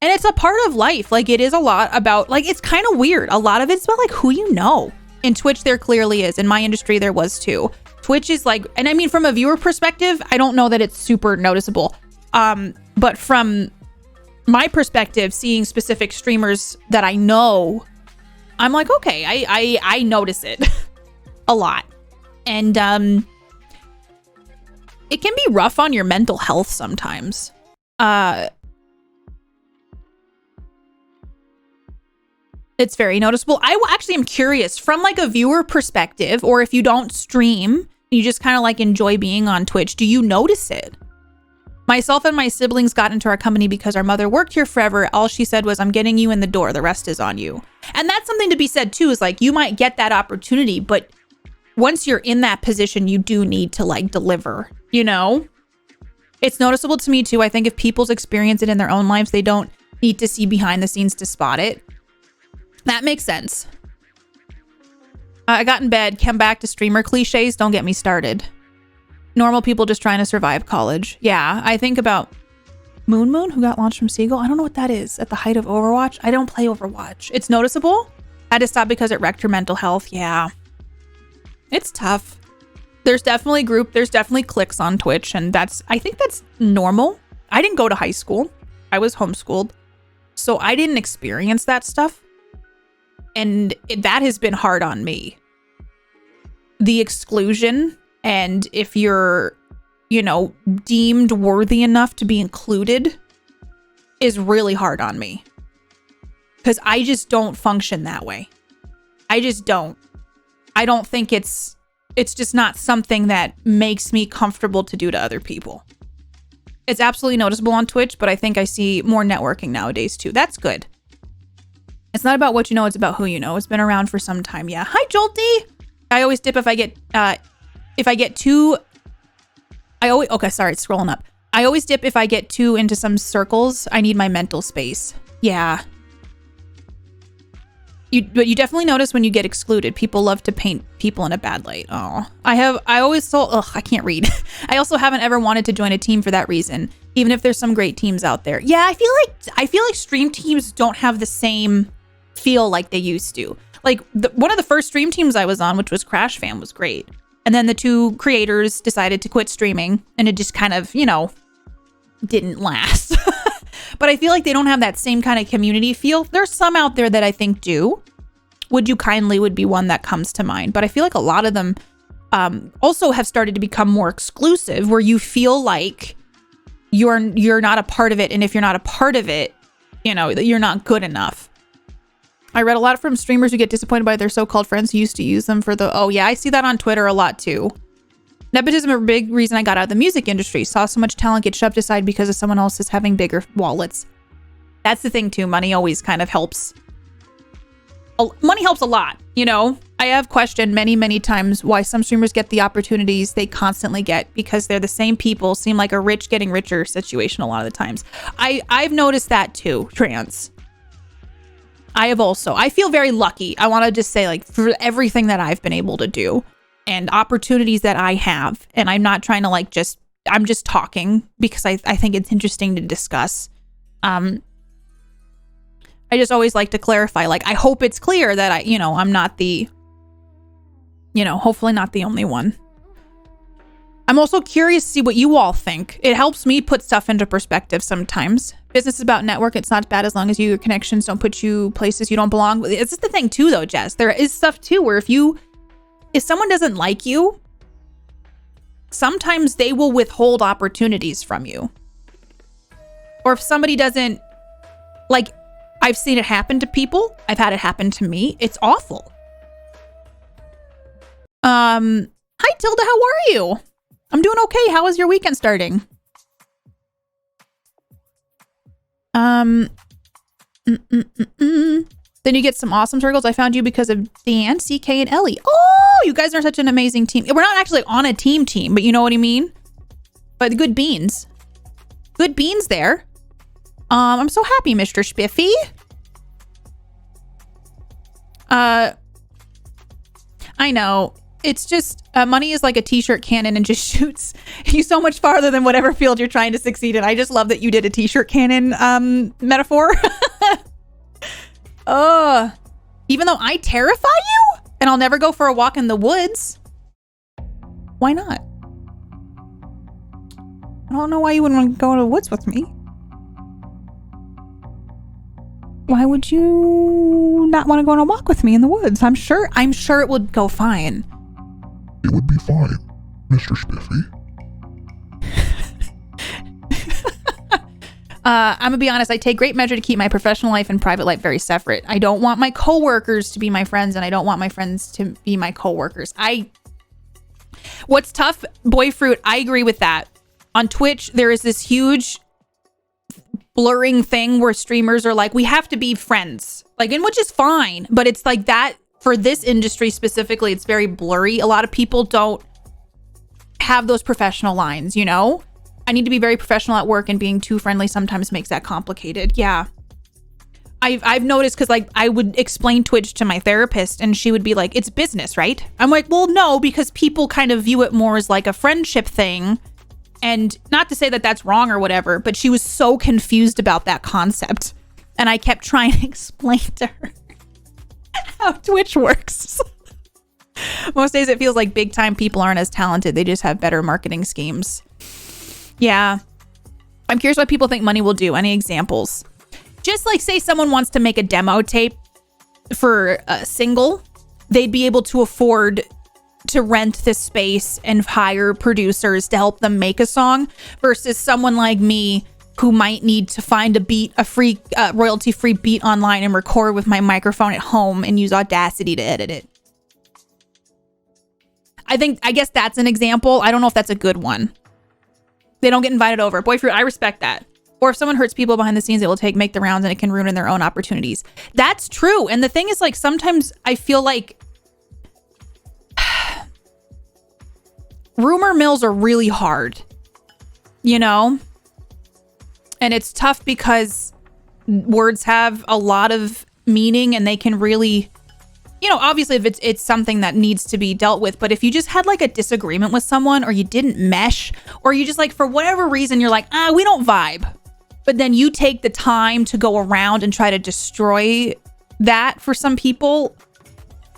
And it's a part of life. Like, it is a lot about, like, it's kind of weird. A lot of it's about, like, who you know. In Twitch, there clearly is. In my industry, there was too. Twitch is like, and I mean, from a viewer perspective, I don't know that it's super noticeable. But from my perspective, seeing specific streamers that I know, I'm like, okay, I notice it a lot. And it can be rough on your mental health sometimes. It's very noticeable. I actually am curious from, like, a viewer perspective, or if you don't stream, you just kind of, like, enjoy being on Twitch, do you notice it? Myself and my siblings got into our company because our mother worked here forever. All she said was, I'm getting you in the door. The rest is on you. And that's something to be said too, is, like, you might get that opportunity, but once you're in that position, you do need to, like, deliver, It's noticeable to me too. I think if people's experience it in their own lives, they don't need to see behind the scenes to spot it. That makes sense. I got in bed, came back to streamer cliches. Don't get me started. Normal people just trying to survive college. Yeah, I think about Moon, who got launched from Seagull. I don't know what that is. At the height of Overwatch. I don't play Overwatch. It's noticeable. I had to stop because it wrecked her mental health. Yeah. It's tough. There's definitely cliques on Twitch, and I think that's normal. I didn't go to high school. I was homeschooled. So I didn't experience that stuff. And that has been hard on me. The exclusion, and if you're, deemed worthy enough to be included, is really hard on me. Because I just don't function that way. I just don't. I don't think it's just not something that makes me comfortable to do to other people. It's absolutely noticeable on Twitch, but I think I see more networking nowadays too. That's good. It's not about what you know, it's about who you know. It's been around for some time. Yeah. Hi, Jolty. I always dip if I get too... Okay, sorry, it's scrolling up. I always dip if I get too into some circles. I need my mental space. Yeah. But you definitely notice when you get excluded, people love to paint people in a bad light. Oh, I always thought, I can't read. I also haven't ever wanted to join a team for that reason, even if there's some great teams out there. Yeah, I feel like stream teams don't have the same feel like they used to. Like one of the first stream teams I was on, which was Crash Fam, was great. And then the two creators decided to quit streaming, and it just kind of, didn't last. But I feel like they don't have that same kind of community feel. There's some out there that I think do. Would You Kindly would be one that comes to mind. But I feel like a lot of them also have started to become more exclusive, where you feel like you're not a part of it. And if you're not a part of it, you're not good enough. I read a lot from streamers who get disappointed by their so-called friends who used to use them for oh yeah, I see that on Twitter a lot too. Nepotism is a big reason I got out of the music industry. Saw so much talent get shoved aside because of someone else is having bigger wallets. That's the thing too. Money always kind of helps. Money helps a lot, I have questioned many, many times why some streamers get the opportunities they constantly get, because they're the same people, seem like a rich getting richer situation a lot of the times. I've noticed that too, trans. I feel very lucky. I want to just say, like, for everything that I've been able to do and opportunities that I have, and I'm not trying to I'm just talking because I think it's interesting to discuss. I just always like to clarify, I hope it's clear that I'm not the, hopefully not the only one. I'm also curious to see what you all think. It helps me put stuff into perspective sometimes. Business is about network. It's not bad as long as your connections don't put you places you don't belong. It's just the thing too, though, Jess. There is stuff too where if someone doesn't like you, sometimes they will withhold opportunities from you. Or if somebody doesn't, I've seen it happen to people. I've had it happen to me. It's awful. Hi, Tilda. How are you? I'm doing okay. How is your weekend starting? Then you get some awesome circles. I found you because of Dan, CK, and Ellie. Oh, you guys are such an amazing team. We're not actually on a team, but you know what I mean? But good beans. Good beans there. I'm so happy, Mr. Spiffy. I know. It's just money is like a t-shirt cannon and just shoots you so much farther than whatever field you're trying to succeed in. I just love that you did a t-shirt cannon metaphor. Even though I terrify you and I'll never go for a walk in the woods. Why not? I don't know why you wouldn't want to go to the woods with me. Why would you not want to go on a walk with me in the woods? I'm sure it would go fine. It would be fine, Mr. Spiffy. I'm gonna be honest, I take great measure to keep my professional life and private life very separate. I don't want my coworkers to be my friends, and I don't want my friends to be my coworkers. What's tough, Boyfruit, I agree with that. On Twitch, there is this huge blurring thing where streamers are like, we have to be friends. And which is fine, but it's like that for this industry specifically, it's very blurry. A lot of people don't have those professional lines, I need to be very professional at work, and being too friendly sometimes makes that complicated. Yeah. I've noticed, because I would explain Twitch to my therapist and she would be like, it's business, right? I'm like, well, no, because people kind of view it more as like a friendship thing. And not to say that that's wrong or whatever, but she was so confused about that concept. And I kept trying to explain to her how Twitch works. Most days it feels like big time people aren't as talented. They just have better marketing schemes. Yeah. I'm curious what people think money will do. Any examples? Just say someone wants to make a demo tape for a single. They'd be able to afford to rent the space and hire producers to help them make a song, versus someone like me who might need to find a free royalty-free beat online and record with my microphone at home and use Audacity to edit it. I guess that's an example. I don't know if that's a good one. They don't get invited over. Boyfruit, I respect that. Or if someone hurts people behind the scenes, it will make the rounds and it can ruin their own opportunities. That's true. And the thing is, sometimes I feel like rumor mills are really hard, And it's tough because words have a lot of meaning and they can really, you know, obviously if it's something that needs to be dealt with, but if you just had like a disagreement with someone or you didn't mesh or you just like for whatever reason you're like, we don't vibe, but then you take the time to go around and try to destroy that for some people,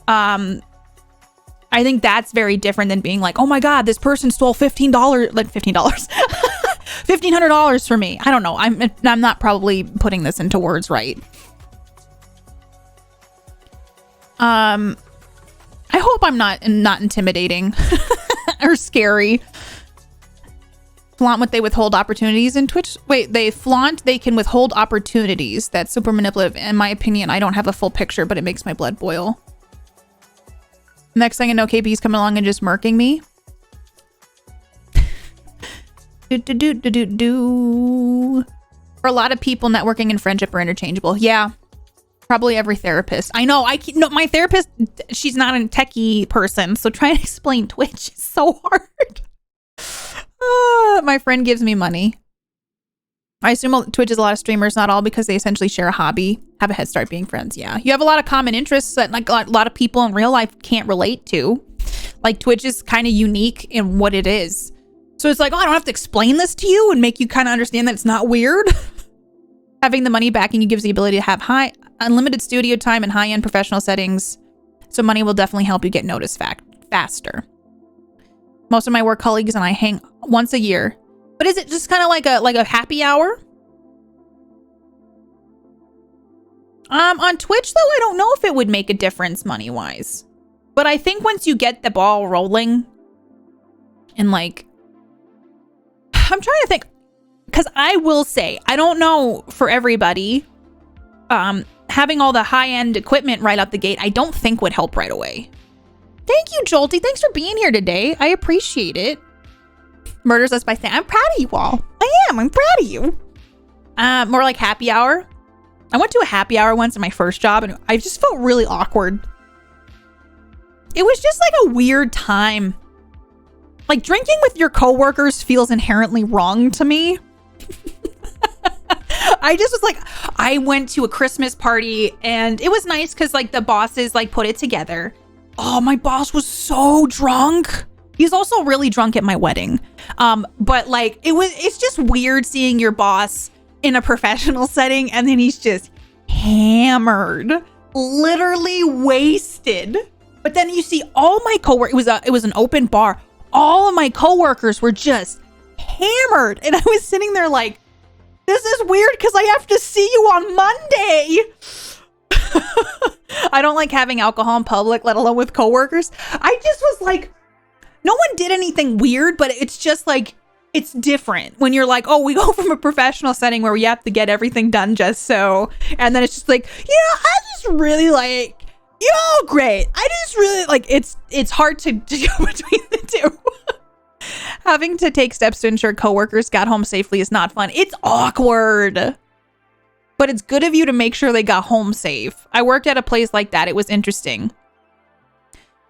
I think that's very different than being like, oh my God, this person stole $15, like $15, $1,500 for me. I don't know. I'm not probably putting this into words right. I hope I'm not intimidating or scary. Flaunt what they withhold opportunities in Twitch. Wait, they flaunt they can withhold opportunities. That's super manipulative. In my opinion, I don't have a full picture, but it makes my blood boil. Next thing I know, KP's coming along and just murking me. For a lot of people, networking and friendship are interchangeable. Yeah. Probably every therapist. I know. No, my therapist, she's not a techie person, so trying to explain Twitch is so hard. My friend gives me money. I assume Twitch is a lot of streamers, not all, because they essentially share a hobby, have a head start being friends. Yeah, you have a lot of common interests that like a lot of people in real life can't relate to. Like Twitch is kind of unique in what it is. So it's like, oh, I don't have to explain this to you and make you kind of understand that it's not weird. Having the money backing you gives the ability to have unlimited studio time and high-end professional settings. So money will definitely help you get noticed faster. Most of my work colleagues and I hang once a year. But is it just kind of like a happy hour? On Twitch though, I don't know if it would make a difference money-wise. But I think once you get the ball rolling and like I'm trying to think, because I will say, I don't know for everybody, having all the high-end equipment right out the gate, I don't think would help right away. Thank you, Jolty. Thanks for being here today. I appreciate it. Murders us by saying, I'm proud of you all. I'm proud of you. More like happy hour. I went to a happy hour once in my first job and I just felt really awkward. It was just like a weird time. Like drinking with your coworkers feels inherently wrong to me. I just was like, I went to a Christmas party and it was nice because like the bosses like put it together. Oh, my boss was so drunk. He's also really drunk at my wedding. But like it's just weird seeing your boss in a professional setting and then he's just hammered, literally wasted. But then you see all my coworkers, it was an open bar. All of my coworkers were just hammered. And I was sitting there like, this is weird because I have to see you on Monday. I don't like having alcohol in public, let alone with coworkers. I just was like, no one did anything weird, but it's just like, it's different when you're like, oh, we go from a professional setting where we have to get everything done just so. And then it's just like, I just really like, great. I just really like, it's hard to go between the two. Having to take steps to ensure coworkers got home safely is not fun. It's awkward. But it's good of you to make sure they got home safe. I worked at a place like that. It was interesting.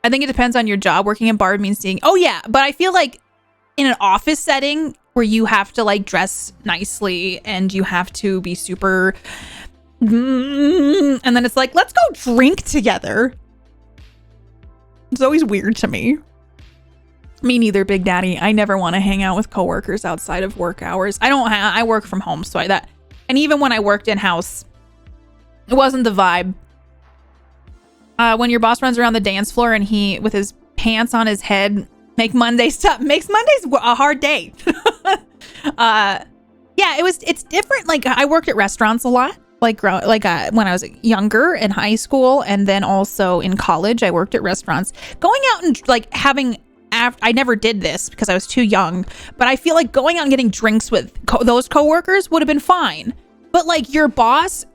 I think it depends on your job. Working in bar means seeing... Oh, yeah. But I feel like in an office setting where you have to like dress nicely and you have to be super... And then it's like, let's go drink together. It's always weird to me. Me neither, Big Daddy. I never want to hang out with coworkers outside of work hours. I work from home, so and even when I worked in-house, it wasn't the vibe. When your boss runs around the dance floor and he, with his pants on his head, makes Mondays a hard day. Yeah, it's different. Like I worked at restaurants a lot, when I was younger in high school, and then also in college, I worked at restaurants. Going out and like having. I never did this because I was too young, but I feel like going out and getting drinks with those coworkers would have been fine. But like your boss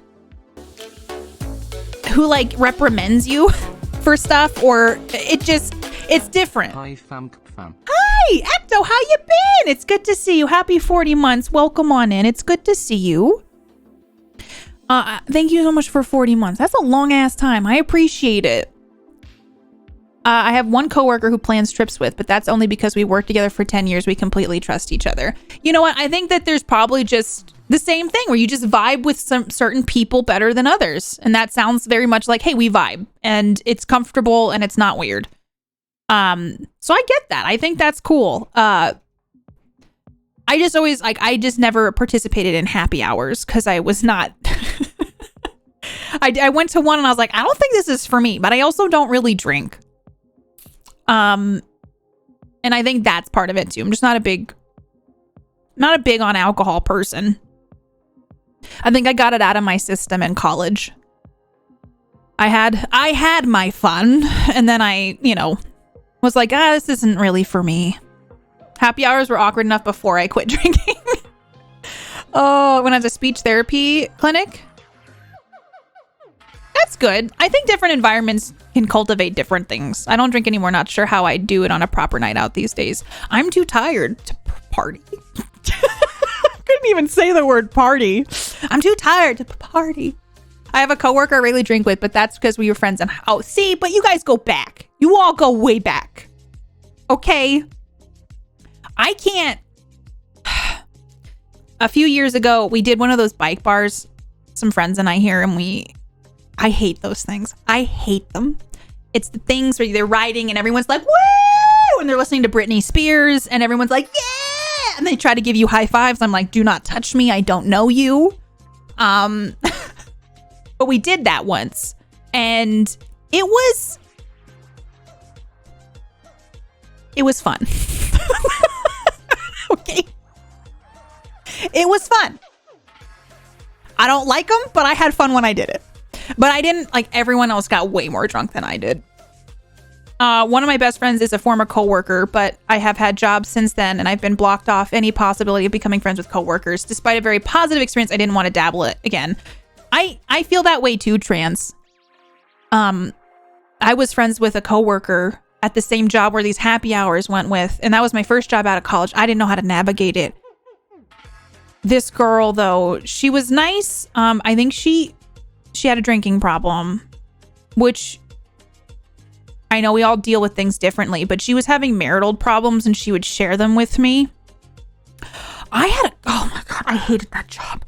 who like reprimands you for stuff, or it's different. Hi, fam. Hi, Ecto, how you been? It's good to see you. Happy 40 months. Welcome on in. It's good to see you. Thank you so much for 40 months. That's a long ass time. I appreciate it. I have one coworker who plans trips with, but that's only because we worked together for 10 years. We completely trust each other. You know what? I think that there's probably just the same thing where you just vibe with some certain people better than others. And that sounds very much like, hey, we vibe and it's comfortable and it's not weird. So I get that. I think that's cool. I just always I just never participated in happy hours because I was not. I went to one and I was like, I don't think this is for me, but I also don't really drink. And I think that's part of it too. I'm just not a big on alcohol person. I think I got it out of my system in college. I had my fun, and then I, was like, this isn't really for me. Happy hours were awkward enough before I quit drinking. Oh, when I was a speech therapy clinic. That's good. I think different environments can cultivate different things. I don't drink anymore. Not sure how I do it on a proper night out these days. I'm too tired to party. Couldn't even say the word party. I'm too tired to party. I have a coworker I really drink with, but that's because we were friends. And see, but you guys go back. You all go way back. Okay. I can't. A few years ago, we did one of those bike bars. Some friends and I here, and I hate those things. I hate them. It's the things where they're riding and everyone's like, woo! And they're listening to Britney Spears and everyone's like, yeah! And they try to give you high fives. I'm like, do not touch me. I don't know you. But we did that once. And it was fun. Okay. It was fun. I don't like them, but I had fun when I did it. But I didn't, everyone else got way more drunk than I did. One of my best friends is a former coworker, but I have had jobs since then, and I've been blocked off any possibility of becoming friends with coworkers. Despite a very positive experience, I didn't want to dabble it again. I feel that way too, trans. I was friends with a coworker at the same job where these happy hours went with, and that was my first job out of college. I didn't know how to navigate it. This girl, though, she was nice. I think she had a drinking problem, which I know we all deal with things differently, but she was having marital problems and she would share them with me. Oh my God, I hated that job.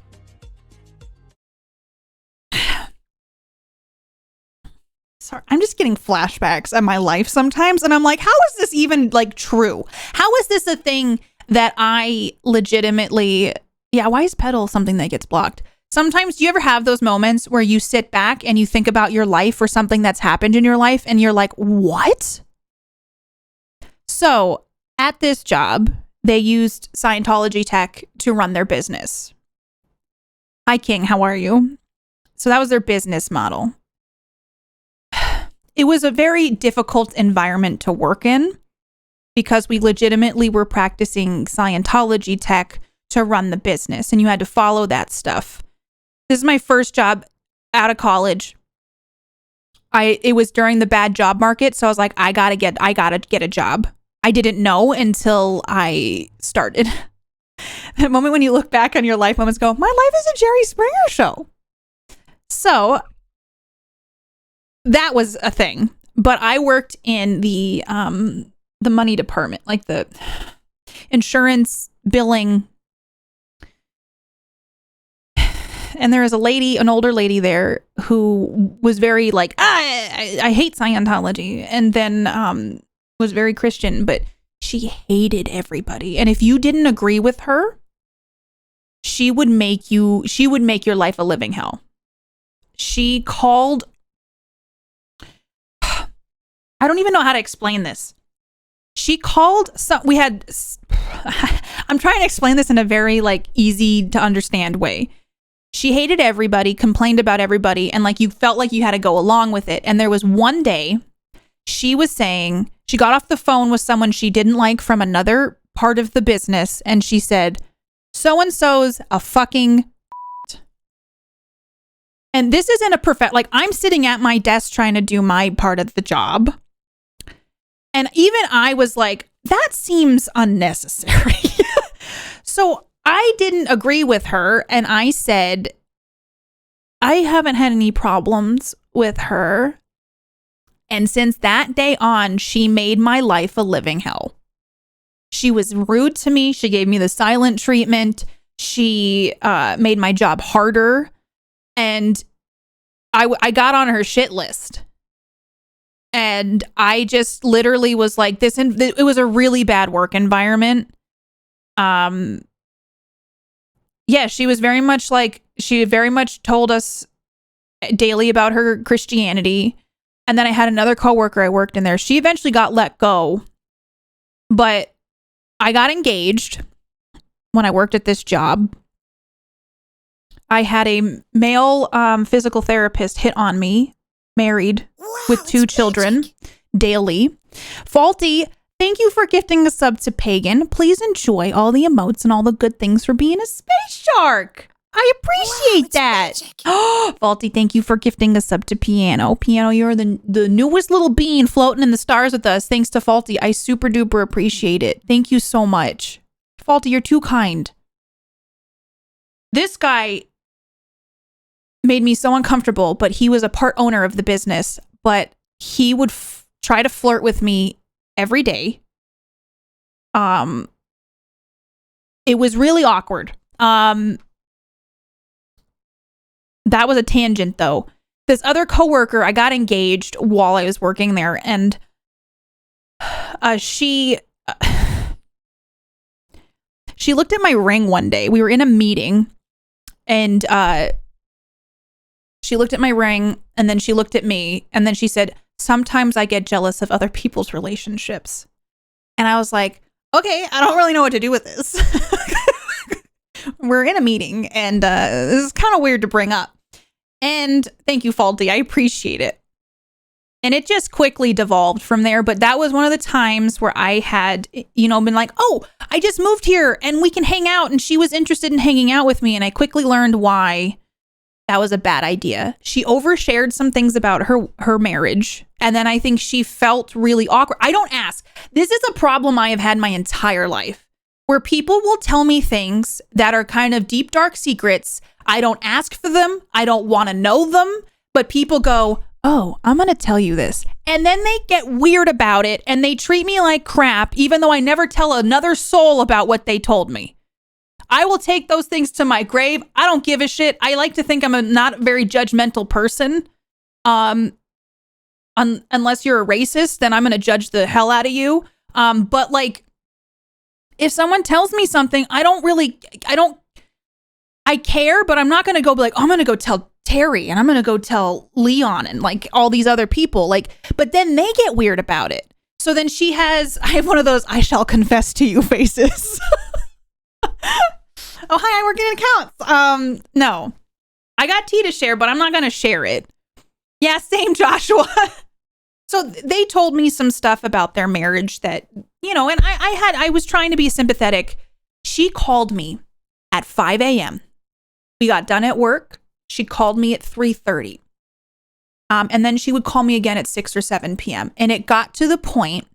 Sorry, I'm just getting flashbacks of my life sometimes. And I'm like, how is this even true? How is this a thing that I legitimately, why is pedal something that gets blocked? Sometimes, do you ever have those moments where you sit back and you think about your life or something that's happened in your life and you're like, what? So at this job, they used Scientology tech to run their business. Hi, King. How are you? So that was their business model. It was a very difficult environment to work in because we legitimately were practicing Scientology tech to run the business, and you had to follow that stuff. This is my first job out of college. It was during the bad job market, so I was like, I gotta get a job. I didn't know until I started. That moment when you look back on your life, moments go, my life is a Jerry Springer show. So that was a thing. But I worked in the money department, like the insurance billing. And there was an older lady there who was very I hate Scientology, and then was very Christian, but she hated everybody. And if you didn't agree with her, she would make your life a living hell. She called, I don't even know how to explain this. She called I'm trying to explain this in a very easy to understand way. She hated everybody, complained about everybody, and you felt like you had to go along with it. And there was one day she was saying, she got off the phone with someone she didn't like from another part of the business, and she said, so-and-so's a fucking and this isn't a I'm sitting at my desk trying to do my part of the job. And even I was like, that seems unnecessary. So I didn't agree with her, and I said, I haven't had any problems with her. And since that day on, she made my life a living hell. She was rude to me. She gave me the silent treatment. She made my job harder, and I got on her shit list. And I just literally was like, it was a really bad work environment. Yeah, she very much told us daily about her Christianity. And then I had another coworker I worked in there. She eventually got let go, but I got engaged when I worked at this job. I had a male physical therapist hit on me, married with 2 children, daily. Faulty, thank you for gifting a sub to Pagan. Please enjoy all the emotes and all the good things for being a space shark. I appreciate that. Faulty, thank you for gifting a sub to Piano. Piano, you're the newest little bean floating in the stars with us. Thanks to Faulty. I super duper appreciate it. Thank you so much. Faulty, you're too kind. This guy made me so uncomfortable, but he was a part owner of the business, but he would try to flirt with me every day. It was really awkward. That was a tangent though. This other coworker, I got engaged while I was working there, and she looked at my ring one day. We were in a meeting, and she looked at my ring, and then she looked at me, and then she said, "Sometimes I get jealous of other people's relationships." And I was like, okay, I don't really know what to do with this. We're in a meeting, and this is kind of weird to bring up. And thank you, Faulty. I appreciate it. And it just quickly devolved from there. But that was one of the times where I had, been like, oh, I just moved here and we can hang out. And she was interested in hanging out with me. And I quickly learned why that was a bad idea. She overshared some things about her marriage. And then I think she felt really awkward. I don't ask. This is a problem I have had my entire life, where people will tell me things that are kind of deep, dark secrets. I don't ask for them. I don't want to know them. But people go, oh, I'm going to tell you this. And then they get weird about it and they treat me like crap, even though I never tell another soul about what they told me. I will take those things to my grave. I don't give a shit. I like to think I'm a not very judgmental person. Unless you're a racist, then I'm going to judge the hell out of you. But like, if someone tells me something, I care, but I'm not going to go be like, oh, I'm going to go tell Terry and I'm going to go tell Leon and like all these other people. Like, but then they get weird about it. So then I have one of those, I shall confess to you faces. Oh, hi, I work in accounts. No, I got tea to share, but I'm not going to share it. Yeah, same, Joshua. So they told me some stuff about their marriage that, and I was trying to be sympathetic. She called me at 5 a.m. We got done at work. She called me at 3:30. And then she would call me again at 6 or 7 p.m. And it got to the point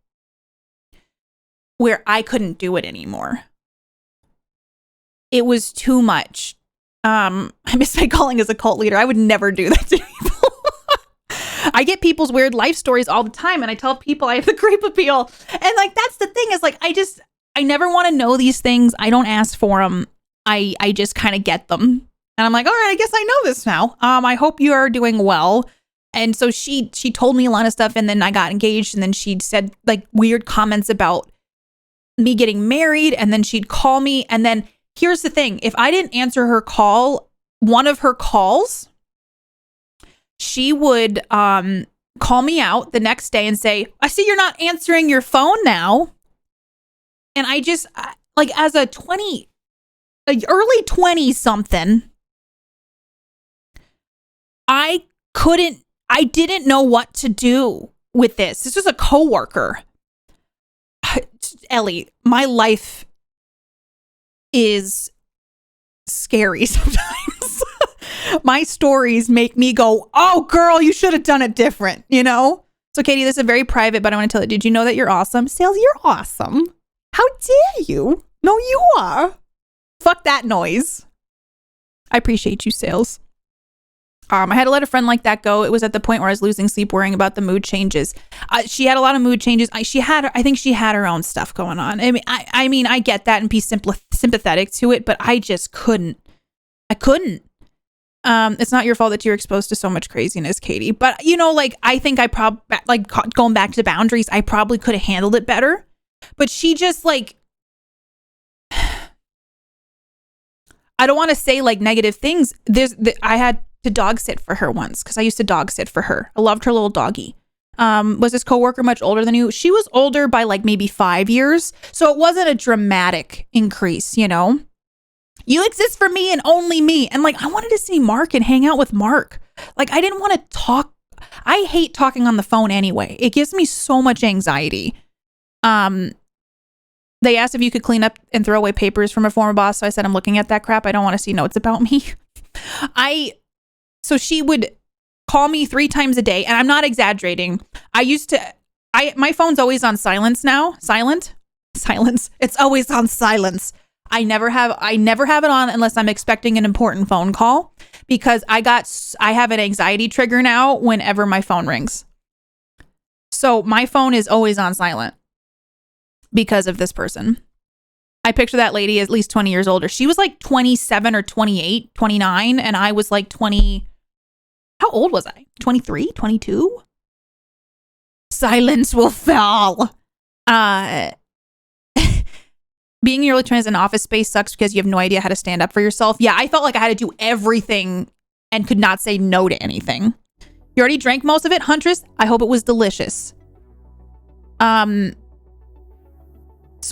where I couldn't do it anymore. It was too much. I miss my calling as a cult leader. I would never do that to people. I get people's weird life stories all the time, and I tell people I have the creep appeal. And like, that's the thing, is like, I never want to know these things. I don't ask for them. I just kind of get them. And I'm like, all right, I guess I know this now. I hope you are doing well. And so she told me a lot of stuff, and then I got engaged, and then she said like weird comments about me getting married, and then she'd call me. And then here's the thing. If I didn't answer her call, one of her calls, she would call me out the next day and say, I see you're not answering your phone now. And I just, like, as a early 20 something, I didn't know what to do with this. This was a coworker. Ellie, my life is scary sometimes. My stories make me go, oh girl, you should have done it different, So Katie, this is very private, but I want to tell you, did you know that you're awesome? Sales, you're awesome. How dare you? No, you are. Fuck that noise. I appreciate you, Sales. I had to let a friend like that go. It was at the point where I was losing sleep worrying about the mood changes. She had a lot of mood changes. I think she had her own stuff going on. I mean, I get that and be sympathetic to it, but I just couldn't. I couldn't. It's not your fault that you're exposed to so much craziness, Katie. But, you know, like, I think I probably, like, going back to boundaries, I probably could have handled it better. But she just, like, I don't want to say, like, negative things. I had to dog sit for her once because I used to dog sit for her. I loved her little doggy. Was this coworker much older than you? She was older by, like, maybe 5 years. So it wasn't a dramatic increase, you know? You exist for me and only me. And like, I wanted to see Mark and hang out with Mark. Like, I didn't want to talk. I hate talking on the phone anyway. It gives me so much anxiety. They asked if you could clean up and throw away papers from a former boss. So I said, I'm looking at that crap. I don't want to see notes about me. So she would call me 3 times a day. And I'm not exaggerating. My phone's always on silence now. Silence. It's always on silence. I never have it on unless I'm expecting an important phone call because I have an anxiety trigger now whenever my phone rings. So my phone is always on silent because of this person. I picture that lady at least 20 years older. She was like 27 or 28, 29, and I was like 20. How old was I? 23, 22? Silence will fall. Being in your early 20s in office space sucks because you have no idea how to stand up for yourself. Yeah, I felt like I had to do everything and could not say no to anything. You already drank most of it, Huntress? I hope it was delicious. So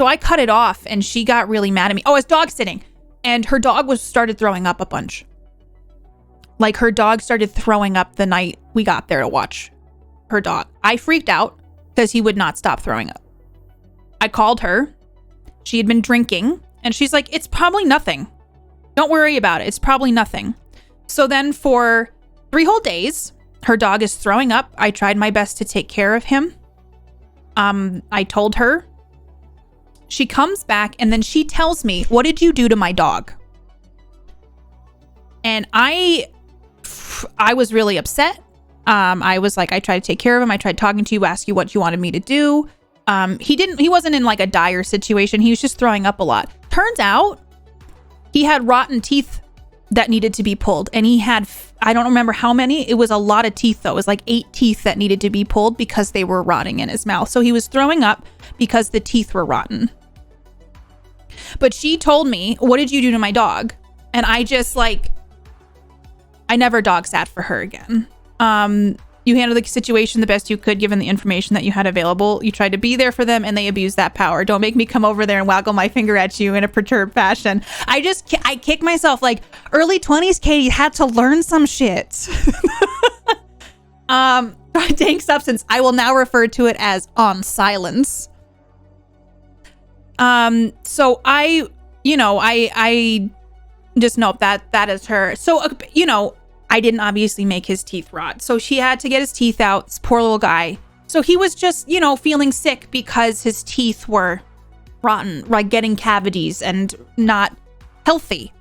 I cut it off and she got really mad at me. Oh, I was dog sitting and her dog started throwing up a bunch. Like her dog started throwing up the night we got there to watch her dog. I freaked out because he would not stop throwing up. I called her. She had been drinking and she's like, it's probably nothing. Don't worry about it. It's probably nothing. So then for 3 whole days, her dog is throwing up. I tried my best to take care of him. I told her. She comes back and then she tells me, what did you do to my dog? And I was really upset. I was like, I tried to take care of him. I tried talking to you, ask you what you wanted me to do. He wasn't in like a dire situation. He was just throwing up a lot. Turns out he had rotten teeth that needed to be pulled. And he had, I don't remember how many. It was a lot of teeth though. It was like 8 teeth that needed to be pulled because they were rotting in his mouth. So he was throwing up because the teeth were rotten. But she told me, what did you do to my dog? And I just like, I never dog sat for her again. You handled the situation the best you could given the information that you had available. You tried to be there for them and they abused that power. Don't make me come over there and waggle my finger at you in a perturbed fashion. I kick myself like early 20s, Katie had to learn some shit. Dank substance. I will now refer to it as on silence. So I just know that is her. So, I didn't obviously make his teeth rot. So she had to get his teeth out. This poor little guy. So he was just, feeling sick because his teeth were rotten, like getting cavities and not healthy.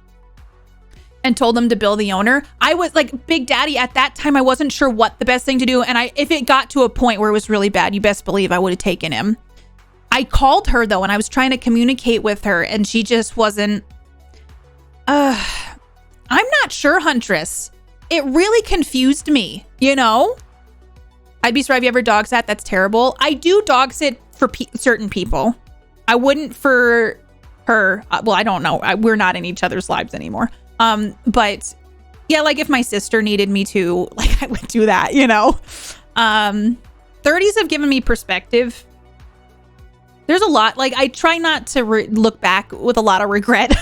And told them to bill the owner. I was like Big Daddy at that time. I wasn't sure what the best thing to do. And if it got to a point where it was really bad, you best believe I would have taken him. I called her though, and I was trying to communicate with her and she just wasn't, I'm not sure, Huntress. It really confused me, I'd be sorry if you ever dog sat. That's terrible. I do dog sit for certain people. I wouldn't for her. Well, I don't know. We're not in each other's lives anymore. But yeah, like if my sister needed me to, like I would do that, 30s have given me perspective. There's a lot, like I try not to look back with a lot of regret.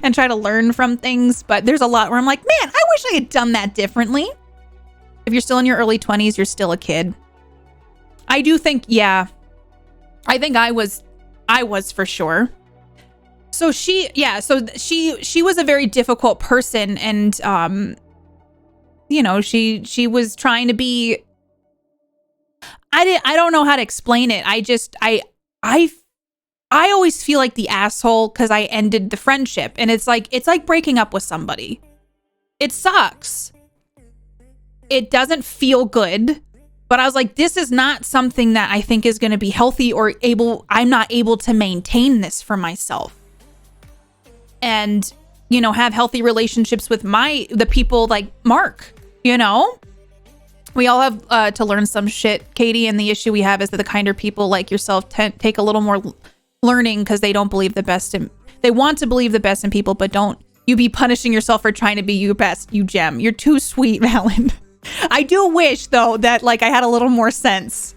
And try to learn from things. But there's a lot where I'm like, man, I wish I had done that differently. If you're still in your early 20s, you're still a kid. I do think, yeah. I think I was for sure. So she was a very difficult person. And, she was trying to be, I don't know how to explain it. I always feel like the asshole because I ended the friendship and it's like breaking up with somebody. It sucks. it doesn't feel good. But I was like, this is not something that I think is going to be healthy or I'm not able to maintain this for myself. And, you know, have healthy relationships with the people like Mark, you know? We all have to learn some shit, Katie, and the issue we have is that the kinder people like yourself take a little more learning because they don't believe the best in, they want to believe the best in people, but don't you be punishing yourself for trying to be your best, you gem. You're too sweet, Valen. I do wish, though, that like I had a little more sense.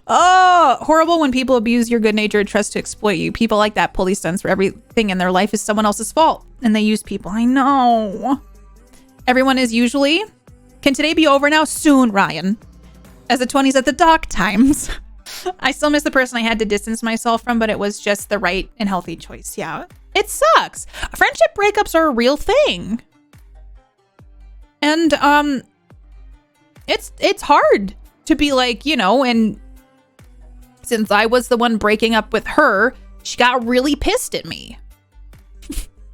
Oh, horrible when people abuse your good nature and trust to exploit you. People like that pull these stunts for everything in their life is someone else's fault. And they use people. I know. Everyone is usually... Can today be over now? Soon, Ryan. As the 20s at the dock times. I still miss the person I had to distance myself from, but it was just the right and healthy choice. Yeah, it sucks. Friendship breakups are a real thing. And it's hard to be like, you know, and since I was the one breaking up with her, she got really pissed at me.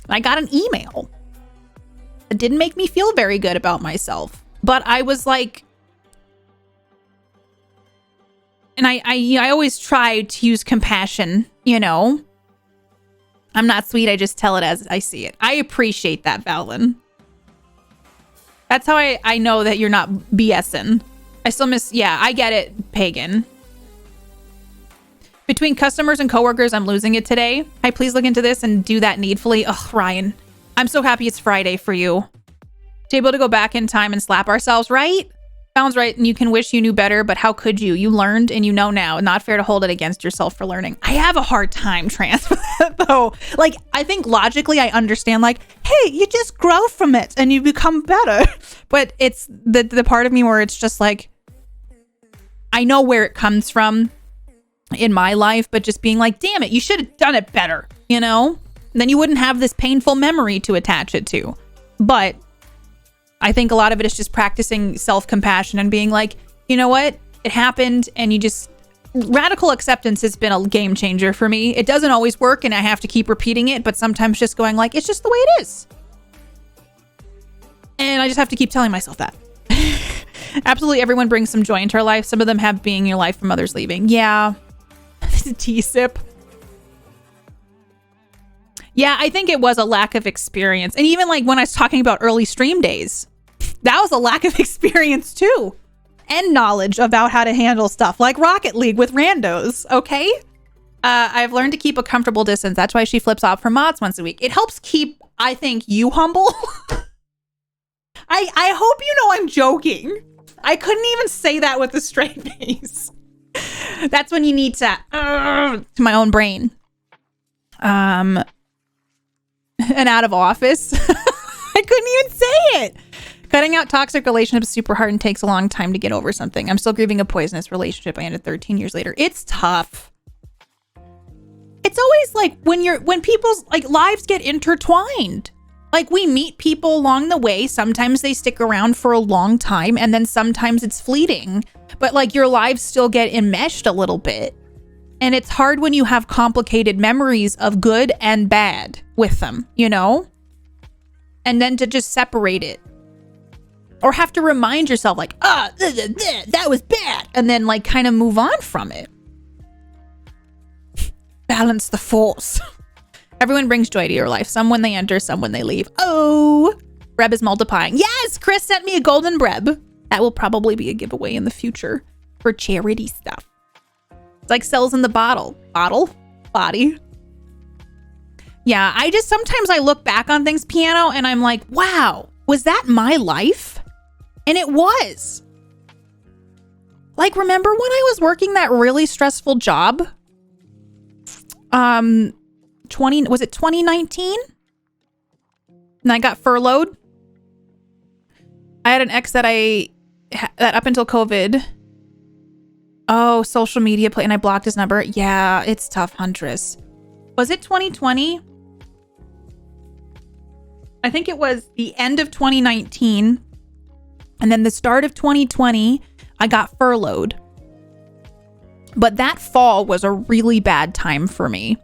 I got an email. It didn't make me feel very good about myself. But I was like, and I always try to use compassion, you know. I'm not sweet, I just tell it as I see it. I appreciate that, Valen. That's how I know that you're not BSing. I still miss, yeah, I get it, Pagan. Between customers and coworkers, I'm losing it today. Hi, please look into this and do that needfully. Ugh, Ryan, I'm so happy it's Friday for you. To be able to go back in time and slap ourselves, right? Sounds right, and you can wish you knew better, but how could you? You learned and you know now. Not fair to hold it against yourself for learning. I have a hard time trans with that, though. Like, I think logically I understand, like, hey, you just grow from it and you become better. But it's the part of me where it's just like, I know where it comes from in my life, but just being like, damn it, you should have done it better, you know? And then you wouldn't have this painful memory to attach it to. But I think a lot of it is just practicing self-compassion and being like, you know what? It happened, and you just... Radical acceptance has been a game changer for me. It doesn't always work, and I have to keep repeating it, but sometimes just going like, it's just the way it is. And I just have to keep telling myself that. Absolutely everyone brings some joy into our life. Some of them have being in your life from others leaving. Yeah. Tea sip. Yeah, I think it was a lack of experience. And even like when I was talking about early stream days, that was a lack of experience too. And knowledge about how to handle stuff like Rocket League with randos, okay? I've learned to keep a comfortable distance. That's why she flips off for mods once a week. It helps keep, I think, you humble. I hope you know I'm joking. I couldn't even say that with a straight face. That's when you need to my own brain. And out of office. I couldn't even say it. Cutting out toxic relationships is super hard and takes a long time to get over something. I'm still grieving a poisonous relationship I ended 13 years later. It's tough. It's always like when people's like lives get intertwined. Like we meet people along the way. Sometimes they stick around for a long time and then sometimes it's fleeting. But like your lives still get enmeshed a little bit. And it's hard when you have complicated memories of good and bad with them, you know? And then to just separate it. Or have to remind yourself like, that was bad. And then like kind of move on from it. Balance the force. Everyone brings joy to your life. Some when they enter, some when they leave. Oh, Breb is multiplying. Yes, Chris sent me a golden Breb. That will probably be a giveaway in the future for charity stuff. It's like cells in the bottle. Body. Yeah, sometimes I look back on things, Piano, and I'm like, wow, was that my life? And it was. Like, remember when I was working that really stressful job? Was it 2019? And I got furloughed. I had an ex that up until COVID. Oh, social media play, and I blocked his number. Yeah, it's tough, Huntress. Was it 2020? I think it was the end of 2019. And then the start of 2020, I got furloughed. But that fall was a really bad time for me.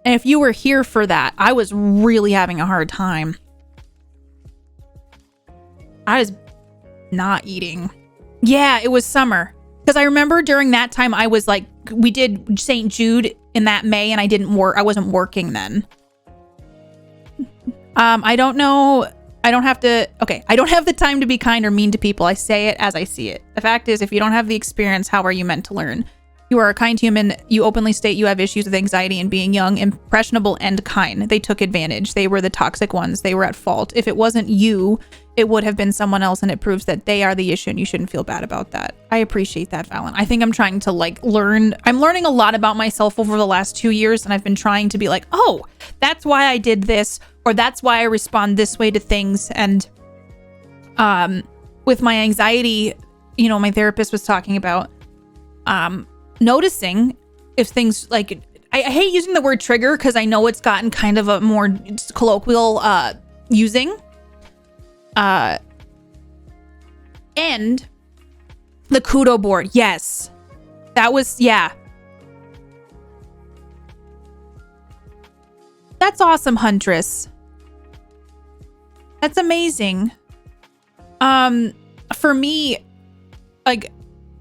And if you were here for that, I was really having a hard time. I was not eating. Yeah, it was summer. Because I remember during that time, I was like, we did St. Jude in that May, and I wasn't working then. I don't know. I don't have the time to be kind or mean to people. I say it as I see it. The fact is, if you don't have the experience, how are you meant to learn? You are a kind human. You openly state you have issues with anxiety and being young, impressionable, and kind. They took advantage. They were the toxic ones. They were at fault. If it wasn't you, it would have been someone else, and it proves that they are the issue, and you shouldn't feel bad about that. I appreciate that, Valen. I think I'm trying to learn. I'm learning a lot about myself over the last 2 years, and I've been trying to be like, oh, that's why I did this, or that's why I respond this way to things. And with my anxiety, my therapist was talking about noticing if things like, I hate using the word trigger because I know it's gotten kind of a more colloquial using. And the kudo board. Yes. That was, yeah. That's awesome, Huntress. That's amazing. For me, like,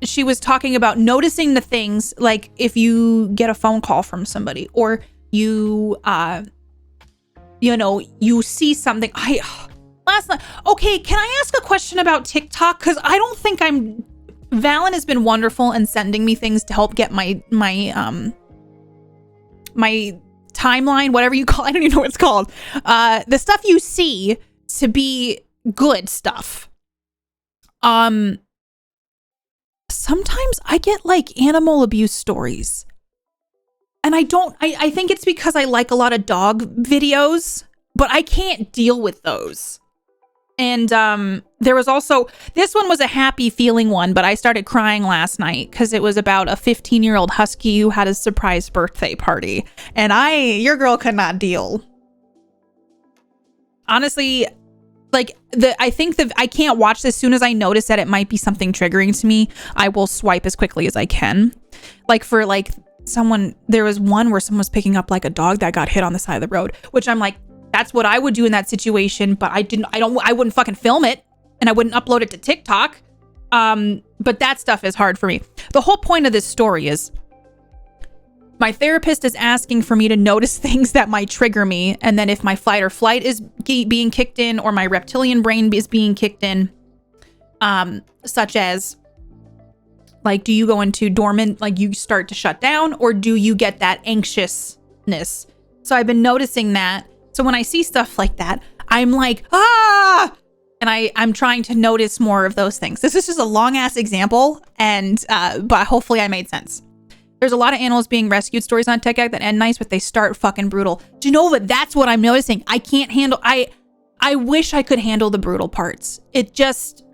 she was talking about noticing the things, like if you get a phone call from somebody, or you you see something. Last night. Okay, can I ask a question about TikTok? Because I don't think Valen has been wonderful in sending me things to help get my timeline, whatever you call. I don't even know what it's called. The stuff you see to be good stuff. Sometimes I get like animal abuse stories. And I think it's because I like a lot of dog videos, but I can't deal with those. And there was also, this one was a happy feeling one, but I started crying last night because it was about a 15-year-old husky who had a surprise birthday party. And your girl could not deal. Honestly, like I think I can't watch this. As soon as I notice that it might be something triggering to me, I will swipe as quickly as I can. Like for like there was one where someone was picking up like a dog that got hit on the side of the road, which I'm like, that's what I would do in that situation, but I wouldn't fucking film it, and I wouldn't upload it to TikTok. But that stuff is hard for me. The whole point of this story is my therapist is asking for me to notice things that might trigger me, and then if my fight or flight is being kicked in, or my reptilian brain is being kicked in, such as like, do you go into dormant, like you start to shut down, or do you get that anxiousness? So I've been noticing that. So when I see stuff like that, I'm like, ah! And I'm trying to notice more of those things. This is just a long ass example, and but hopefully I made sense. There's a lot of animals being rescued stories on TikTok that end nice, but they start fucking brutal. Do you know what? That's what I'm noticing. I can't handle. I wish I could handle the brutal parts. It just,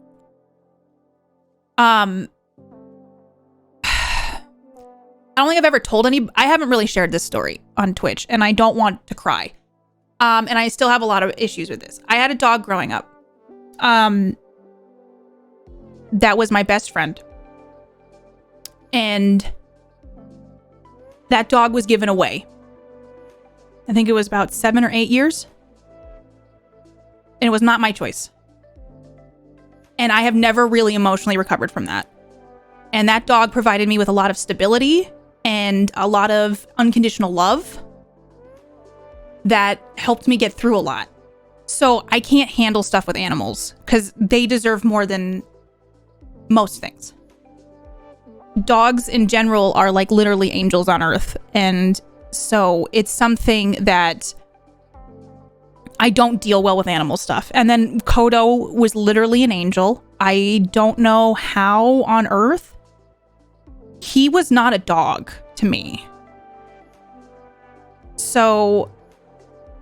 I don't think I've ever told I haven't really shared this story on Twitch, and I don't want to cry. And I still have a lot of issues with this. I had a dog growing up. That was my best friend. And that dog was given away. I think it was about 7 or 8 years. And it was not my choice. And I have never really emotionally recovered from that. And that dog provided me with a lot of stability and a lot of unconditional love that helped me get through a lot. So I can't handle stuff with animals because they deserve more than most things. Dogs in general are like literally angels on earth. And so it's something that I don't deal well with animal stuff. And then Kodo was literally an angel. I don't know how on earth. He was not a dog to me. So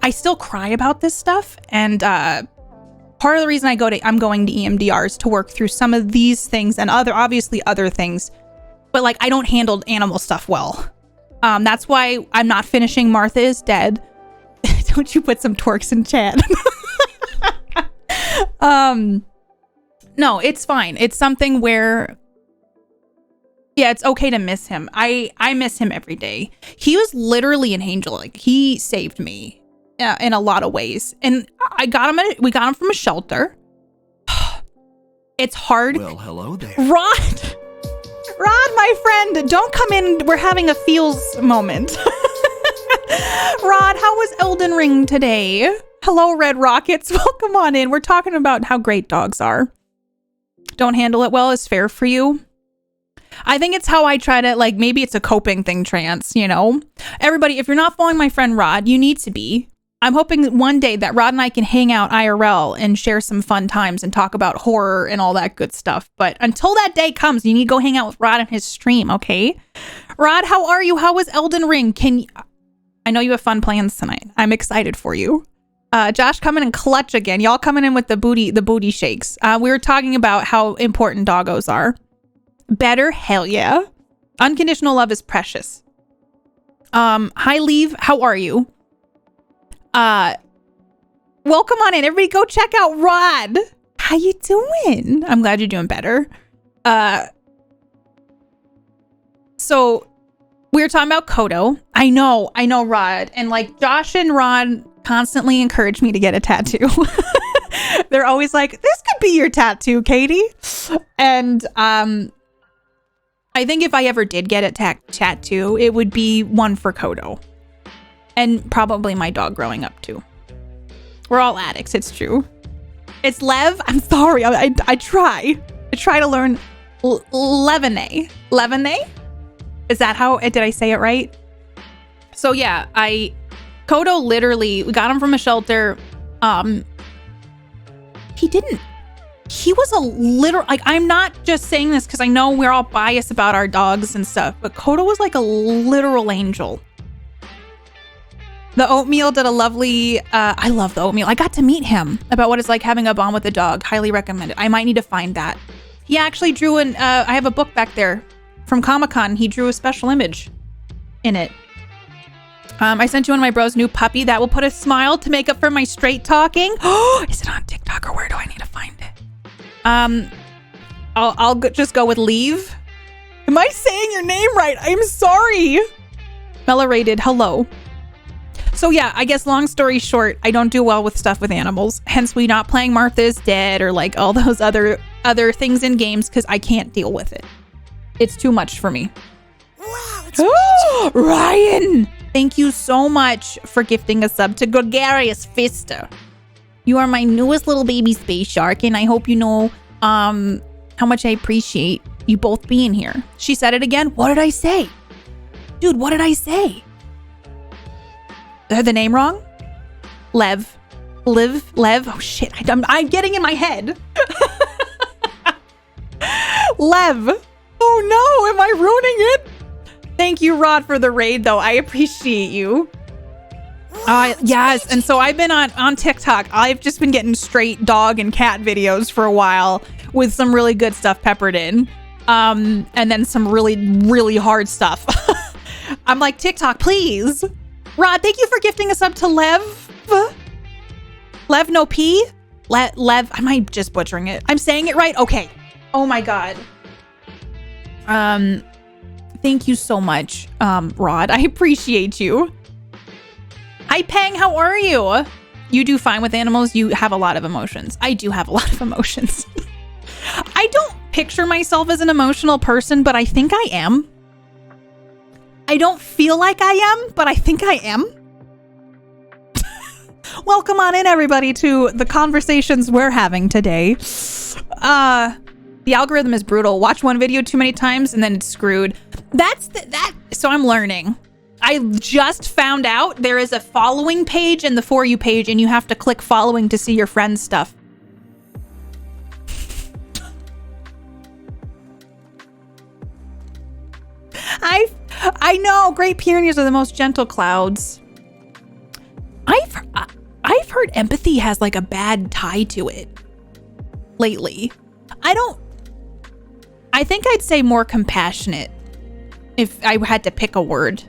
I still cry about this stuff. And part of the reason I'm going to EMDRs to work through some of these things and obviously other things. But like, I don't handle animal stuff well. That's why I'm not finishing Martha is Dead. Don't you put some twerks in chat? No, it's fine. It's something where, yeah, it's okay to miss him. I miss him every day. He was literally an angel. Like, he saved me in a lot of ways. And we got him from a shelter. It's hard. Well, hello there. Rod, my friend, don't come in. We're having a feels moment. Rod, how was Elden Ring today? Hello, Red Rockets. Welcome on in. We're talking about how great dogs are. Don't handle it well is fair for you. I think it's how I try to, like, maybe it's a coping thing, Trance, you know? Everybody, if you're not following my friend Rod, you need to be. I'm hoping one day that Rod and I can hang out IRL and share some fun times and talk about horror and all that good stuff. But until that day comes, you need to go hang out with Rod on his stream, okay? Rod, how are you? How was Elden Ring? I know you have fun plans tonight. I'm excited for you. Josh coming in clutch again. Y'all coming in with the booty shakes. We were talking about how important doggos are. Better? Hell yeah. Unconditional love is precious. Hi, Leave. How are you? Welcome on in. Everybody go check out Rod. How you doing? I'm glad you're doing better. So we were talking about Kodo. I know, Rod. And like Josh and Rod constantly encourage me to get a tattoo. They're always like, this could be your tattoo, Katie. And I think if I ever did get a tattoo, it would be one for Kodo. And probably my dog growing up too. We're all addicts, it's true. It's Lev. I'm sorry. I try. I try to learn Levene. Levene? Is that how, did I say it right? So yeah, Kodo literally, we got him from a shelter. He was a literal, like, I'm not just saying this because I know we're all biased about our dogs and stuff, but Kodo was like a literal angel. The oatmeal did a lovely, I love the oatmeal. I got to meet him about what it's like having a bond with a dog. Highly recommend it. I might need to find that. He actually drew I have a book back there from Comic-Con. He drew a special image in it. I sent you one of my bro's new puppy that will put a smile to make up for my straight talking. Oh, is it on TikTok or where do I need to find it? I'll just go with Leave. Am I saying your name right? I'm sorry. Mella rated, hello. So yeah, I guess long story short, I don't do well with stuff with animals. Hence we not playing Martha is Dead or like all those other things in games because I can't deal with it. It's too much for me. Wow, it's Ryan! Thank you so much for gifting a sub to Gregarious Fister. You are my newest little baby space shark, and I hope you know how much I appreciate you both being here. She said it again. What did I say? Dude, what did I say? I heard the name wrong? Lev. Oh shit, I'm getting in my head. Lev. Oh no, am I ruining it? Thank you, Rod, for the raid, though. I appreciate you. Yes, and so I've been on TikTok. I've just been getting straight dog and cat videos for a while with some really good stuff peppered in. And then some really, really hard stuff. I'm like, TikTok, please. Rod, thank you for gifting us up to Lev. Lev no P? Lev, am I just butchering it? I'm saying it right? Okay. Oh my God. Thank you so much, Rod. I appreciate you. Hi, Peng. How are you? You do fine with animals. You have a lot of emotions. I do have a lot of emotions. I don't picture myself as an emotional person, but I think I am. I don't feel like I am, but I think I am. Welcome on in, everybody, to the conversations we're having today. The algorithm is brutal. Watch one video too many times and then it's screwed. So I'm learning. I just found out there is a following page and the For You page, and you have to click following to see your friends' stuff. I know, Great Pyrenees are the most gentle clouds. I've heard empathy has like a bad tie to it lately. I think I'd say more compassionate if I had to pick a word.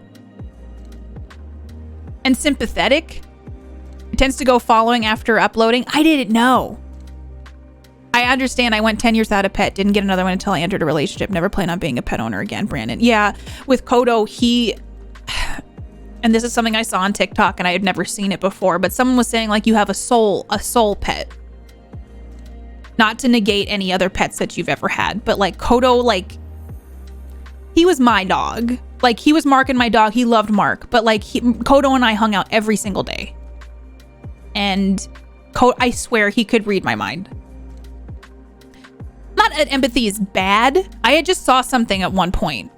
And sympathetic. It tends to go following after uploading. I didn't know. I understand. I went 10 years without a pet. Didn't get another one until I entered a relationship. Never plan on being a pet owner again, Brandon. Yeah, with Kodo, and this is something I saw on TikTok and I had never seen it before, but someone was saying like you have a soul pet. Not to negate any other pets that you've ever had, but like Kodo, like he was my dog. Like he was Mark and my dog. He loved Mark, but like Kodo and I hung out every single day. And I swear he could read my mind. Not that empathy is bad. I had just saw something at one point.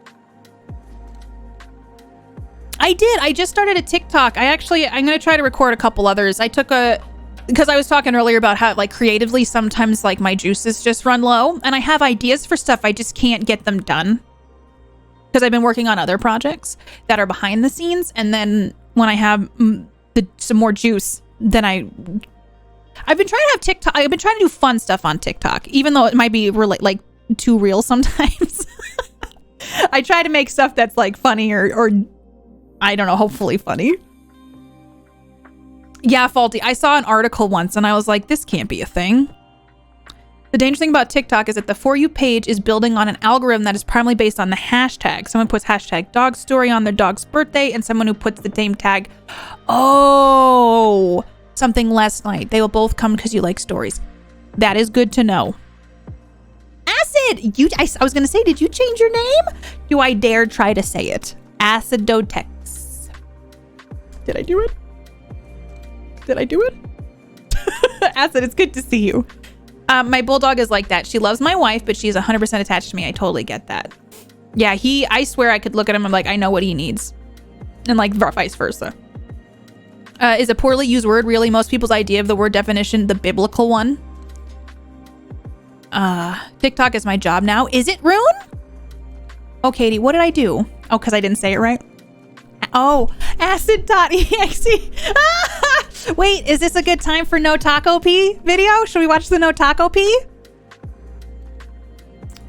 I did. I just started a TikTok. I'm going to try to record a couple others. Because I was talking earlier about how like creatively sometimes like my juices just run low and I have ideas for stuff. I just can't get them done because I've been working on other projects that are behind the scenes. And then when I have some more juice, then I've been trying to have TikTok. I've been trying to do fun stuff on TikTok, even though it might be like too real sometimes. I try to make stuff that's like funny or I don't know, hopefully funny. Yeah, Faulty. I saw an article once and I was like, this can't be a thing. The dangerous thing about TikTok is that the For You page is building on an algorithm that is primarily based on the hashtag. Someone puts hashtag dog story on their dog's birthday and someone who puts the same tag. Oh, something last night. They will both come because you like stories. That is good to know. Acid! I was going to say, did you change your name? Do I dare try to say it? Acidotex. Did I do it? Did I do it? Acid, it's good to see you. My bulldog is like that. She loves my wife, but she's 100% attached to me. I totally get that. Yeah, I swear I could look at him and I'm like, I know what he needs. And like vice versa. Is a poorly used word really most people's idea of the word definition, the biblical one? TikTok is my job now. Is it, Rune? Oh, Katie, what did I do? Oh, because I didn't say it right? Oh, acid.exe. Wait, is this a good time for No Taco P video? Should we watch the No Taco P?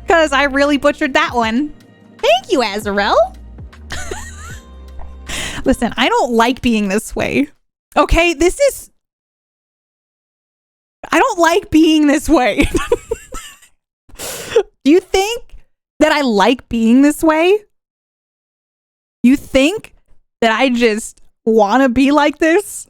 Because I really butchered that one. Thank you, Azarel. Listen, I don't like being this way. Okay, I don't like being this way. Do you think that I like being this way? You think that I just want to be like this?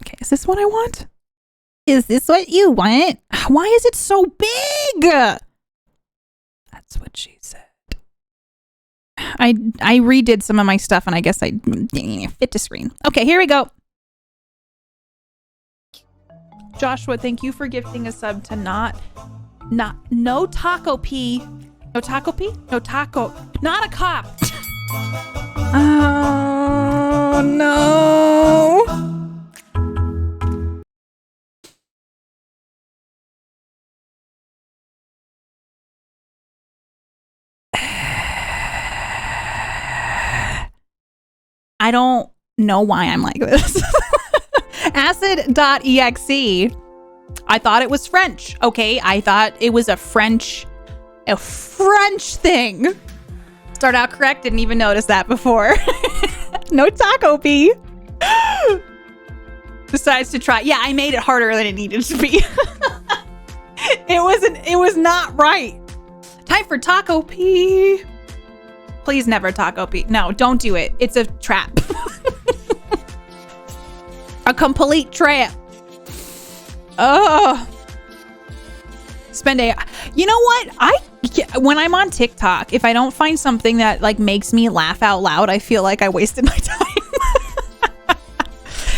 Okay, is this what I want? Is this what you want? Why is it so big? That's what she said. I redid some of my stuff and I guess I fit to screen. Okay, here we go. Joshua, thank you for gifting a sub to No Taco P. No Taco P? No Taco. Not a cop. Oh, no. I don't know why I'm like this. Acid.exe. I thought it was French. Okay, I thought it was a French thing. Start out correct. Didn't even notice that before. No Taco P. Decides to try. Yeah, I made it harder than it needed to be. It was not right. Time for Taco P. Please never Taco P. No, don't do it. It's a trap. A complete trap. Oh. Spend a... You know what? When I'm on TikTok, if I don't find something that like makes me laugh out loud, I feel like I wasted my time.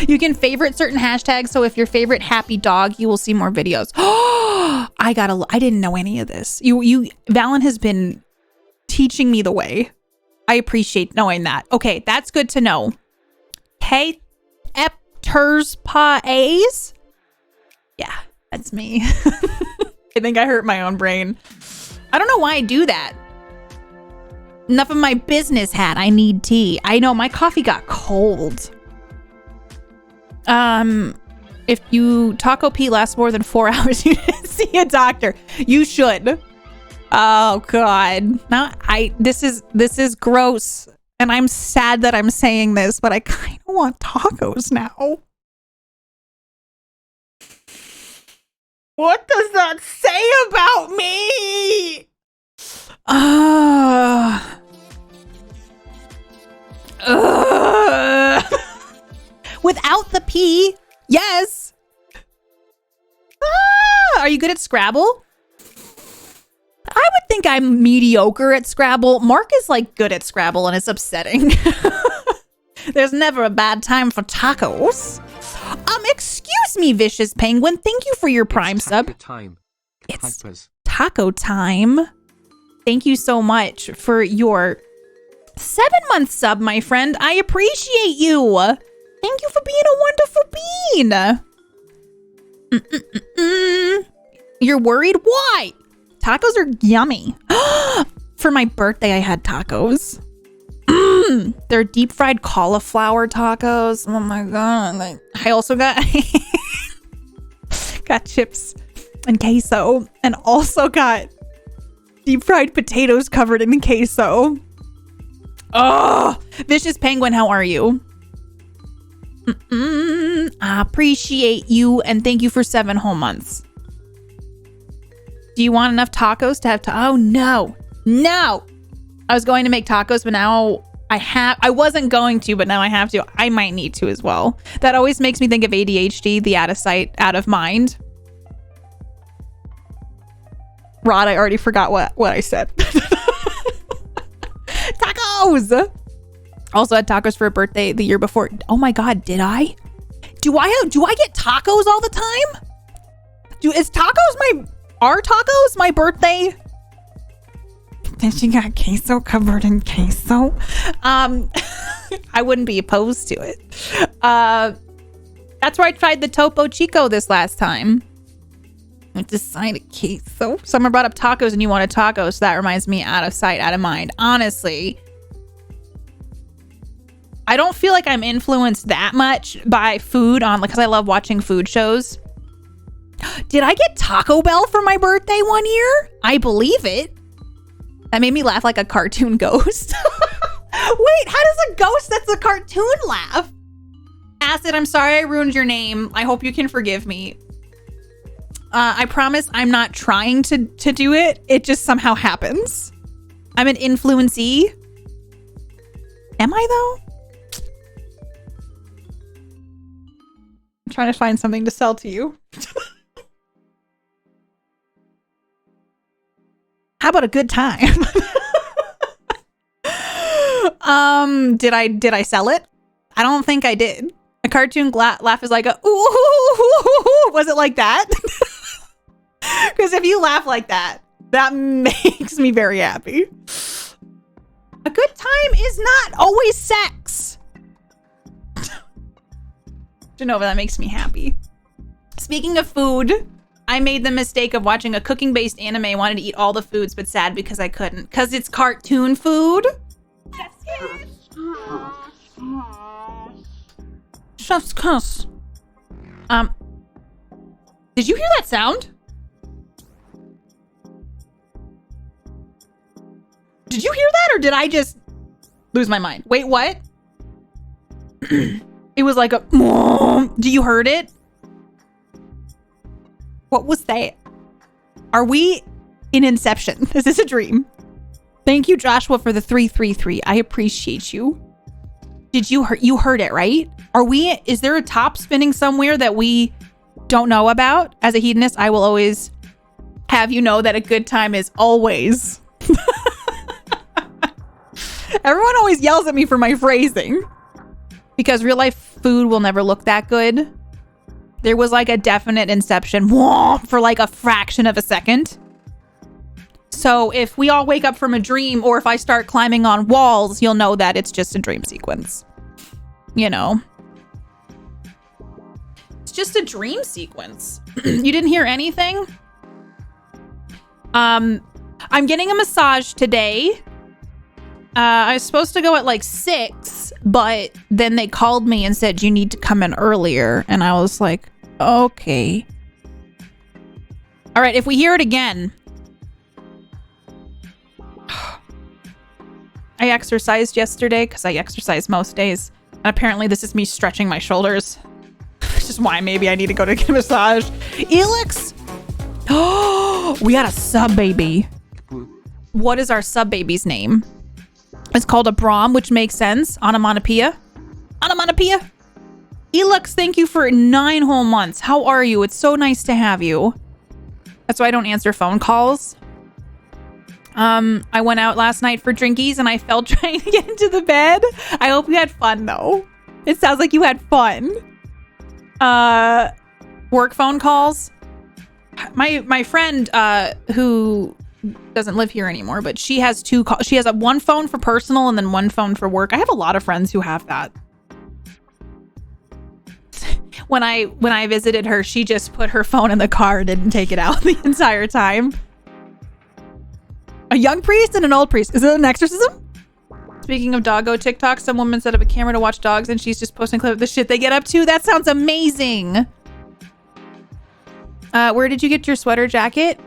You can favorite certain hashtags, so if your favorite happy dog, you will see more videos. Oh, I didn't know any of this. Valen has been teaching me the way. I appreciate knowing that. Okay, that's good to know. KatiePetersPlays. Yeah, that's me. I think I hurt my own brain. I don't know why I do that. Enough of my business hat. I need tea. I know my coffee got cold. If you Taco P lasts more than 4 hours, you should see a doctor. You should. Oh God. Now this is gross. And I'm sad that I'm saying this, but I kind of want tacos now. What does that say about me? P. Yes. Ah, are you good at Scrabble? I would think I'm mediocre at Scrabble. Mark is like good at Scrabble and it's upsetting. There's never a bad time for tacos. Excuse me, Vicious Penguin. Thank you for your Prime sub. Time. It's Hypers. taco time. Thank you so much for your 7-month sub, my friend. I appreciate you. Thank you for being a wonderful bean. You're worried? Why? Tacos are yummy. For my birthday, I had tacos. They're deep fried cauliflower tacos. Oh my god. I also got chips and queso, and also got deep fried potatoes covered in queso. Oh, Vicious Penguin, how are you? I appreciate you, and thank you for 7 whole months. Do you want enough tacos to have oh no. I was going to make tacos, but now I wasn't going to, but now I have to. I might need to as well. That always makes me think of ADHD, the out of sight, out of mind. Rod, I already forgot what I said. Tacos! Also had tacos for a birthday the year before. Oh my god, did I? Do I get tacos all the time? Are tacos my birthday? Then she got queso covered in queso. I wouldn't be opposed to it. That's where I tried the Topo Chico this last time. I decided queso. Someone brought up tacos and you wanted tacos. So that reminds me, out of sight, out of mind. Honestly, I don't feel like I'm influenced that much by food because I love watching food shows. Did I get Taco Bell for my birthday one year? I believe it. That made me laugh like a cartoon ghost. Wait, how does a ghost that's a cartoon laugh? Acid, I'm sorry I ruined your name. I hope you can forgive me. I promise I'm not trying to do it. It just somehow happens. I'm an influencee. Am I though? I'm trying to find something to sell to you. How about a good time? Did I sell it? I don't think I did. A cartoon laugh is like a ooh. Was it like that? Because if you laugh like that, that makes me very happy. A good time is not always sex. Genova, that makes me happy. Speaking of food, I made the mistake of watching a cooking-based anime. I wanted to eat all the foods, but sad because I couldn't. Because it's cartoon food. Chef's kiss. Did you hear that sound? Did you hear that, or did I just lose my mind? Wait, what? It was like a... Do you heard it? What was that? Are we in Inception? Is this a dream? Thank you, Joshua, for the 333. I appreciate you. Did you heard it, right? Is there a top spinning somewhere that we don't know about? As a hedonist, I will always have you know that a good time is always. Everyone always yells at me for my phrasing because real life food will never look that good. There was like a definite inception for like a fraction of a second. So if we all wake up from a dream, or if I start climbing on walls, you'll know that it's just a dream sequence. You know, it's just a dream sequence. You didn't hear anything? I'm getting a massage today. I was supposed to go at like 6, but then they called me and said, you need to come in earlier. And I was like, okay. All right, if we hear it again. I exercised yesterday because I exercise most days. And apparently this is me stretching my shoulders. Which is why maybe I need to go to get a massage. Elix! Oh, we got a sub baby. What is our sub baby's name? It's called a Brahm, which makes sense. Onomatopoeia. Onomatopoeia. Elux, thank you for 9 whole months. How are you? It's so nice to have you. That's why I don't answer phone calls. I went out last night for drinkies and I fell trying to get into the bed. I hope you had fun though. It sounds like you had fun. Work phone calls. My friend who doesn't live here anymore, but she has she has one phone for personal and then one phone for work. I have a lot of friends who have that. When I visited her, she just put her phone in the car and didn't take it out the entire time. A young priest and an old priest. Is it an exorcism? Speaking of doggo TikTok, some woman set up a camera to watch dogs and she's just posting clips of the shit they get up to. That sounds amazing. Where did you get your sweater jacket?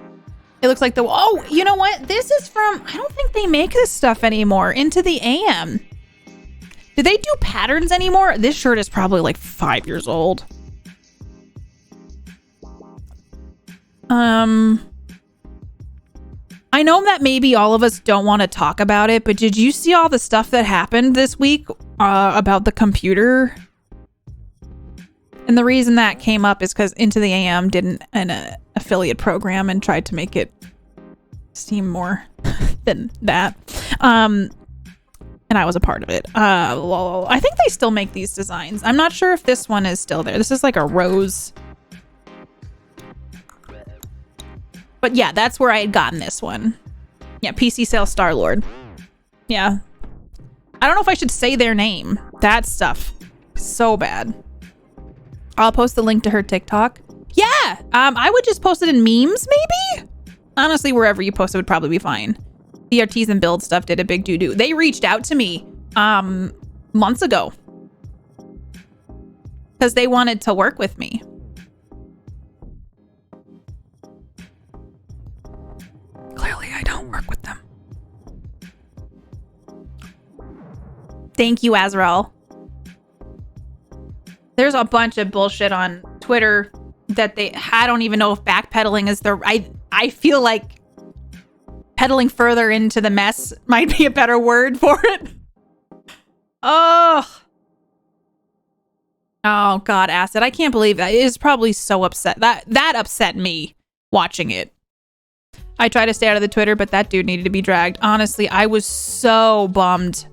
It looks like oh, you know what? This is from, I don't think they make this stuff anymore. Into the AM. Do they do patterns anymore? This shirt is probably like 5 years old. I know that maybe all of us don't want to talk about it, but did you see all the stuff that happened this week about the computer? And the reason that came up is because Into the AM did an affiliate program and tried to make it seem more than that. And I was a part of it. I think they still make these designs. I'm not sure if this one is still there. This is like a rose. But yeah, that's where I had gotten this one. Yeah, PC Sale Star-Lord. Yeah. I don't know if I should say their name. That stuff. So bad. I'll post the link to her TikTok. Yeah! I would just post it in memes, maybe? Honestly, wherever you post it would probably be fine. The Artisan Build stuff did a big doo-doo. They reached out to me months ago. Because they wanted to work with me. Clearly, I don't work with them. Thank you, Azrael. There's a bunch of bullshit on Twitter that I don't even know if backpedaling is I feel like pedaling further into the mess might be a better word for it. Oh God, Acid. I can't believe that. It is probably so upset. That upset me watching it. I try to stay out of the Twitter, but that dude needed to be dragged. Honestly, I was so bummed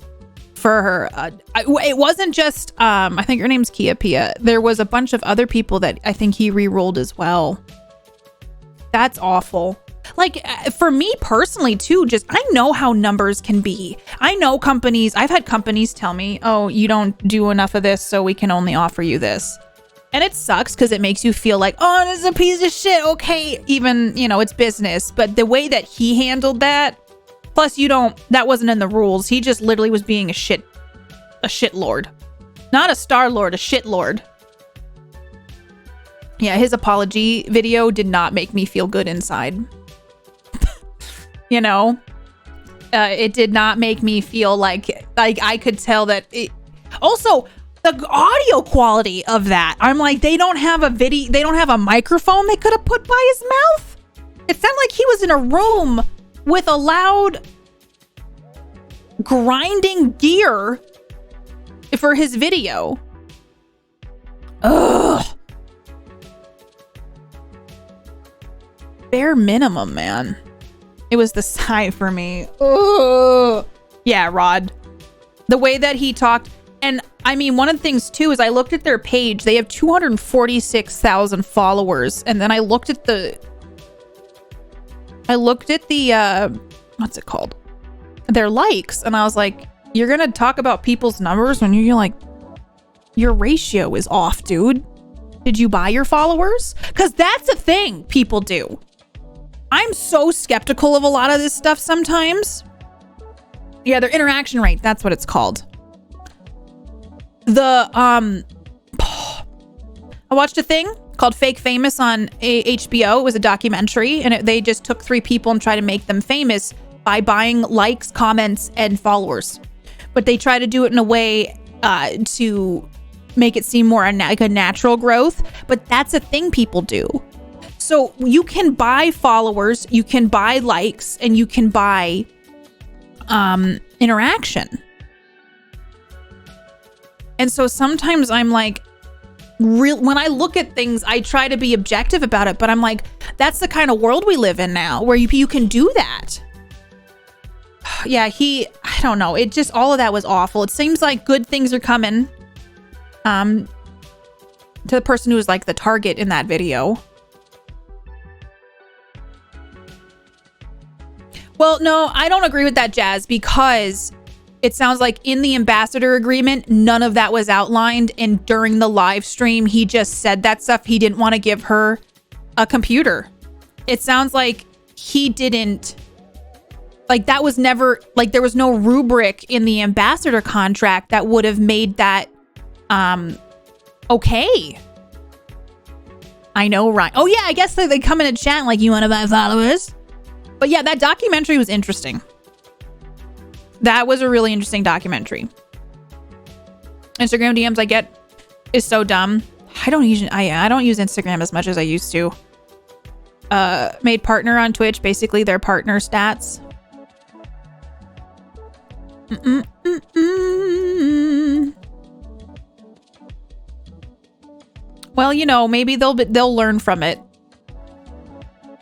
for her. It wasn't just, I think her name's Kia Pia. There was a bunch of other people that I think he re-rolled as well. That's awful. Like, for me personally too, I know how numbers can be. I know companies, I've had companies tell me, oh, you don't do enough of this, so we can only offer you this. And it sucks because it makes you feel like, oh, this is a piece of shit. Okay, even, it's business. But the way that he handled that, plus that wasn't in the rules. He just literally was being a shit lord. Not a star lord, a shit lord. Yeah, his apology video did not make me feel good inside. It did not make me feel like I could tell that it. Also, the audio quality of that. I'm like, they don't have a microphone they could have put by his mouth. It sounded like he was in a room with a loud grinding gear for his video. Ugh. Bare minimum, man. It was the sigh for me. Ugh. Yeah, Rod. The way that he talked. And I mean, one of the things too is I looked at their page. They have 246,000 followers. And then I looked at the what's it called? Their likes. And I was like, you're going to talk about people's numbers when you're like, your ratio is off, dude. Did you buy your followers? Because that's a thing people do. I'm so skeptical of a lot of this stuff sometimes. Yeah, their interaction rate. That's what it's called. I watched a thing called Fake Famous on HBO. It was a documentary, and they just took 3 people and tried to make them famous by buying likes, comments, and followers. But they try to do it in a way to make it seem more like a natural growth. But that's a thing people do. So you can buy followers, you can buy likes, and you can buy interaction. And so sometimes I'm like, when I look at things, I try to be objective about it, but I'm like, that's the kind of world we live in now where you can do that. Yeah, I don't know. It just, all of that was awful. It seems like good things are coming to the person who was like the target in that video. Well, no, I don't agree with that, Jazz, because it sounds like in the ambassador agreement, none of that was outlined. And during the live stream, he just said that stuff. He didn't want to give her a computer. It sounds like he didn't, like that was never, like there was no rubric in the ambassador contract that would have made that okay. I know, right? Oh yeah, I guess they come in a chat like, you want to buy followers? But yeah, that documentary was interesting. That was a really interesting documentary. Instagram DMs I get is so dumb. I don't use Instagram as much as I used to. Made partner on Twitch, basically their partner stats. Well, you know, maybe they'll learn from it.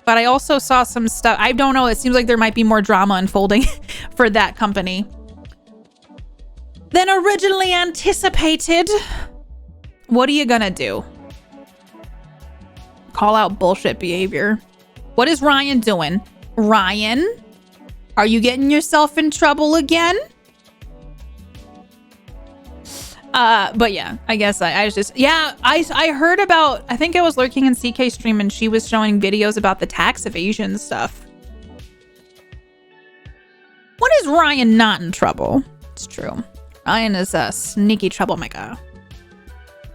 But I also saw some stuff. I don't know. It seems like there might be more drama unfolding for that company than originally anticipated. What are you gonna do? Call out bullshit behavior. What is Ryan doing? Ryan, are you getting yourself in trouble again? But yeah, I guess I was just, yeah, I heard about, I think I was lurking in CK stream and she was showing videos about the tax evasion stuff. When is Ryan not in trouble? It's true. Ryan is a sneaky troublemaker.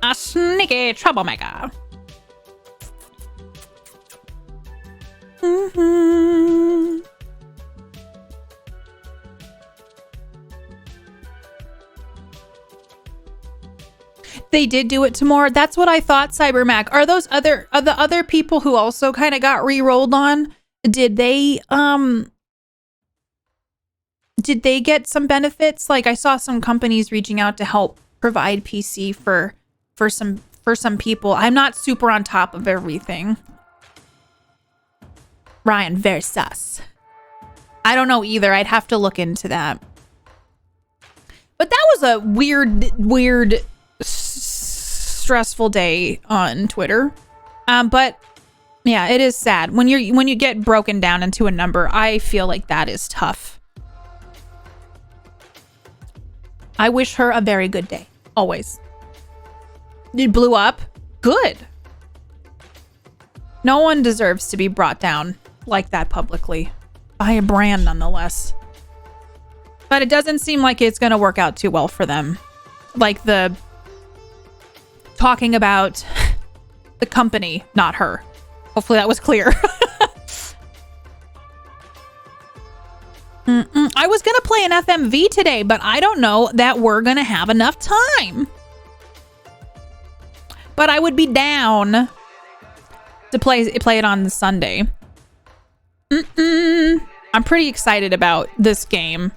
A sneaky troublemaker. They did do it tomorrow. That's what I thought, CyberMac. Are the other people who also kind of got re-rolled on? Did they get some benefits? Like I saw some companies reaching out to help provide PC for some people. I'm not super on top of everything. Ryan, very sus. I don't know either. I'd have to look into that. But that was a weird stressful day on Twitter. But yeah, it is sad when you get broken down into a number. I feel like that is tough. I wish her a very good day. Always. It blew up. Good. No one deserves to be brought down like that publicly by a brand nonetheless. But it doesn't seem like it's going to work out too well for them. Like the talking about the company, not her. Hopefully that was clear. I was going to play an FMV today, but I don't know that we're going to have enough time. But I would be down to play it on Sunday. I'm pretty excited about this game.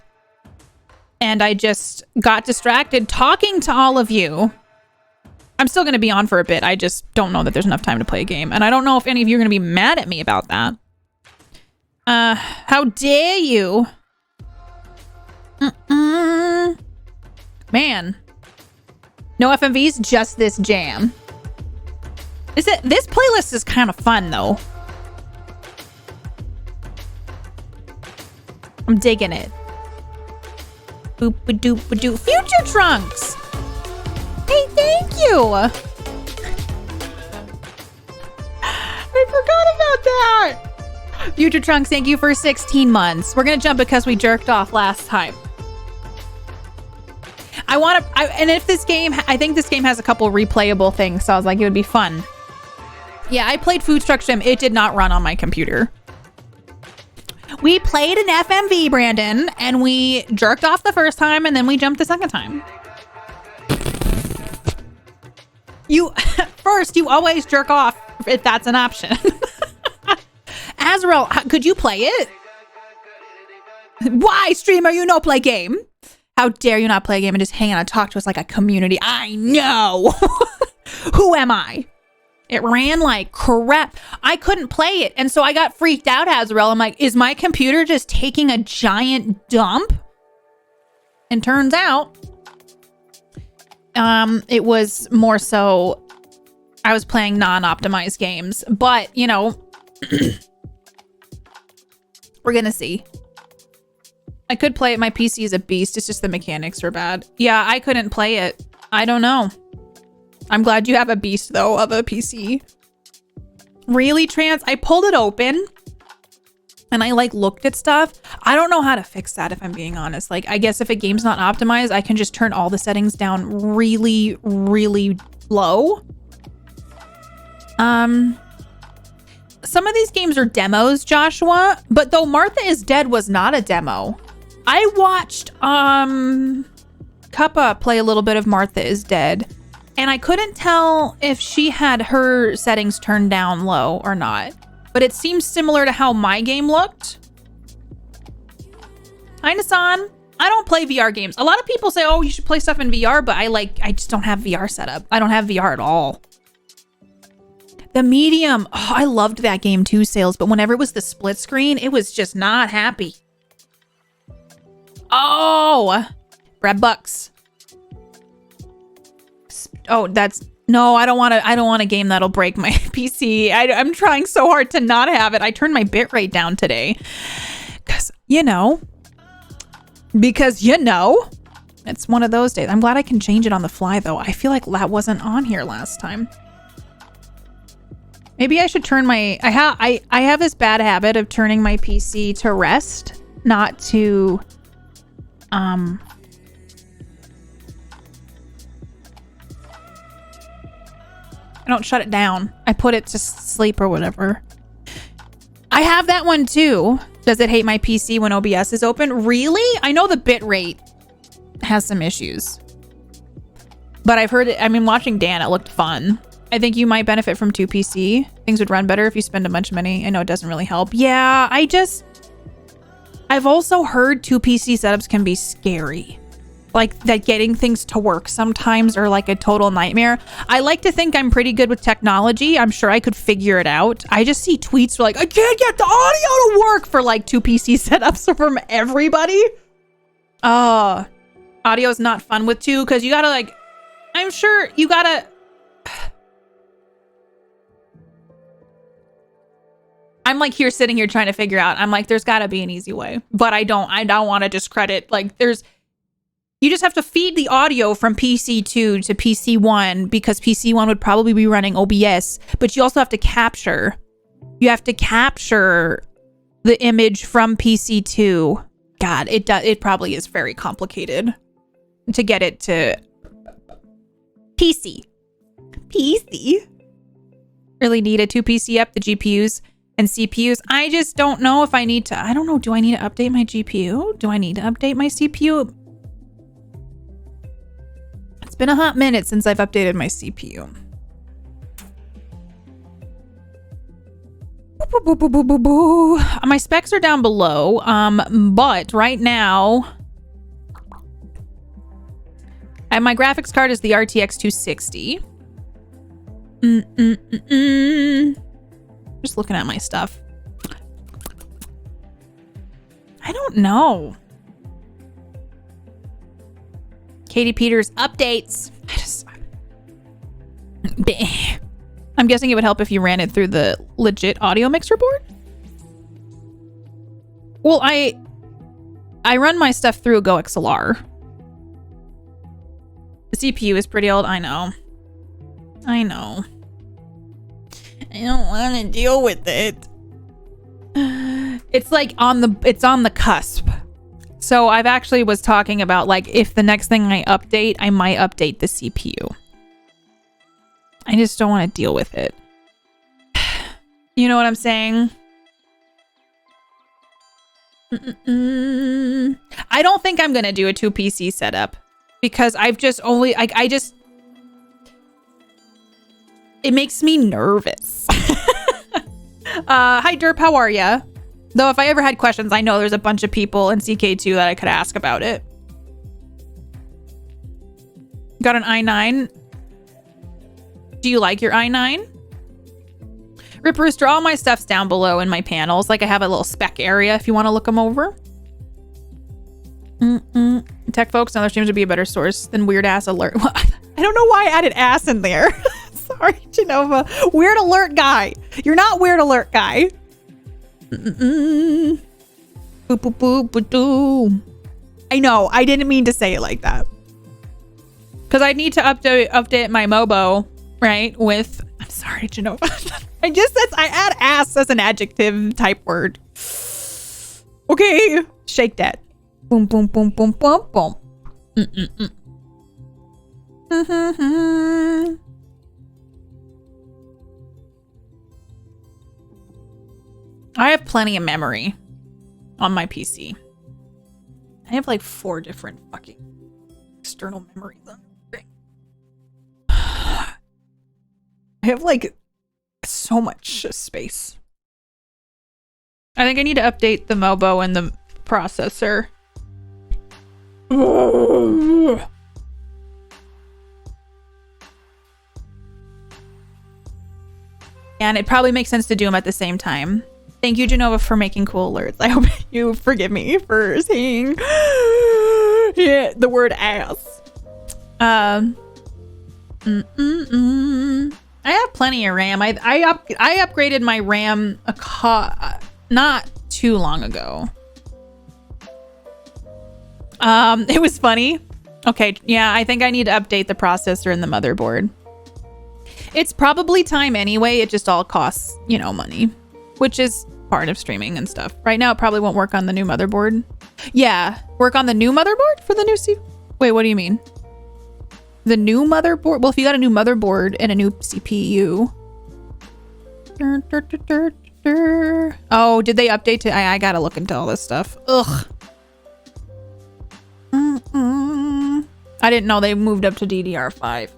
And I just got distracted talking to all of you. I'm still going to be on for a bit. I just don't know that there's enough time to play a game. And I don't know if any of you are going to be mad at me about that. How dare you? Man. No FMVs, just this jam. This playlist is kind of fun, though. I'm digging it. Boop-a-doop-a-doo. Future Trunks! Hey, thank you! I forgot about that! Future Trunks, thank you for 16 months. We're gonna jump because we jerked off last time. And if this game, I think this game has a couple replayable things, so I was like, it would be fun. Yeah, I played Food Truck Sim. It did not run on my computer. We played an FMV, Brandon, and we jerked off the first time, and then we jumped the second time. You always jerk off if that's an option. Azrael, could you play it? Why, streamer, you no play game? How dare you not play a game and just hang out and talk to us like a community? I know. who am I? It ran like crap. I couldn't play it. And so I got freaked out, Azrael. I'm like, is my computer just taking a giant dump? And turns out, it was more so I was playing non-optimized games. But, you know, we're gonna see. I could play it. My PC is a beast. It's just the mechanics are bad. Yeah, I couldn't play it. I don't know. I'm glad you have a beast, though, of a PC. Really, Trans? I pulled it open and I, like, looked at stuff. I don't know how to fix that, if I'm being honest. Like, I guess if a game's not optimized, I can just turn all the settings down really, really low. Some of these games are demos, Joshua, but though Martha is Dead was not a demo. I watched Cuppa play a little bit of Martha is Dead, and I couldn't tell if she had her settings turned down low or not, but it seems similar to how my game looked. Hi, Nassan. I don't play VR games. A lot of people say, oh, you should play stuff in VR, but I just don't have VR set up. I don't have VR at all. The Medium. Oh, I loved that game too, Sales, but whenever it was the split screen, it was just not happy. Oh, Brad Bucks. Oh, that's no, I don't want a game that'll break my PC. I'm trying so hard to not have it. I turned my bitrate down today because you know, it's one of those days. I'm glad I can change it on the fly though. I feel like that wasn't on here last time. Maybe I should turn my I have this bad habit of turning my PC to rest, not to I don't shut it down. I put it to sleep or whatever. I have that one too. Does it hate my PC when OBS is open? Really? I know the bitrate has some issues. But I've heard it. I mean, watching Dan, it looked fun. I think you might benefit from 2PC. Things would run better if you spend a bunch of money. I know it doesn't really help. Yeah, I've also heard 2PC setups can be scary. Like that getting things to work sometimes are like a total nightmare. I like to think I'm pretty good with technology. I'm sure I could figure it out. I just see tweets where like, I can't get the audio to work for like 2PC setups from everybody. Audio is not fun with 2 because you gotta like, I'm sure you gotta... I'm like sitting here trying to figure out. I'm like, there's got to be an easy way, but I don't want to discredit. Like you just have to feed the audio from PC2 to PC1 because PC1 would probably be running OBS, but you also have to capture. You have to capture the image from PC2. God, it probably is very complicated to get it to PC. Really need a 2PC up, the GPUs and CPUs. I just don't know if I need to. I don't know. Do I need to update my GPU? Do I need to update my CPU? It's been a hot minute since I've updated my CPU. My specs are down below. But right now, my graphics card is the RTX 260. Just looking at my stuff. I don't know. Katie Peters updates. I'm guessing it would help if you ran it through the legit audio mixer board. Well, I run my stuff through a Go XLR. The CPU is pretty old. I know. I don't want to deal with it. It's like it's on the cusp. So I've actually was talking about like if the next thing I update, I might update the CPU. I just don't want to deal with it. You know what I'm saying? I don't think I'm going to do a 2PC setup because I've just only it makes me nervous. Hi Derp, how are ya? Though if I ever had questions, I know there's a bunch of people in CK2 that I could ask about it. Got an i9. Do you like your i9? Rip Rooster, all my stuff's down below in my panels. Like I have a little spec area if you want to look them over. Tech folks and other streams would be a better source than weird ass alert. I don't know why I added ass in there. Sorry, Genova. Weird alert guy. You're not weird alert guy. Boop, boop, boop, boop, doo. I know. I didn't mean to say it like that. Because I need to update my Mobo, right? With, I'm sorry, Genova. I add ass as an adjective type word. Okay. Shake that. Boom, boom, boom, boom, boom, boom. I have plenty of memory on my PC. I have like 4 different fucking external memories on the thing. I have like so much space. I think I need to update the Mobo and the processor. And it probably makes sense to do them at the same time. Thank you, Genova, for making cool alerts. I hope you forgive me for saying the word ass. I have plenty of RAM. I upgraded my RAM not too long ago. It was funny. Okay, yeah, I think I need to update the processor and the motherboard. It's probably time anyway. It just all costs, money, which is part of streaming and stuff. Right now, it probably won't work on the new motherboard. Yeah, work on the new motherboard for the new Wait, what do you mean? The new motherboard? Well, if you got a new motherboard and a new CPU. Oh, did they update to... I gotta look into all this stuff. Ugh. I didn't know they moved up to DDR5.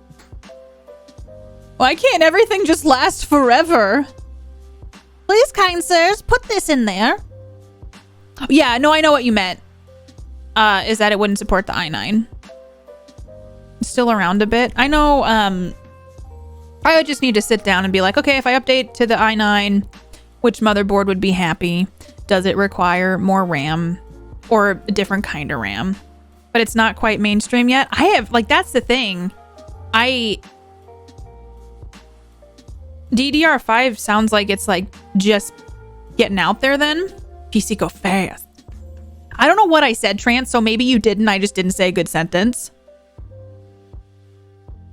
Why can't everything just last forever? Please, kind sirs, put this in there. Yeah, no, I know what you meant. Is that it wouldn't support the i9. It's still around a bit. I know, I would just need to sit down and be like, okay, if I update to the i9, which motherboard would be happy? Does it require more RAM or a different kind of RAM? But it's not quite mainstream yet. I have, that's the thing. DDR5 sounds like it's just getting out there then. PC go fast. I don't know what I said, Trance, so maybe you didn't. I just didn't say a good sentence.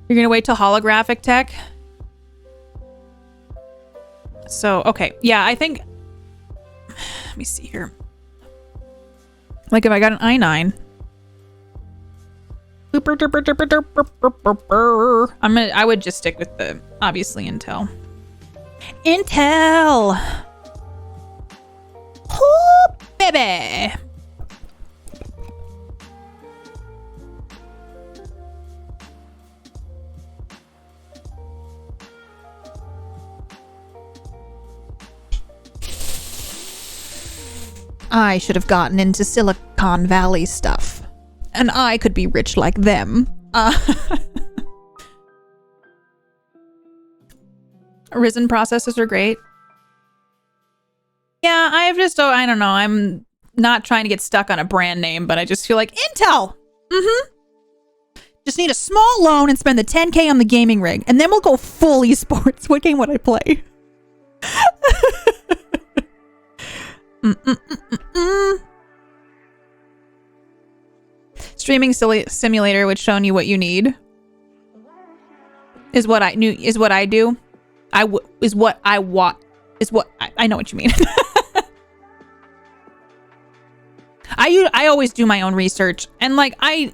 You're gonna wait till holographic tech? So, okay. Yeah, I think... Let me see here. If I got an i9... I would just stick with the, obviously, Intel. Intel! Oh, baby! I should have gotten into Silicon Valley stuff. And I could be rich like them. Ryzen processors are great. Yeah, I've just, I don't know. I'm not trying to get stuck on a brand name, but I just feel like Intel. Just need a small loan and spend the 10K on the gaming rig. And then we'll go full esports. What game would I play? Streaming simulator which shown you what you need is what I do. I know what you mean. I always do my own research, and I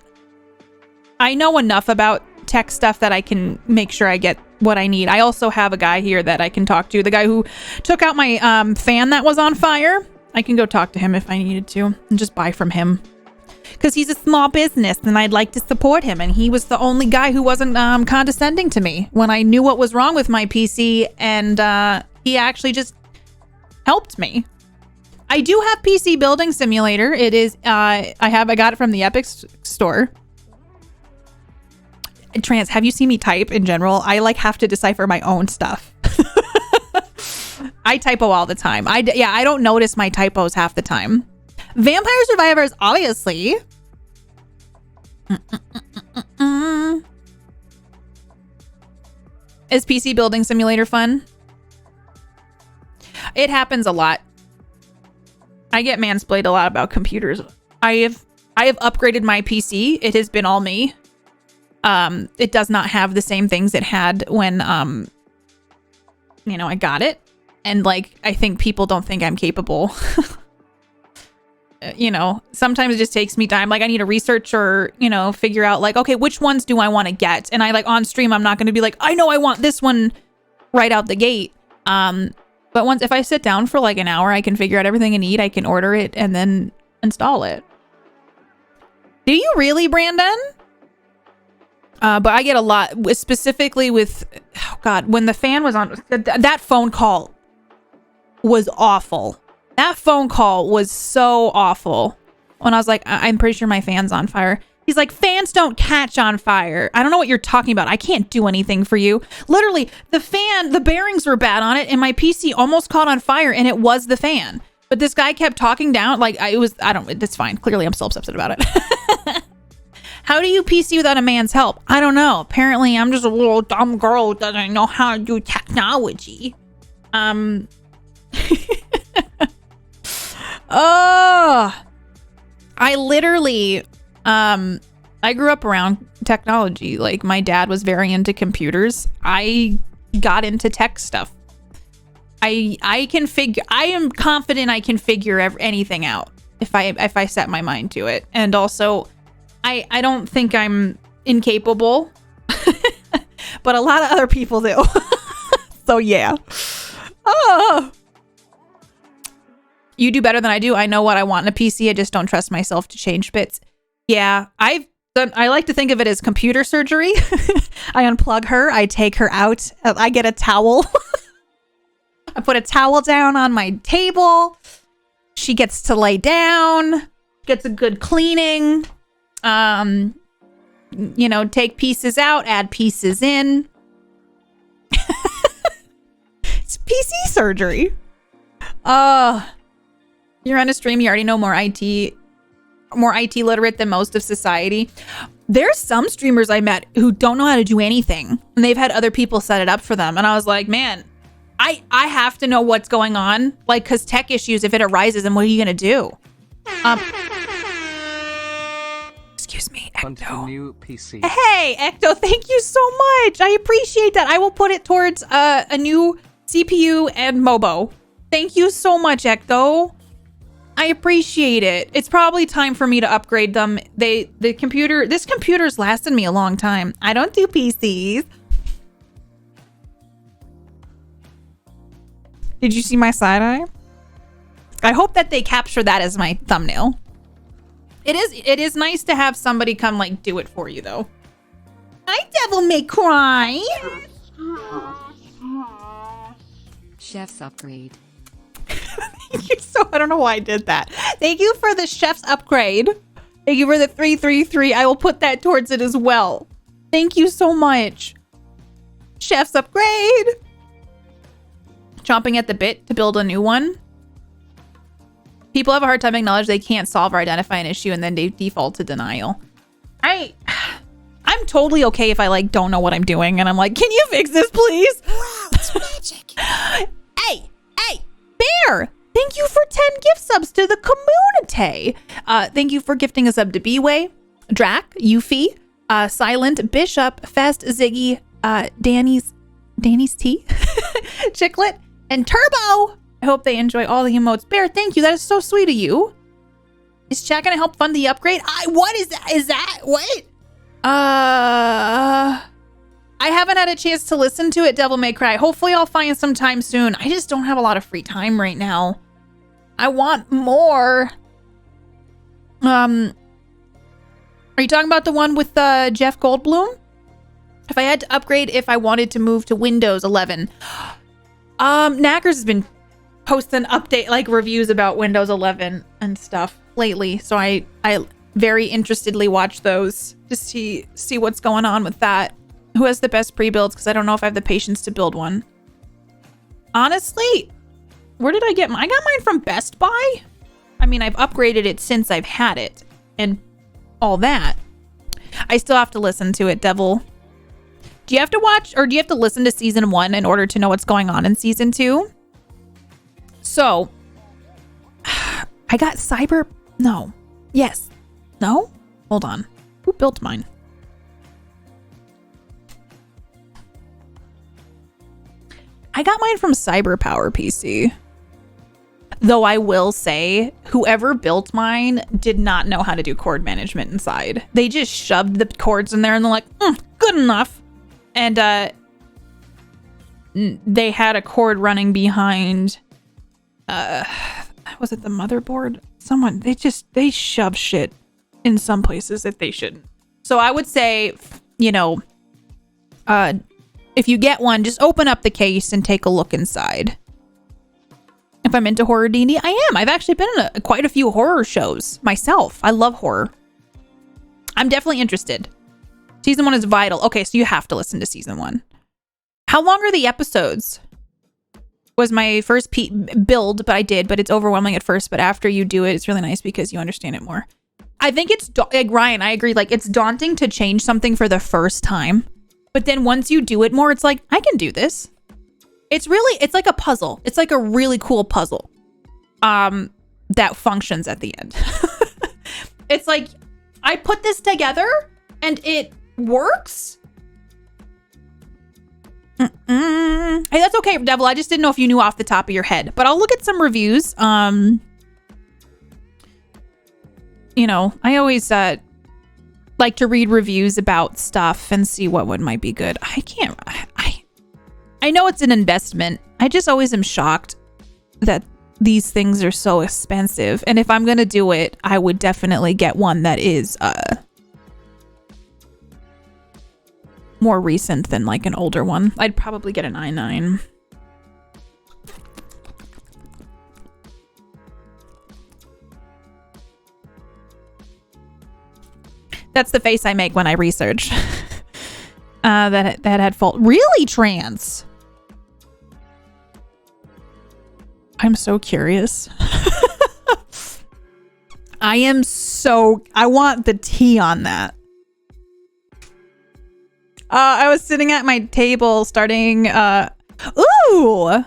know enough about tech stuff that I can make sure I get what I need. I also have a guy here that I can talk to. The guy who took out my fan that was on fire. I can go talk to him if I needed to and just buy from him. Because he's a small business and I'd like to support him. And he was the only guy who wasn't condescending to me when I knew what was wrong with my PC. And he actually just helped me. I do have PC Building Simulator. It is, I got it from the Epic store. Trans, have you seen me type in general? I like have to decipher my own stuff. I typo all the time. I don't notice my typos half the time. Vampire Survivors, obviously. Is PC Building Simulator fun? It happens a lot. I get mansplained a lot about computers. I have upgraded my PC. It has been all me. It does not have the same things it had when I got it. And like, I think people don't think I'm capable. Sometimes it just takes me time. Like, I need to research or, figure out like, okay, which ones do I want to get? And I like on stream, I'm not going to be like, I know I want this one right out the gate. But if I sit down for like an hour, I can figure out everything I need. I can order it and then install it. Do you really, Brandon? But I get a lot, specifically with, when the fan was on, that phone call was awful. That phone call was so awful. When I was like, I'm pretty sure my fan's on fire. He's like, fans don't catch on fire. I don't know what you're talking about. I can't do anything for you. Literally, the bearings were bad on it, and my PC almost caught on fire, and it was the fan. But this guy kept talking down. Like, it's fine. Clearly, I'm still upset about it. How do you PC without a man's help? I don't know. Apparently, I'm just a little dumb girl who doesn't know how to do technology. Oh, I literally, I grew up around technology. Like, my dad was very into computers. I got into tech stuff. I am confident I can figure anything out if I set my mind to it. And also, I don't think I'm incapable, but a lot of other people do. So yeah. Oh. You do better than I do. I know what I want in a PC. I just don't trust myself to change bits. Yeah, I like to think of it as computer surgery. I unplug her. I take her out. I get a towel. I put a towel down on my table. She gets to lay down. Gets a good cleaning. Take pieces out. Add pieces in. It's PC surgery. You're on a stream, you already know more IT literate than most of society. There's some streamers I met who don't know how to do anything, and they've had other people set it up for them. And I was like, man, I have to know what's going on. Like, cause tech issues, if it arises, then what are you gonna do? Excuse me, Ecto. New PC. Hey, Ecto, thank you so much. I appreciate that. I will put it towards a new CPU and Mobo. Thank you so much, Ecto. I appreciate it. It's probably time for me to upgrade them. This computer's lasted me a long time. I don't do PCs. Did you see my side eye? I hope that they capture that as my thumbnail. It is nice to have somebody come like do it for you though. Hi, Devil May Cry. Chef's upgrade. Thank you I don't know why I did that. Thank you for the chef's upgrade. Thank you for the 333. I will put that towards it as well. Thank you so much. Chef's upgrade. Chomping at the bit to build a new one. People have a hard time acknowledging they can't solve or identify an issue, and then they default to denial. I'm totally okay if I like don't know what I'm doing and I'm like, can you fix this, please? Wow, it's magic. Hey, Bear! Thank you for 10 gift subs to the community. Thank you for gifting a sub to B-Way, Drac, Yuffie, Silent, Bishop, Fest, Ziggy, Danny's Tea, Chicklet, and Turbo. I hope they enjoy all the emotes. Bear, thank you. That is so sweet of you. Is chat gonna help fund the upgrade? What is that? Is that what? I haven't had a chance to listen to it, Devil May Cry. Hopefully I'll find some time soon. I just don't have a lot of free time right now. I want more. Are you talking about the one with Jeff Goldblum? If I had to upgrade if I wanted to move to Windows 11. Knackers has been posting update like reviews about Windows 11 and stuff lately. So I very interestedly watch those to see what's going on with that. Who has the best pre-builds? Because I don't know if I have the patience to build one. Honestly, where did I get mine? I got mine from Best Buy. I mean, I've upgraded it since I've had it and all that. I still have to listen to it, Devil. Do you have to watch or do you have to listen to season 1 in order to know what's going on in season 2? So, I got No. Yes. No? Hold on. Who built mine? I got mine from CyberPower PC. Though I will say, whoever built mine did not know how to do cord management inside. They just shoved the cords in there and they're like, good enough. And they had a cord running behind, was it the motherboard? Someone, they shove shit in some places that they shouldn't. So I would say, you know, if you get one, just open up the case and take a look inside. If I'm into horror D&D, I am. I've actually been in quite a few horror shows myself. I love horror. I'm definitely interested. Season 1 is vital. Okay, so you have to listen to season 1. How long are the episodes? Was my first build, but it's overwhelming at first. But after you do it, it's really nice because you understand it more. I think it's, like Ryan, I agree. Like, it's daunting to change something for the first time. But then once you do it more, it's like, I can do this. It's like a puzzle. It's like a really cool puzzle that functions at the end. It's like, I put this together and it works. Hey, that's okay, Devil. I just didn't know if you knew off the top of your head. But I'll look at some reviews. You know, I always like to read reviews about stuff and see what one might be good. I know it's an investment. I just always am shocked that these things are so expensive. And if I'm going to do it, I would definitely get one that is more recent than like an older one. I'd probably get an i9. That's the face I make when I research. That had fault. Really, trans? I'm so curious. I want the tea on that. I was sitting at my table starting, ooh!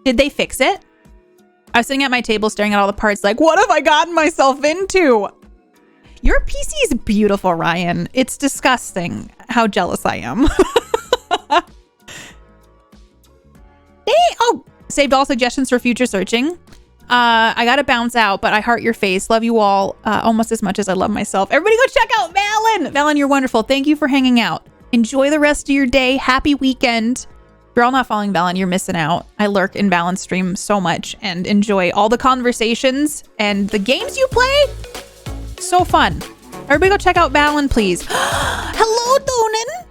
Did they fix it? I was sitting at my table staring at all the parts like, what have I gotten myself into? Your PC is beautiful, Ryan. It's disgusting how jealous I am. Oh, saved all suggestions for future searching. I gotta bounce out, but I heart your face. Love you all almost as much as I love myself. Everybody go check out Valen. Valen, you're wonderful. Thank you for hanging out. Enjoy the rest of your day. Happy weekend. If you're all not following Valen, you're missing out. I lurk in Valen's stream so much and enjoy all the conversations and the games you play. So fun. Everybody go check out Valen, please. Hello, Donan.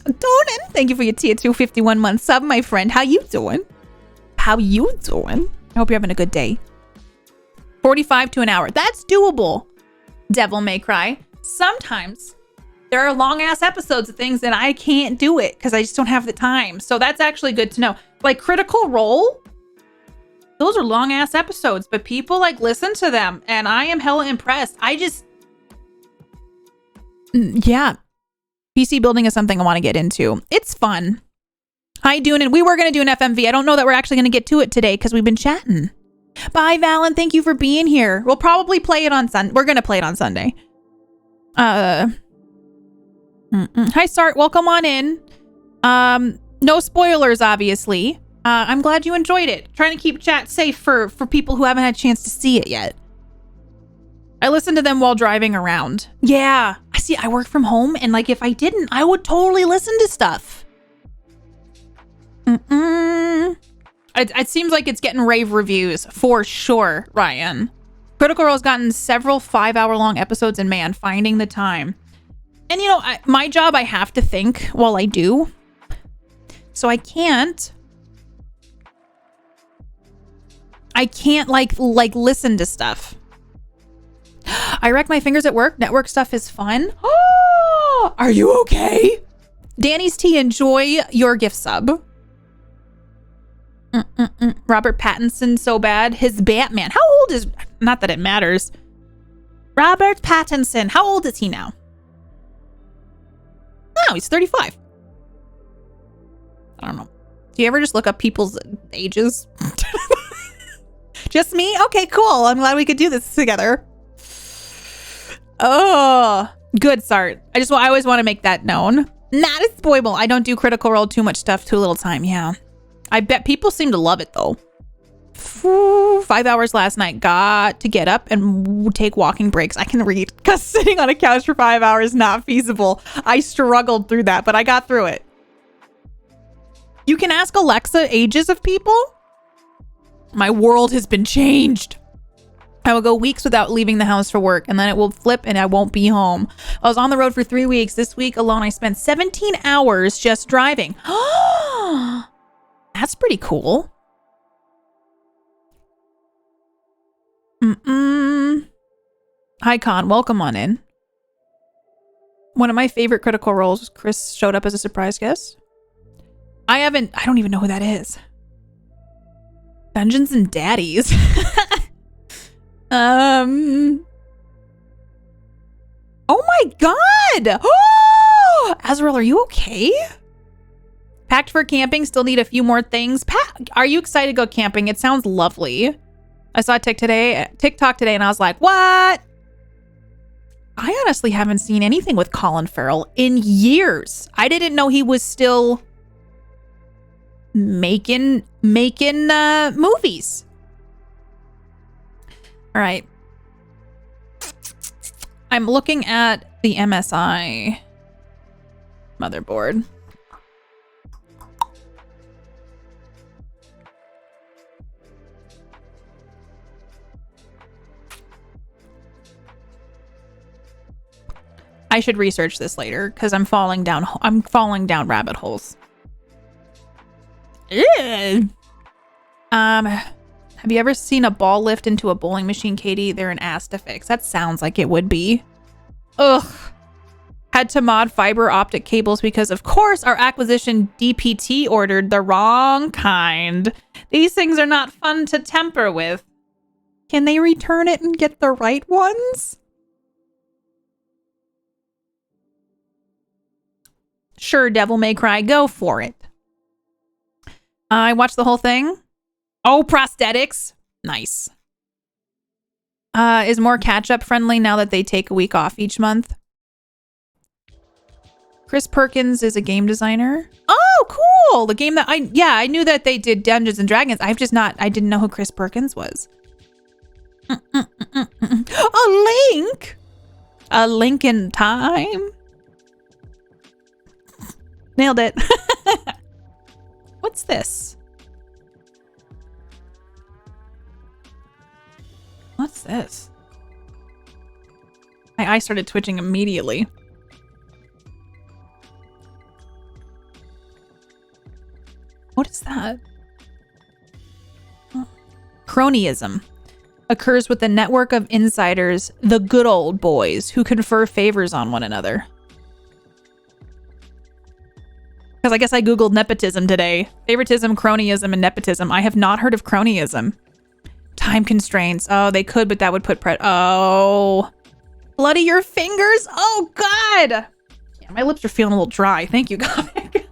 Donan, thank you for your tier 2 51-month sub, my friend. How you doing? How you doing? I hope you're having a good day. 45 to an hour. That's doable. Devil May Cry. Sometimes there are long ass episodes of things that I can't do it because I just don't have the time. So that's actually good to know. Like Critical Role. Those are long ass episodes, but people like listen to them and I am hella impressed. Yeah. PC building is something I want to get into. It's fun. Hi, Dune, and we were going to do an FMV. I don't know that we're actually going to get to it today because we've been chatting. Bye, Valen. Thank you for being here. We'll probably play it on Sunday. We're going to play it on Sunday. Hi, Sart. Welcome on in. No spoilers, obviously. I'm glad you enjoyed it. Trying to keep chat safe for people who haven't had a chance to see it yet. I listen to them while driving around. Yeah. I work from home and like if I didn't, I would totally listen to stuff. It seems like it's getting rave reviews for sure, Ryan. Critical Role's gotten several 5-hour-long episodes and man, finding the time. And you know, my job, I have to think while I do. So I can't like listen to stuff. I wrecked my fingers at work. Network stuff is fun. Are you okay? Danny's T, enjoy your gift sub. Robert Pattinson, so bad. His Batman. How old is... Not that it matters. Robert Pattinson. How old is he now? Oh, he's 35. I don't know. Do you ever just look up people's ages? Just me? Okay, cool. I'm glad we could do this together. Oh, good, Sart. I always want to make that known. Not a spoilable. I don't do Critical Role, too much stuff, too little time. Yeah. I bet people seem to love it, though. 5 hours last night. Got to get up and take walking breaks. I can read because sitting on a couch for 5 hours not feasible. I struggled through that, but I got through it. You can ask Alexa ages of people. My world has been changed. I will go weeks without leaving the house for work, and then it will flip and I won't be home. I was on the road for 3 weeks. This week alone, I spent 17 hours just driving. That's pretty cool. Hi, Con. Welcome on in. One of my favorite Critical Roles, Chris showed up as a surprise guest. I don't even know who that is. Dungeons and Daddies. Oh my god! Oh, Azrael, are you okay? Packed for camping, still need a few more things. Are you excited to go camping? It sounds lovely. I saw TikTok today and I was like, what? I honestly haven't seen anything with Colin Farrell in years. I didn't know he was still making movies. All right. I'm looking at the MSI motherboard. I should research this later because I'm falling down rabbit holes. Ew. Have you ever seen a ball lift into a bowling machine, Katie? They're an ass to fix. That sounds like it would be. Ugh. Had to mod fiber optic cables because, of course, our acquisition DPT ordered the wrong kind. These things are not fun to temper with. Can they return it and get the right ones? Sure, Devil May Cry. Go for it. I watched the whole thing. Oh, prosthetics. Nice. Is more catch-up friendly now that they take a week off each month? Chris Perkins is a game designer. Oh, cool. The game that I knew that they did Dungeons and Dragons. I didn't know who Chris Perkins was. A link. A link in time. Nailed it. What's this? What's this? My eye started twitching immediately. What is that? Cronyism occurs with a network of insiders, the good old boys, who confer favors on one another. Because I guess I googled nepotism today. Favoritism, cronyism, and nepotism. I have not heard of cronyism. Time constraints. Oh, they could, but that would put oh. Bloody your fingers? Oh, God. Yeah, my lips are feeling a little dry. Thank you, Comic.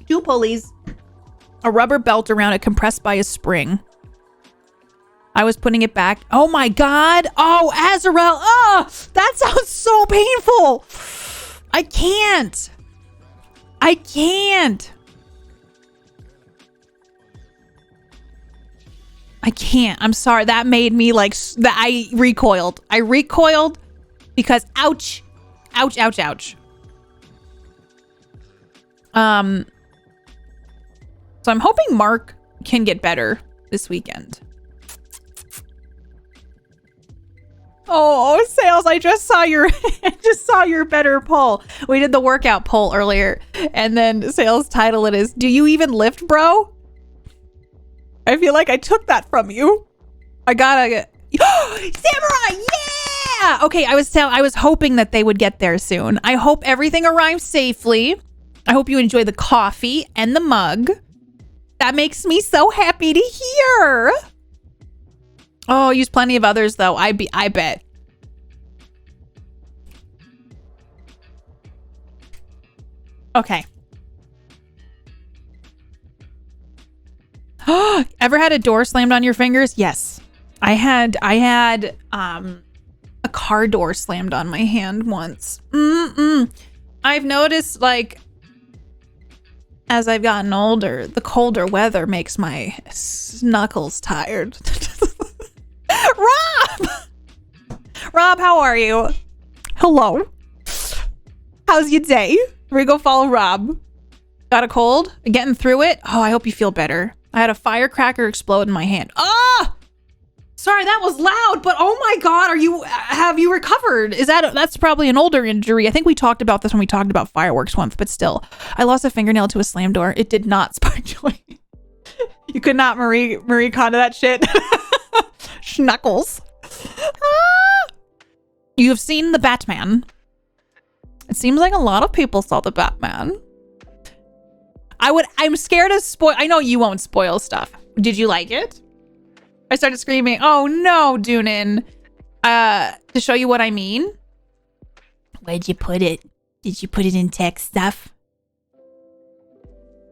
2 pulleys. A rubber belt around it compressed by a spring. I was putting it back. Oh, my God. Oh, Azrael. Oh, that sounds so painful. I can't. I can't. I can't. I'm sorry. That made me like, I recoiled. I recoiled because ouch. Ouch, ouch, ouch. So I'm hoping Mark can get better this weekend. Oh, Sales, I just saw your better poll. We did the workout poll earlier, and then Sales title it is, "Do you even lift, bro?" I feel like I took that from you. I gotta Samurai, yeah! Okay, I was hoping that they would get there soon. I hope everything arrives safely. I hope you enjoy the coffee and the mug. That makes me so happy to hear. Oh, use plenty of others though. I bet. Okay. Ever had a door slammed on your fingers? Yes. I had a car door slammed on my hand once. I've noticed, like, as I've gotten older, the colder weather makes my knuckles tired. Rob, how are you? Hello. How's your day? We go follow Rob. Got a cold? Getting through it? Oh, I hope you feel better. I had a firecracker explode in my hand. Ah! Sorry, that was loud, but oh my God, have you recovered? That's probably an older injury. I think we talked about this when we talked about fireworks once, but still. I lost a fingernail to a slam door. It did not spark joy. You could not Marie Kondo that shit. Schnuckles. Ah! You have seen the Batman. It seems like a lot of people saw the Batman. I'm scared of spoil. I know you won't spoil stuff. Did you like it? I started screaming, oh no, Doonin. To show you what I mean. Where'd you put it? Did you put it in tech stuff?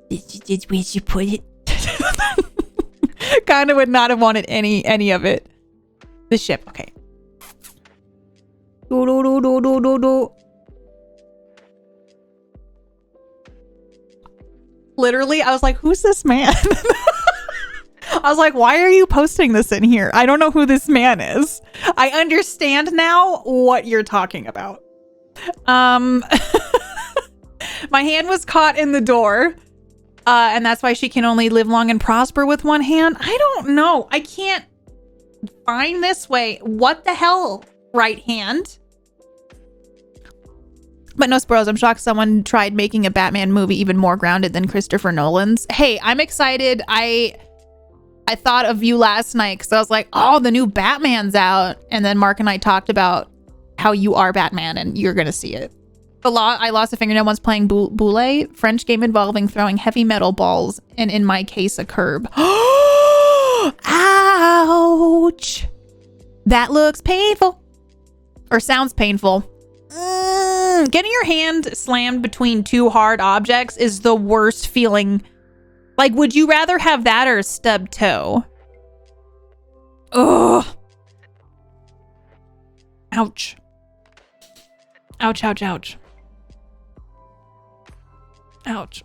Where'd you put it? Kinda would not have wanted any of it. The ship, okay. Do. Literally, I was like, who's this man? I was like, why are you posting this in here? I don't know who this man is. I understand now what you're talking about. My hand was caught in the door. And that's why she can only live long and prosper with one hand. I don't know. I can't find this way. What the hell, right hand? But no spoilers. I'm shocked someone tried making a Batman movie even more grounded than Christopher Nolan's. Hey, I'm excited. I thought of you last night because I was like, oh, the new Batman's out. And then Mark and I talked about how you are Batman and you're going to see it. I lost a fingernail once playing Boule, French game involving throwing heavy metal balls, and in my case, a curb. Ouch! That looks painful. Or sounds painful. Getting your hand slammed between two hard objects is the worst feeling. Like, would you rather have that or a stubbed toe? Ugh. Ouch. Ouch, ouch, ouch. Ouch.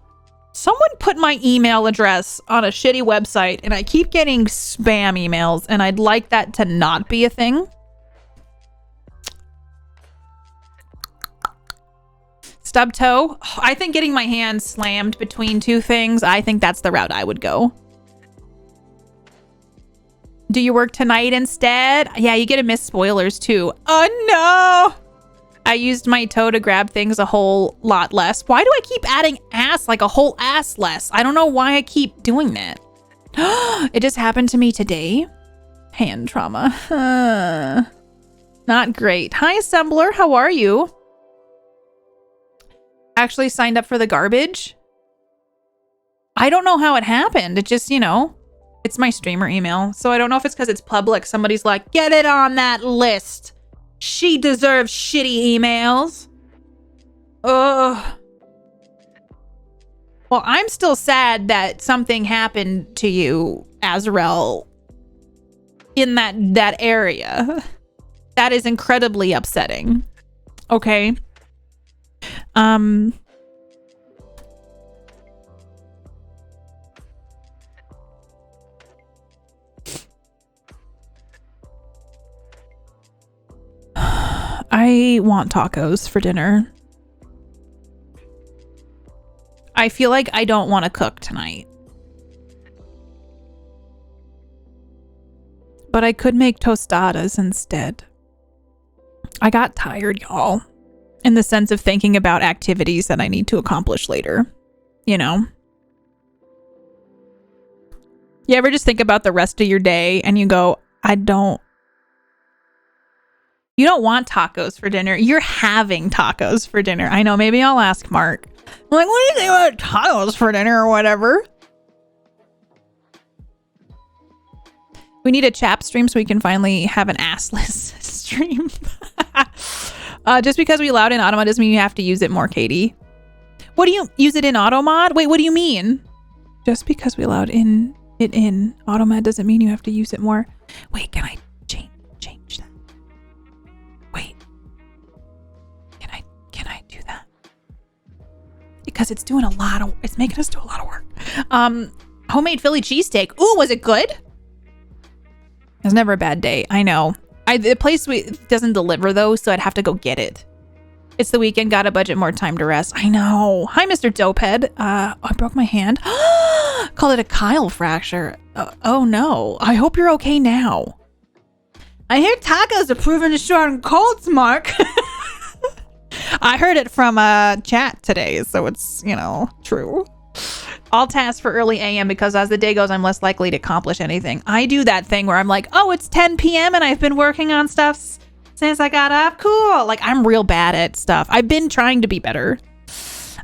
Someone put my email address on a shitty website and I keep getting spam emails and I'd like that to not be a thing. Stub toe. I think getting my hand slammed between two things, I think that's the route I would go. Do you work tonight instead? Yeah, you get to miss spoilers too. Oh no! I used my toe to grab things a whole lot less. Why do I keep adding ass, like a whole ass less? I don't know why I keep doing that. It just happened to me today. Hand trauma. Not great. Hi, Assembler. How are you? Actually signed up for the garbage. I don't know how it happened. It just, you know, it's my streamer email. So I don't know if it's because it's public. Somebody's like, get it on that list. She deserves shitty emails. Ugh. Well, I'm still sad that something happened to you, Azrael, in that area. That is incredibly upsetting. Okay. I want tacos for dinner. I feel like I don't want to cook tonight. But I could make tostadas instead. I got tired, y'all. In the sense of thinking about activities that I need to accomplish later. You know? You ever just think about the rest of your day and you go, I don't. You don't want tacos for dinner. You're having tacos for dinner. I know. Maybe I'll ask Mark. I'm like, what do you think about tacos for dinner or whatever? We need a chap stream so we can finally have an assless stream. Just because we allowed in auto mod doesn't mean you have to use it more, Katie. What do you use it in auto mod? Wait, what do you mean? Just because we allowed it in auto mod doesn't mean you have to use it more. Wait, can I change that? Wait. Can I do that? Because it's making us do a lot of work. Homemade Philly cheesesteak. Ooh, was it good? It was never a bad day. I know. The place doesn't deliver those, so I'd have to go get it. It's the weekend, got a budget, more time to rest. I know. Hi, Mr. Dopehead. I broke my hand. Called it a Kyle fracture. Oh no. I hope you're okay now. I hear tacos are proven to shorten colds, Mark. I heard it from chat today, so it's, true. I'll task for early AM because as the day goes, I'm less likely to accomplish anything. I do that thing where I'm like, oh, it's 10 p.m. and I've been working on stuff since I got up. Cool. Like, I'm real bad at stuff. I've been trying to be better.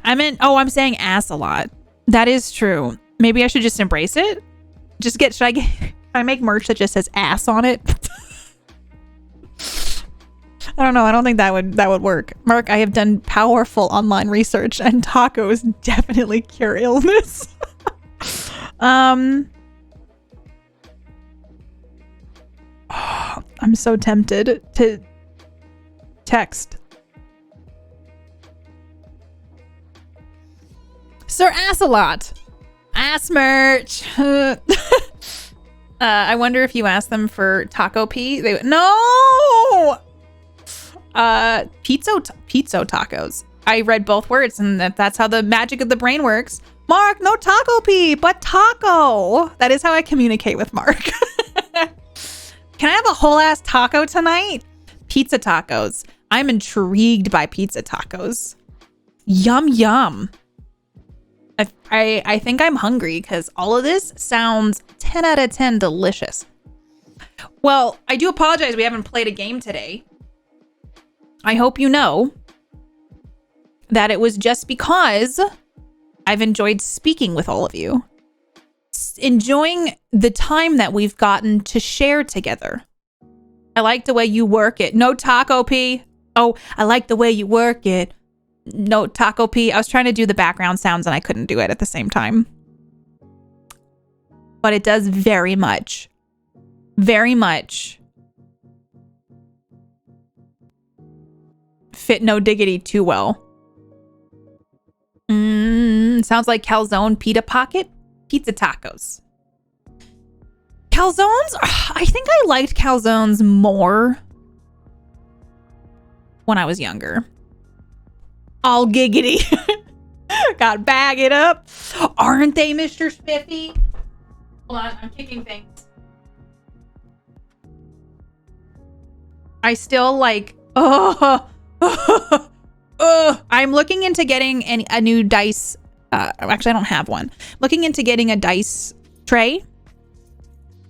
I'm saying ass a lot. That is true. Maybe I should just embrace it. Should I make merch that just says ass on it? I don't know. I don't think that would work. Mark, I have done powerful online research and tacos definitely cure illness. I'm so tempted to text. Sir Ass-a-lot. Ass merch. I wonder if you asked them for taco pee. No! Pizza tacos. I read both words, and that's how the magic of the brain works. Mark, no taco pee, but taco. That is how I communicate with Mark. Can I have a whole ass taco tonight? Pizza tacos. I'm intrigued by pizza tacos. Yum yum. I think I'm hungry because all of this sounds 10 out of 10 delicious. Well, I do apologize we haven't played a game today. I hope you know that it was just because I've enjoyed speaking with all of you. Enjoying the time that we've gotten to share together. I like the way you work it. No taco pee. Oh, I like the way you work it. No taco pee. I was trying to do the background sounds and I couldn't do it at the same time. But it does very much fit No Diggity too well. Sounds like calzone pita pocket pizza tacos. Calzones? I think I liked calzones more when I was younger. All giggity. Got bag it up. Aren't they, Mr. Spiffy? Hold on, I'm kicking things. I still like, I'm looking into getting a new dice. Actually, I don't have one. Looking into getting a dice tray.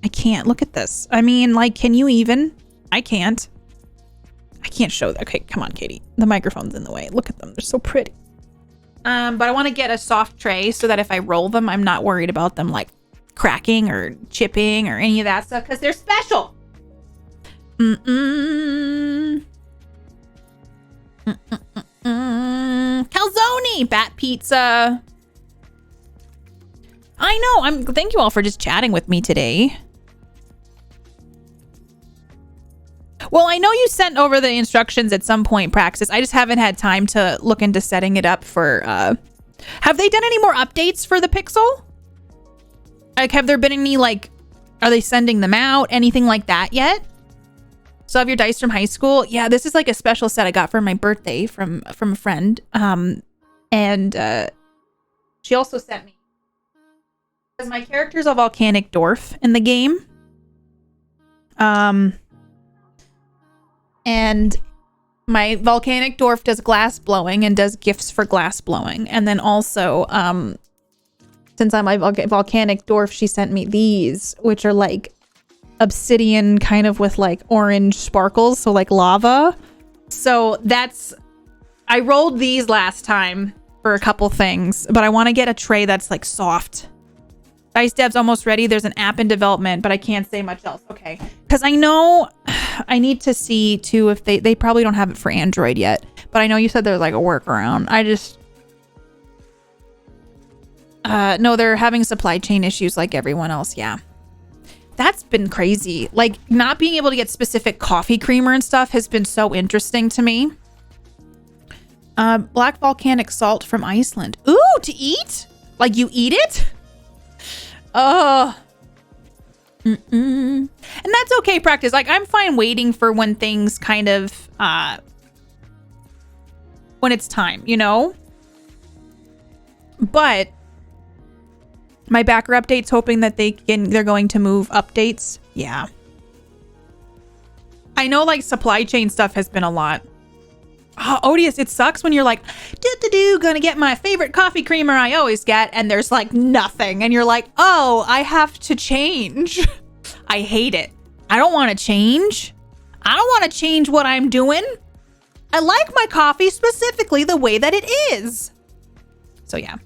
I can't. Look at this. I mean, like, can you even? I can't show that. Okay, come on, Katie. The microphone's in the way. Look at them. They're so pretty. But I want to get a soft tray so that if I roll them, I'm not worried about them like cracking or chipping or any of that stuff because they're special. Calzone, bat pizza. I know. Thank you all for just chatting with me today. Well, I know you sent over the instructions at some point, Praxis. I just haven't had time to look into setting it up for have they done any more updates for the Pixel? Like, have there been any, like, are they sending them out? Anything like that yet? So have your dice from high school? Yeah, this is like a special set I got for my birthday from a friend. And she also sent me, because my character's a volcanic dwarf in the game. And my volcanic dwarf does glass blowing and does gifts for glass blowing. And then also, since I'm a volcanic dwarf, she sent me these, which are like obsidian kind of with like orange sparkles, so like lava. So that's, I rolled these last time for a couple things, but I want to get a tray that's like soft. Dice Dev's almost ready. There's an app in development, but I can't say much else. Okay. Because I know I need to see too if they probably don't have it for Android yet, but I know you said there's like a workaround. I just, no, they're having supply chain issues like everyone else. Yeah. That's been crazy. Like not being able to get specific coffee creamer and stuff has been so interesting to me. Black volcanic salt from Iceland. Ooh, to eat? Like you eat it? Oh. And that's okay practice. Like I'm fine waiting for when things kind of, when it's time, you know? But my backer updates hoping that they're going to move updates. Yeah. I know like supply chain stuff has been a lot. Oh, Odious, it sucks when you're like, gonna get my favorite coffee creamer I always get, and there's like nothing, and you're like, oh, I have to change. I hate it. I don't want to change. I don't want to change what I'm doing. I like my coffee specifically the way that it is. So yeah.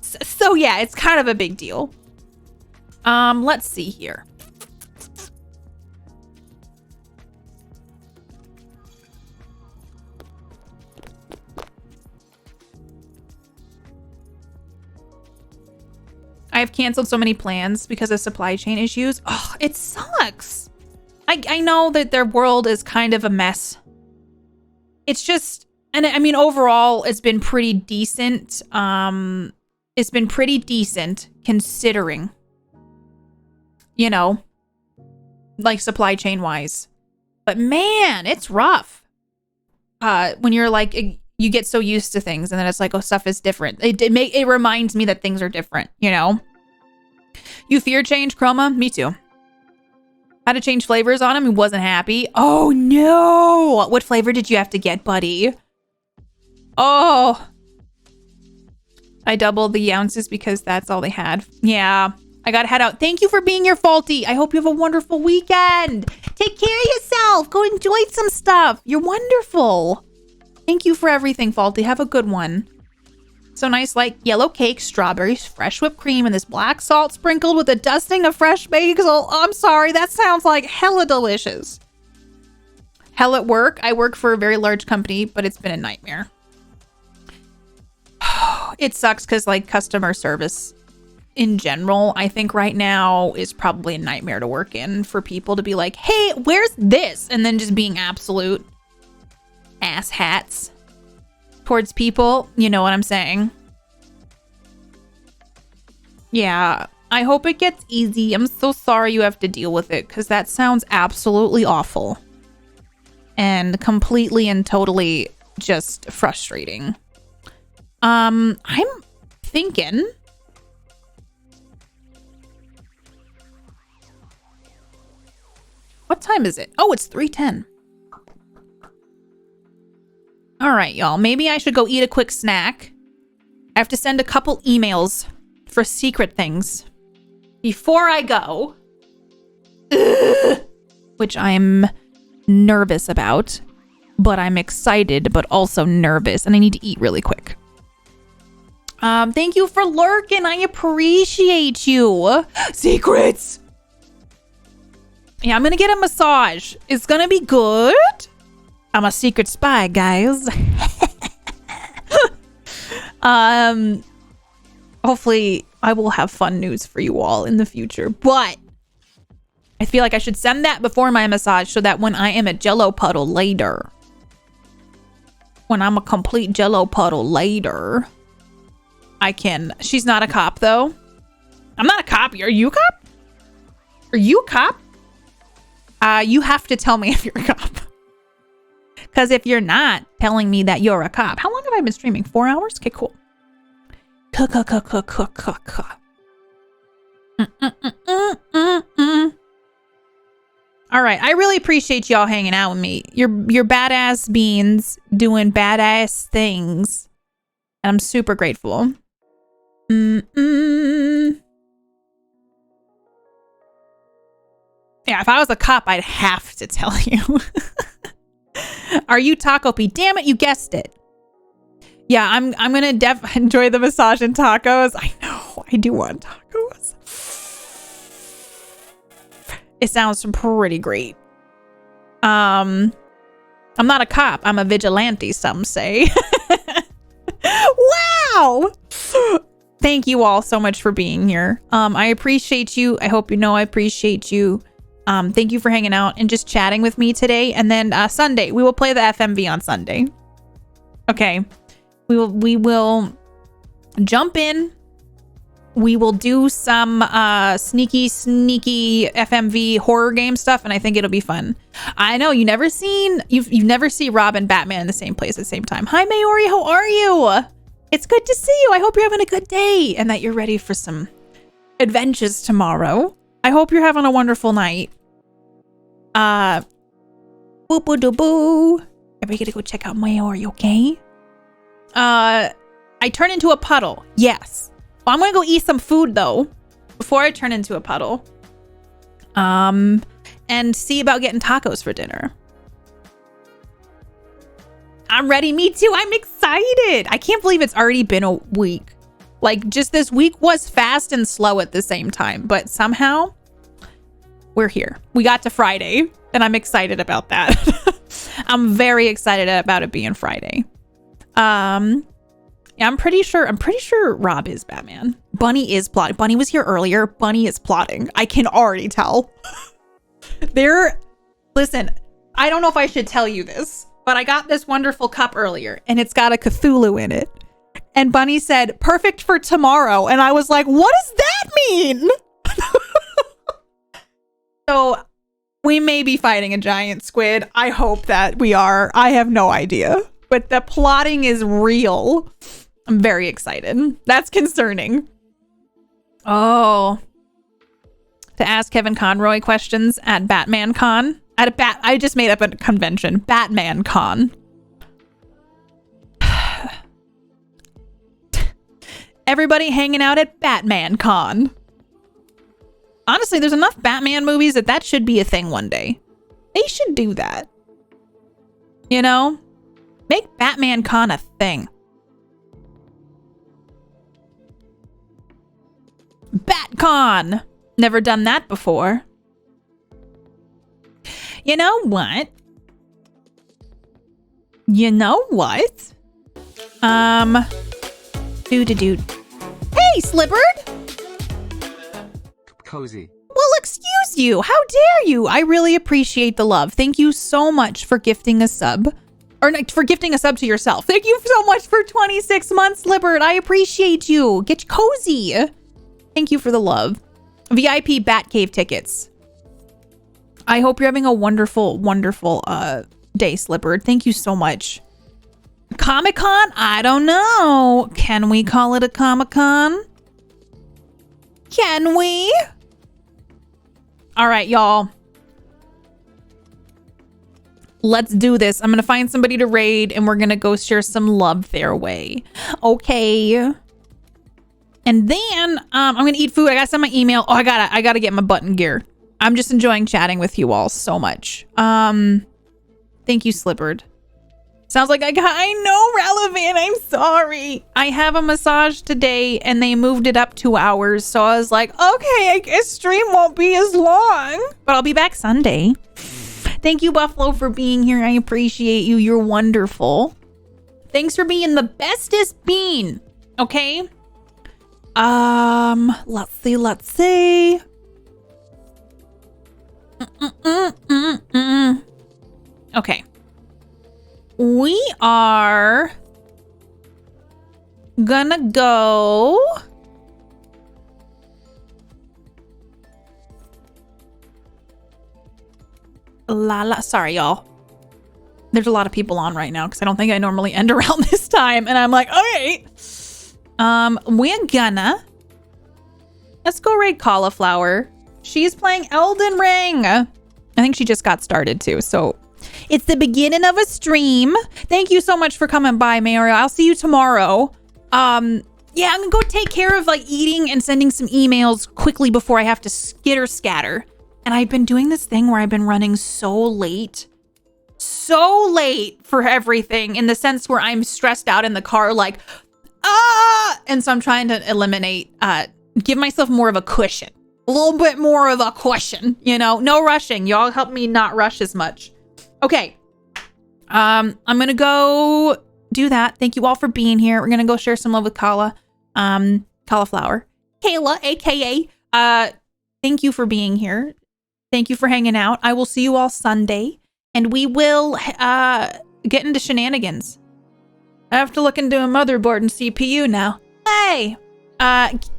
So yeah, it's kind of a big deal. Let's see here. I have canceled so many plans because of supply chain issues. Oh, it sucks. I know that their world is kind of a mess. It's just, and I mean, overall, it's been pretty decent. It's been pretty decent considering, you know, like supply chain wise. But man, it's rough. When you're like, you get so used to things and then it's like, oh, stuff is different. It reminds me that things are different, you know? You fear change, Chroma? Me too. Had to change flavors on him. He wasn't happy. Oh no! What flavor did you have to get, buddy? Oh. I doubled the ounces because that's all they had. Yeah. I gotta head out. Thank you for being here, Faulty. I hope you have a wonderful weekend. Take care of yourself. Go enjoy some stuff. You're wonderful. Thank you for everything, Faulty. Have a good one. So nice, like yellow cake, strawberries, fresh whipped cream, and this black salt sprinkled with a dusting of fresh basil. I'm sorry, that sounds like hella delicious. Hell at work. I work for a very large company, but it's been a nightmare. It sucks because like customer service in general, I think right now is probably a nightmare to work in for people to be like, hey, where's this? And then just being absolute ass hats towards people. You know what I'm saying? Yeah, I hope it gets easy. I'm so sorry you have to deal with it because that sounds absolutely awful and completely and totally just frustrating. I'm thinking what time is it? Oh, it's 3:10. All right, y'all. Maybe I should go eat a quick snack. I have to send a couple emails for secret things before I go. Which I'm nervous about, but I'm excited, but also nervous, and I need to eat really quick. Thank you for lurking. I appreciate you. Secrets. Yeah, I'm gonna get a massage. It's gonna be good. I'm a secret spy, guys. Hopefully I will have fun news for you all in the future, but I feel like I should send that before my massage so that when I am a jello puddle later, when I'm a complete jello puddle later, I can. She's not a cop though. I'm not a cop. Are you a cop? Are you a cop? You have to tell me if you're a cop. Because if you're not telling me that you're a cop, how long have I been streaming? 4 hours? Okay, cool. All right, I really appreciate y'all hanging out with me. You're badass beans doing badass things, and I'm super grateful. Yeah, if I was a cop, I'd have to tell you. Are you Taco P? Damn it, you guessed it. Yeah, I'm gonna enjoy the massage and tacos. I know, I do want tacos. It sounds pretty great. I'm not a cop. I'm a vigilante, some say. Wow! Thank you all so much for being here. I appreciate you. I hope you know I appreciate you. Thank you for hanging out and just chatting with me today. And then Sunday, we will play the FMV on Sunday. Okay. We will jump in. We will do some sneaky FMV horror game stuff, and I think it'll be fun. I know you've never seen Rob and Batman in the same place at the same time. Hi Mayori, how are you? It's good to see you. I hope you're having a good day and that you're ready for some adventures tomorrow. I hope you're having a wonderful night. Boo boo doo boo. Everybody gotta go check out Mayori, okay? I turn into a puddle. Yes. Well, I'm gonna go eat some food though before I turn into a puddle. And see about getting tacos for dinner. I'm ready. Me too. I'm excited. I can't believe it's already been a week. Like, just this week was fast and slow at the same time, but somehow we're here. We got to Friday, and I'm excited about that. I'm very excited about it being Friday. Yeah, I'm pretty sure Rob is Batman. Bunny is plotting. Bunny was here earlier. Bunny is plotting. I can already tell. Listen, I don't know if I should tell you this, but I got this wonderful cup earlier and it's got a Cthulhu in it. And Bunny said, perfect for tomorrow. And I was like, what does that mean? So we may be fighting a giant squid. I hope that we are. I have no idea. But the plotting is real. I'm very excited. That's concerning. Oh. To ask Kevin Conroy questions at Batman Con. I just made up a convention. Batman Con. Everybody hanging out at Batman Con. Honestly, there's enough Batman movies that should be a thing one day. They should do that. You know? Make Batman Con a thing. BatCon. Never done that before. You know what? Dude. Hey, Slippered! Cozy. Well, excuse you. How dare you? I really appreciate the love. Thank you so much for gifting a sub. Or for gifting a sub to yourself. Thank you so much for 26 months, Slippered. I appreciate you. Get cozy. Thank you for the love. VIP Batcave tickets. I hope you're having a wonderful, wonderful day, Slippered. Thank you so much. Comic-Con? I don't know. Can we call it a Comic-Con? Can we? All right, y'all. Let's do this. I'm going to find somebody to raid and we're going to go share some love their way. Okay. And then I'm going to eat food. I got to send my email. Oh, I got to get my button gear. I'm just enjoying chatting with you all so much. Thank you, Slippered. Sounds like I know, Relevant. I'm sorry. I have a massage today and they moved it up 2 hours. So I was like, okay, I guess stream won't be as long, but I'll be back Sunday. Thank you, Buffalo, for being here. I appreciate you. You're wonderful. Thanks for being the bestest bean. Okay. Let's see. Okay. We are gonna go sorry, y'all. There's a lot of people on right now because I don't think I normally end around this time. And I'm like, okay. Let's go raid Cauliflower. She's playing Elden Ring. I think she just got started too. So it's the beginning of a stream. Thank you so much for coming by, Mario. I'll see you tomorrow. Yeah, I'm gonna go take care of like eating and sending some emails quickly before I have to skitter scatter. And I've been doing this thing where I've been running so late for everything, in the sense where I'm stressed out in the car, like, and so I'm trying to eliminate, give myself more of a cushion, a little bit more of a cushion, you know, no rushing. Y'all help me not rush as much. Okay. I'm going to go do that. Thank you all for being here. We're going to go share some love with Cauliflower, Kayla, AKA, thank you for being here. Thank you for hanging out. I will see you all Sunday, and we will get into shenanigans. I have to look into a motherboard and CPU now. Hey,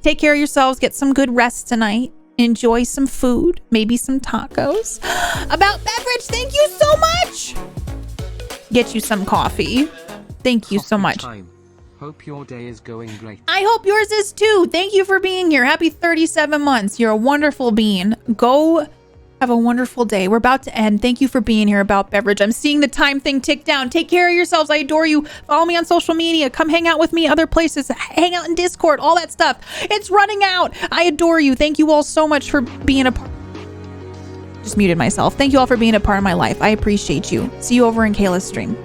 take care of yourselves. Get some good rest tonight. Enjoy some food, maybe some tacos. About beverage, thank you so much. Get you some coffee. Thank you so much. Time. Hope your day is going great. I hope yours is too. Thank you for being here. Happy 37 months. You're a wonderful being. Go have a wonderful day. We're about to end. Thank you for being here, About Beverage. I'm seeing the time thing tick down. Take care of yourselves. I adore you. Follow me on social media. Come hang out with me other places. Hang out in Discord. All that stuff. It's running out. I adore you. Thank you all so much for being a part. Just muted myself. Thank you all for being a part of my life. I appreciate you. See you over in Kayla's stream.